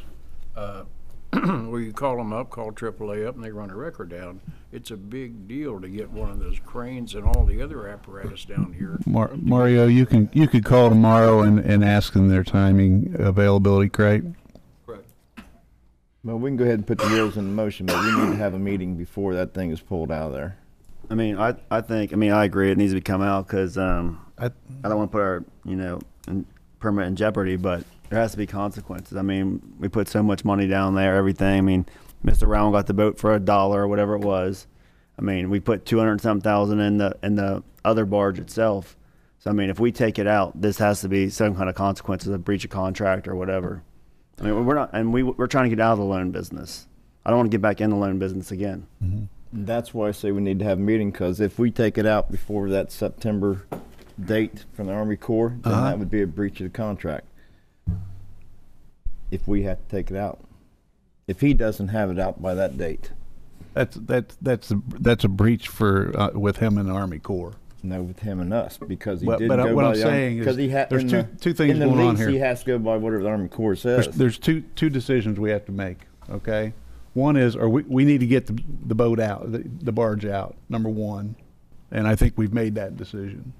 S3: where you call them up, call AAA up, and they run a record down. It's a big deal to get one of those cranes and all the other apparatus down here.
S4: Mario, you could call tomorrow and ask them their timing availability, correct?
S15: Well, we can go ahead and put the wheels in motion, but we need to have a meeting before that thing is pulled out of there.
S11: I mean, I agree. It needs to come out because I don't want to put our permit in jeopardy. But There has to be consequences. I mean, we put so much money down there, everything. I mean, Mr. Brown got the boat for $1 or whatever it was. I mean, we put 200-something thousand in the other barge itself. So I mean, if we take it out, this has to be some kind of consequences, a breach of contract or whatever. I mean, we're not, and we're trying to get out of the loan business. I don't want to get back in the loan business again.
S15: That's why I say we need to have a meeting, because if we take it out before that September date from the Army Corps, then that would be a breach of the contract. If we have to take it out, if he doesn't have it out by that date,
S4: that's a breach for with him and the Army Corps.
S15: No, with him and us, because he
S4: But
S15: didn't go
S4: what
S15: by
S4: I'm saying is there's two things
S15: in the
S4: going on
S15: lease,
S4: here.
S15: he has to go by whatever the Army Corps says.
S4: There's two decisions we have to make. Okay, one is, or we need to get the boat out, the barge out. Number one, and I think we've made that decision.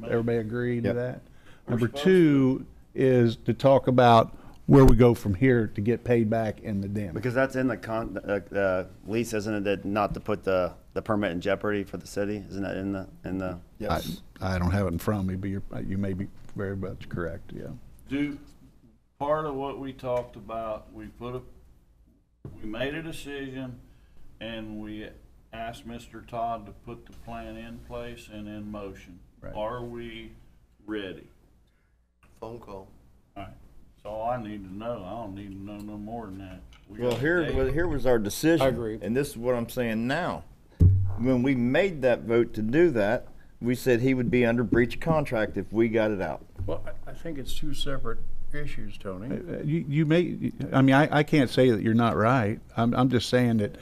S4: Everybody agree to that? Number two is to talk about where we go from here to get paid back in the dam.
S11: Because that's in the lease, isn't it, that not to put the permit in jeopardy for the city? Isn't that in the?
S15: Yes.
S4: I don't have it in front of me, but you may be very much correct. Yeah.
S9: Part of what we talked about, we made a decision, and we asked Mr. Todd to put the plan in place and in motion.
S4: Right.
S9: Are we ready?
S12: Phone call.
S9: All right. That's all I need to know. I don't need to know no more than that.
S15: Well, here was our decision.
S13: I agree.
S15: And this is what I'm saying now. When we made that vote to do that, we said he would be under breach of contract if we got it out.
S3: Well, I think it's two separate issues, Tony.
S4: You may, I mean, I can't say that you're not right. I'm just saying that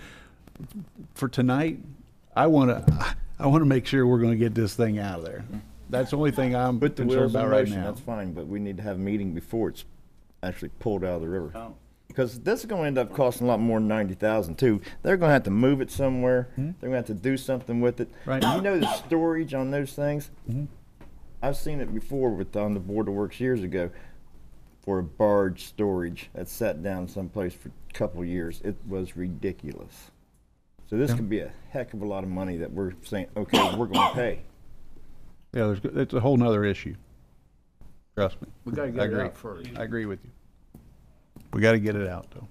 S4: for tonight, I want to make sure we're going to get this thing out of there. That's the only thing I'm
S15: Put the
S4: concerned
S15: wheels in
S4: about right
S15: motion,
S4: now.
S15: that's fine, but we need to have a meeting before it's actually pulled out of the river.
S9: Oh.
S15: Because this is going to end up costing a lot more than $90,000 too. They're going to have to move it somewhere. They're going to have to do something with it.
S4: Right.
S15: And you know the storage on those things?
S4: Mm-hmm.
S15: I've seen it before on the Board of Works years ago for a barge storage that sat down someplace for a couple of years. It was ridiculous. So this could be a heck of a lot of money that we're saying, okay, we're going to pay.
S4: Yeah, it's a whole nother issue. Trust me.
S3: We got to get it out first.
S4: I agree with you. We got to get it out, though.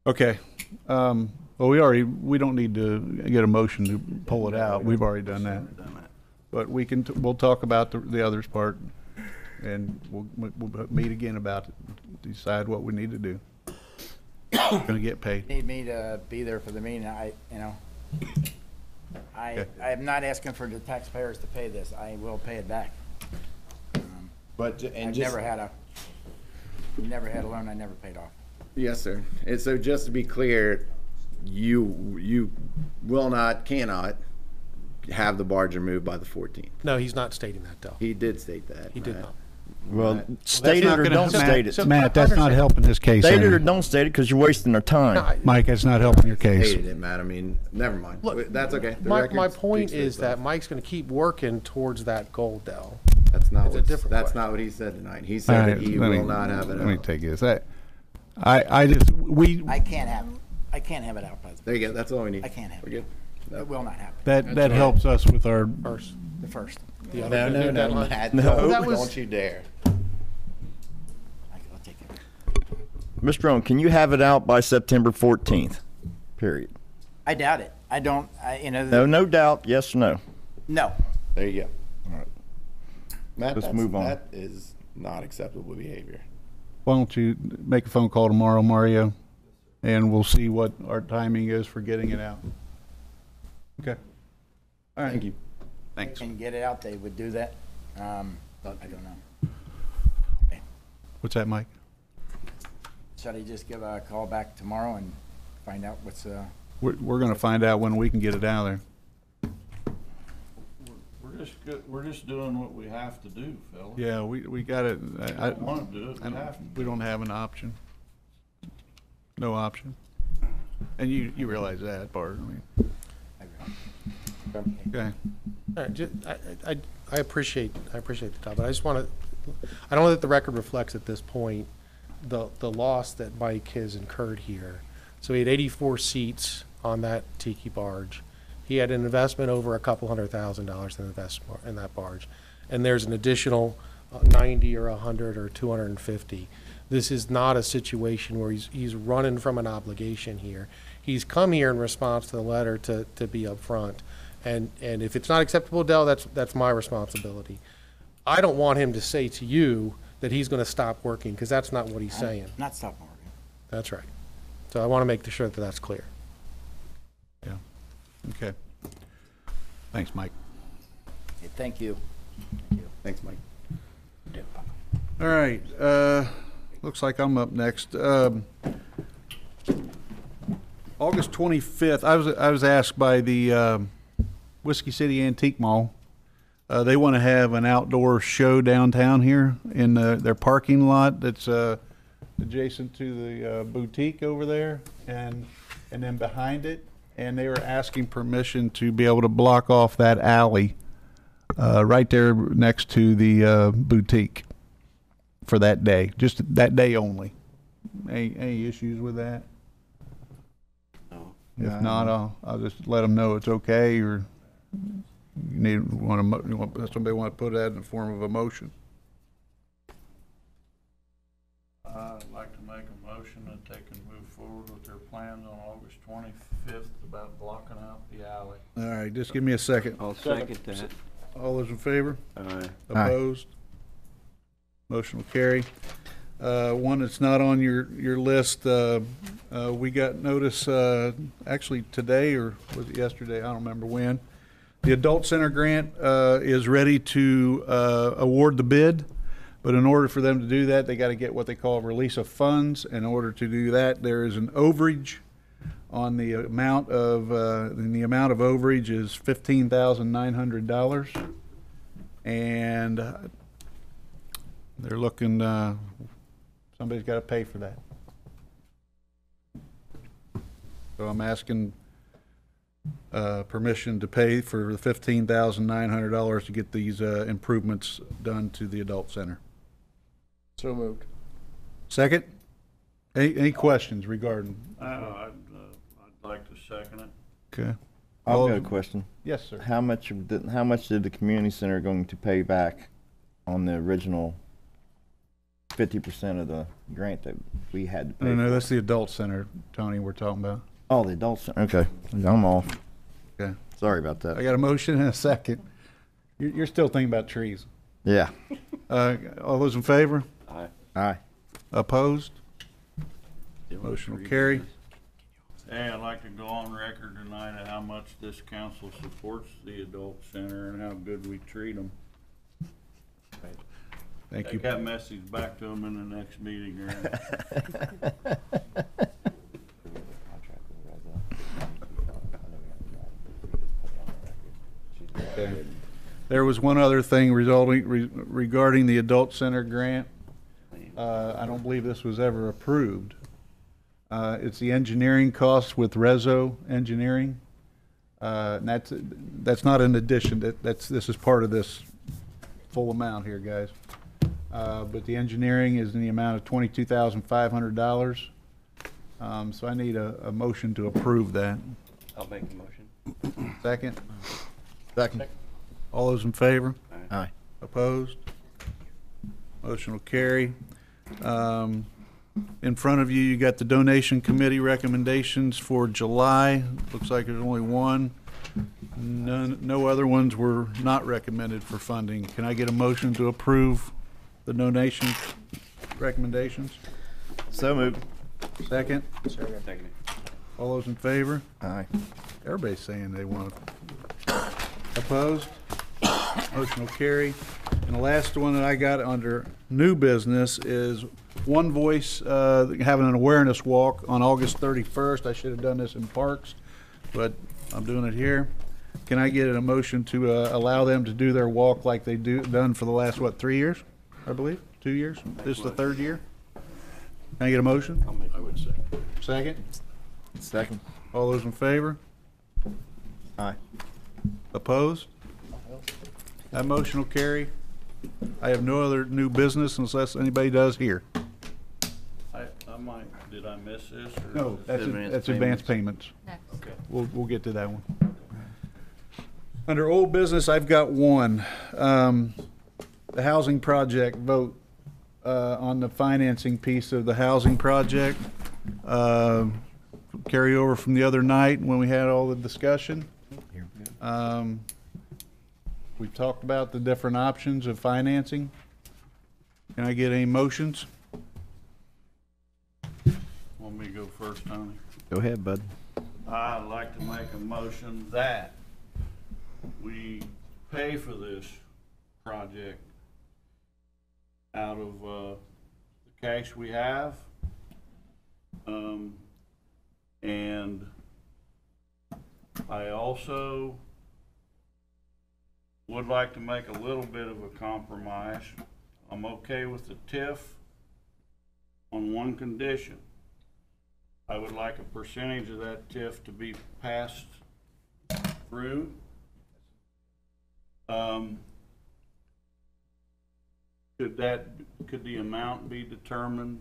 S4: Okay. Well, we don't need to get a motion to pull it out. We've already done that. But we'll talk about the others part, and we'll meet again about it, decide what we need to do. We're going to get paid.
S8: Need me to be there for the meeting. I'm not asking for the taxpayers to pay this. I will pay it back.
S1: But
S8: I've never had a loan I never paid off.
S1: Yes, sir. And so just to be clear, you will not, cannot have the barge removed by the 14th.
S13: No, he's not stating that, though.
S1: He did state that.
S13: He did not.
S15: Well, state it or don't state it.
S4: Matt, that's not helping his case.
S15: State it
S4: any.
S15: or don't state it, because you're wasting our time.
S4: Mike, that's not helping your case.
S1: Hated it, Matt. I mean, never mind.
S13: Look,
S1: that's okay. The
S13: My
S1: record
S13: point
S1: speaks for
S13: is that
S1: itself.
S13: Mike's going to keep working towards that goal, Dell.
S1: That's not
S13: It's a different
S1: that's
S13: question.
S1: not what he said tonight. He said that he will not have it
S4: Let me
S1: out.
S4: take this. I
S8: I can't have it out by the.
S1: There you go. That's all we need.
S8: I can't have
S1: We're
S8: it.
S1: good.
S8: It will not happen.
S4: that helps us with our
S8: The first.
S13: The
S1: No,
S13: other-
S1: no, no,
S13: deadline.
S1: Matt.
S8: No,
S1: No,
S8: that was-
S1: don't you dare.
S8: I'll take it.
S15: Mr. Owen, can you have it out by September 14th? Period.
S8: I doubt it. I don't.
S15: No doubt. Yes or no?
S8: No.
S1: There you go. All right. Matt,
S15: Let's move on.
S1: That is not acceptable behavior.
S4: Why don't you make a phone call tomorrow, Mario, and we'll see what our timing is for getting it out. Okay. All right.
S1: Thank you.
S4: Thanks.
S8: Can get it out, they would do that. I don't know.
S4: What's that, Mike?
S8: Should I just give a call back tomorrow and find out what's,
S4: We're going to find out when we can get it out of there.
S9: We're just doing what we have to do, fella.
S4: Yeah, we got it. I
S9: don't want to do it. We have to.
S4: We don't have an option. No option. And you realize that part. Okay.
S13: All right, I appreciate the top, but I just want to, I don't know that the record reflects at this point the loss that Mike has incurred here. So he had 84 seats on that tiki barge. He had an investment over $200,000 in that barge, and there's an additional 90 or 100 or 250. This is not a situation where he's running from an obligation here. He's come here in response to the letter to be upfront. And if it's not acceptable, Dell, that's my responsibility. I don't want him to say to you that he's going to stop working, because that's not what he's saying.
S8: Not stopping working.
S13: That's right. So I want to make sure that that's clear.
S4: Yeah. Okay. Thanks, Mike.
S8: Okay, thank you.
S1: Thanks, Mike.
S4: All right. Looks like I'm up next. August 25th, I was asked by the Whiskey City Antique Mall. They want to have an outdoor show downtown here in their parking lot that's adjacent to the boutique over there, and then behind it. And they were asking permission to be able to block off that alley right there next to the boutique for that day, just that day only. Any issues with that?
S7: No.
S4: If not, I'll just let them know it's okay, or somebody want to put that in the form of a motion.
S9: I'd like to make a motion that they can move forward with their plans on August 25th about blocking out the alley.
S4: All right, just give me a second.
S7: I'll second that.
S4: All those in favor?
S7: Aye.
S4: Opposed? Motion will carry. One that's not on your list, we got notice actually today, or was it yesterday? I don't remember when. The Adult Center grant is ready to award the bid, but in order for them to do that, they got to get what they call a release of funds. In order to do that, there is an overage on the amount of overage is $15,900, and they're looking. Somebody's got to pay for that. So I'm asking permission to pay for the $15,900 to get these improvements done to the Adult Center.
S13: So moved.
S4: Second? Any questions regarding?
S9: I'd like to second it.
S4: Okay.
S10: I've got a question.
S4: Yes, sir.
S10: How much did the community center going to pay back on the original 50% of the grant that we had to pay?
S4: No, that's the Adult Center, Tony, we're talking about.
S10: Oh, the adult center. Okay, I'm off.
S4: Okay.
S10: Sorry about that.
S4: I got a motion and a second. You're still thinking about trees.
S10: Yeah.
S4: All those in favor?
S7: Aye.
S10: Aye.
S4: Opposed? Motion will carry.
S9: Hey, I'd like to go on record tonight of how much this council supports the Adult Center and how good we treat them.
S4: Thank you.
S9: Take that message back to them in the next meeting.
S4: Okay. There was one other thing regarding the Adult Center grant. I don't believe this was ever approved. It's the engineering costs with Rezo Engineering. And that's not an addition. This is part of this full amount here, guys. But the engineering is in the amount of $22,500. So I need a motion to approve that.
S7: I'll make the motion.
S4: Second?
S10: Second.
S4: All those in favor?
S10: Aye.
S4: Opposed? Motion will carry. In front of you, you got the donation committee recommendations for July. Looks like there's only one. No other ones were not recommended for funding. Can I get a motion to approve the donation recommendations?
S10: So moved.
S4: Second?
S7: Second.
S4: All those in favor?
S10: Aye.
S4: Everybody's saying they want it. Opposed? Motion will carry. And the last one that I got under new business is One Voice having an awareness walk on August 31st. I should have done this in Parks, but I'm doing it here. Can I get a motion to allow them to do their walk like they done for the last, 3 years, I believe? 2 years? This is the third year? Can I get a motion?
S9: I would say.
S4: Second?
S10: Second.
S4: All those in favor?
S10: Aye.
S4: Opposed? That motion will carry. I have no other new business unless anybody does here.
S9: Did I miss this? Or
S4: No, that's advance payments.
S2: Next.
S9: Okay.
S4: We'll get to that one. Under old business, I've got one. the housing project vote on the financing piece of the housing project. Carry over from the other night when we had all the discussion. We talked about the different options of financing. Can I get any motions?
S9: Want me to go first, Tony?
S14: Go ahead, bud.
S9: I'd like to make a motion that we pay for this project out of the cash we have. And I also would like to make a little bit of a compromise. I'm okay with the TIF on one condition. I would like a percentage of that TIF to be passed through. Could the amount be determined?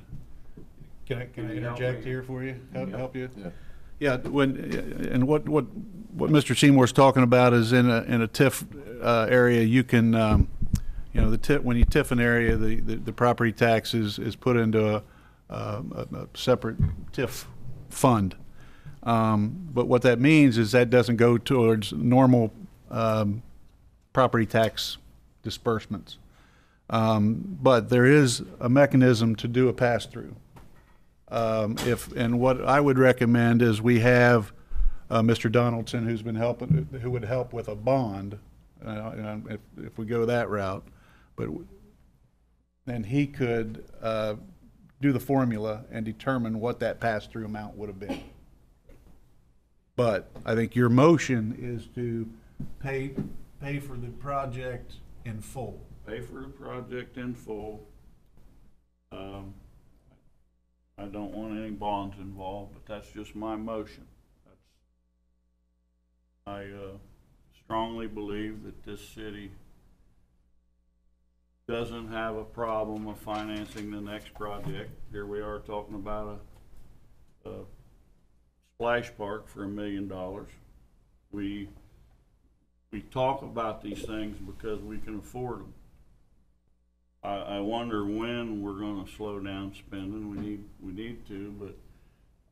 S4: Can I interject here for you? Help you? Yeah. And what Mr. Seymour's talking about is in a TIF area, you can the TIF, when you TIF an area, the property tax is put into a separate TIF fund. But what that means is that doesn't go towards normal property tax disbursements. But there is a mechanism to do a pass-through. And what I would recommend is we have Mr. Donaldson, who's been helping, who would help with a bond, if we go that route. But then he could do the formula and determine what that pass-through amount would have been. But I think your motion is to pay for the project in full.
S9: Pay for the project in full. I don't want any bonds involved, but that's just my motion. I strongly believe that this city doesn't have a problem of financing the next project. Here we are talking about a splash park for $1 million. We talk about these things because we can afford them. I wonder when we're going to slow down spending. We need to, but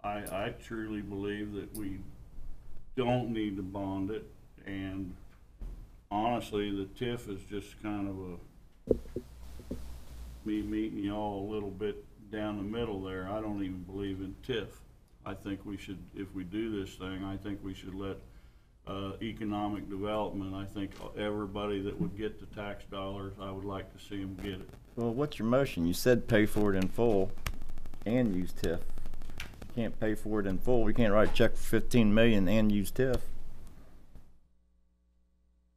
S9: I truly believe that we don't need to bond it. And honestly, the TIF is just kind of me meeting y'all a little bit down the middle there. I don't even believe in TIF. I think we should, if we do this thing, I think we should let economic development. I think everybody that would get the tax dollars, I would like to see them get it.
S14: Well, what's your motion? You said pay for it in full and use TIF. You can't pay for it in full. We can't write a check for 15 million and use TIF.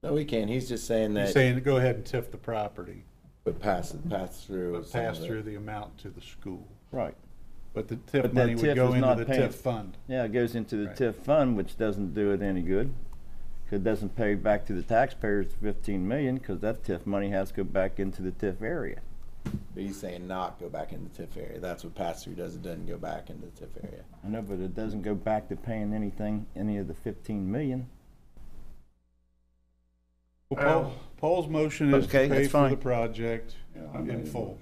S1: No, we can't. He's just saying that.
S4: He's saying to go ahead and TIF the property.
S1: But pass through.
S4: But pass through the amount to the school.
S14: Right.
S4: But the TIF money would go into the TIF fund.
S14: Yeah, it goes into the TIF fund, which doesn't do it any good. Because it doesn't pay back to the taxpayers $15 million, because that TIF money has to go back into the TIF area.
S1: But he's saying not go back into the TIF area. That's what pass-through does. It doesn't go back into the TIF area.
S14: I know, but it doesn't go back to paying anything, any of the 15 million.
S4: Well, Paul's motion is to pay for the project in full.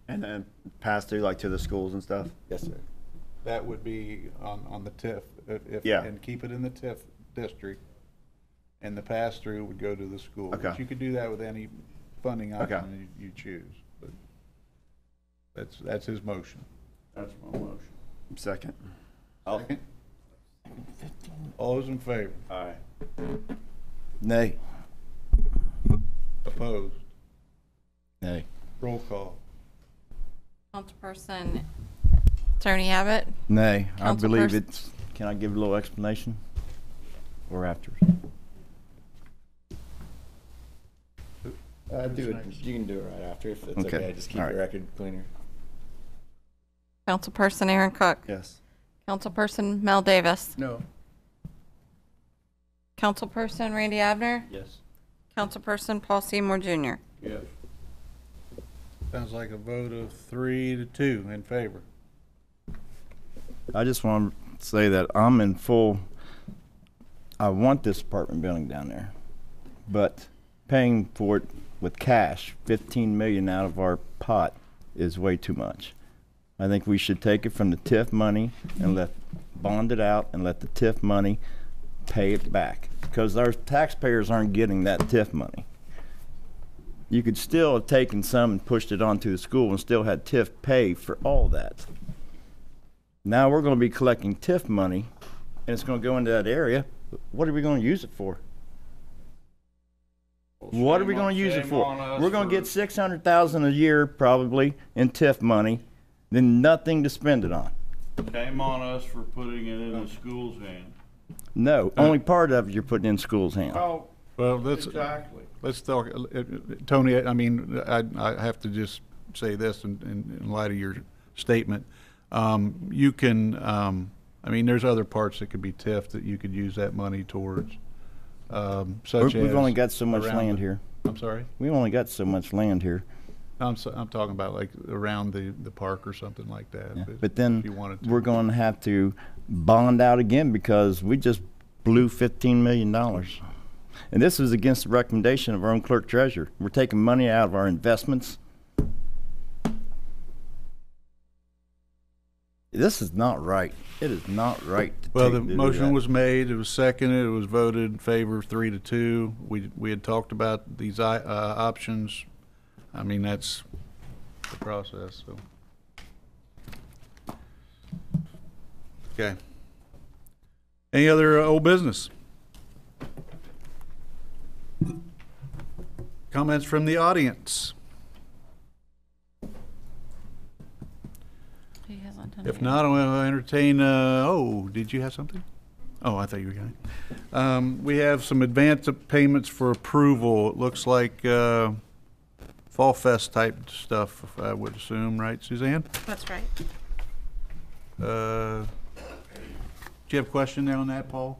S11: And then pass through like to the schools and stuff?
S1: Yes, sir.
S4: That would be on the TIF, and keep it in the TIF district, and the pass-through would go to the school.
S11: Okay.
S4: But you could do that with any funding option you choose, but that's his motion.
S9: That's my motion.
S11: Second.
S4: Second. All those in favor?
S9: Aye.
S14: Nay.
S4: Opposed?
S14: Nay.
S4: Roll call.
S2: Councilperson Tony Abbott.
S14: Nay. I believe it's. Can I give a little explanation? Or after?
S1: Do it. You can do it right after if it's okay. Just keep the record cleaner.
S2: Councilperson Aaron Cook.
S11: Yes.
S2: Councilperson Mel Davis.
S3: No.
S2: Councilperson Randy Abner.
S9: Yes.
S2: Councilperson Paul Seymour Jr.
S9: Yes.
S4: Sounds like a vote of 3-2 in favor.
S14: I just want to say that I'm in full. I want this apartment building down there, but paying for it
S15: with cash, 15 million out of our pot is way too much. I think we should take it from the TIF money and bond it out and let the TIF money pay it back, because our taxpayers aren't getting that TIF money. You could still have taken some and pushed it onto the school and still had TIF pay for all that. Now we're going to be collecting TIF money and it's going to go into that area. What are we going to use it for? What are we going to use it for? We're going to get $600,000 a year probably in TIF money, then nothing to spend it on.
S9: Shame on us for putting it in the school's hand.
S15: No, only part of it you're putting in school's hand.
S3: Well, let's talk, Tony. I mean, I have to just say this in light of your statement. You can, I mean, there's other parts that could be TIF that you could use that money towards.
S15: We've only got so much land here.
S3: I'm sorry?
S15: We've only got so much land here.
S3: I'm talking about like around the park or something like that.
S15: Yeah. But then we're going to have to bond out again because we just blew $15 million. And this is against the recommendation of our own clerk treasurer. We're taking money out of our investments. This is not right. It is not right.
S3: Well, the motion was made. It was seconded. It was voted in favor 3-2. We had talked about these options. I mean, that's the process. So, okay. Any other old business? Comments from the audience? If not, I'll entertain. Oh, did you have something? Oh, I thought you were going. We have some advance payments for approval. It looks like Fall Fest type stuff, I would assume, right, Suzanne?
S2: That's right.
S3: Do you have a question there on that, Paul?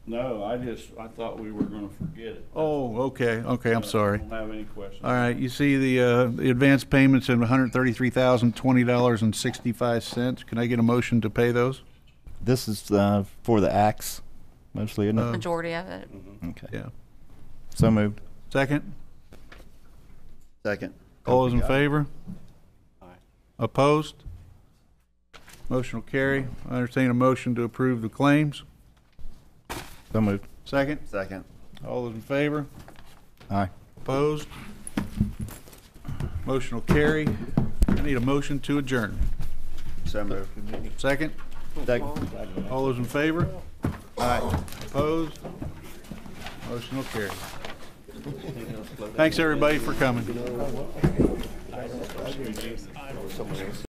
S9: No, I thought we were going to forget it.
S3: Oh, okay, I'm sorry.
S9: I don't have any questions.
S3: All right, you see the advance payments of $133,020.65. Can I get a motion to pay those?
S15: This is for the acts, mostly, isn't it?
S2: Majority of it.
S15: Okay.
S3: Yeah.
S15: So moved.
S3: Second?
S14: Second.
S3: All those in favor? Aye. Opposed? Motion will carry. I entertain a motion to approve the claims.
S15: So moved.
S3: Second?
S14: Second.
S3: All those in favor?
S15: Aye.
S3: Opposed? Motion will carry. I need a motion to adjourn.
S14: So moved.
S3: Second?
S15: Second.
S3: All those in favor? Aye. Opposed? Motion will carry. Thanks everybody for coming.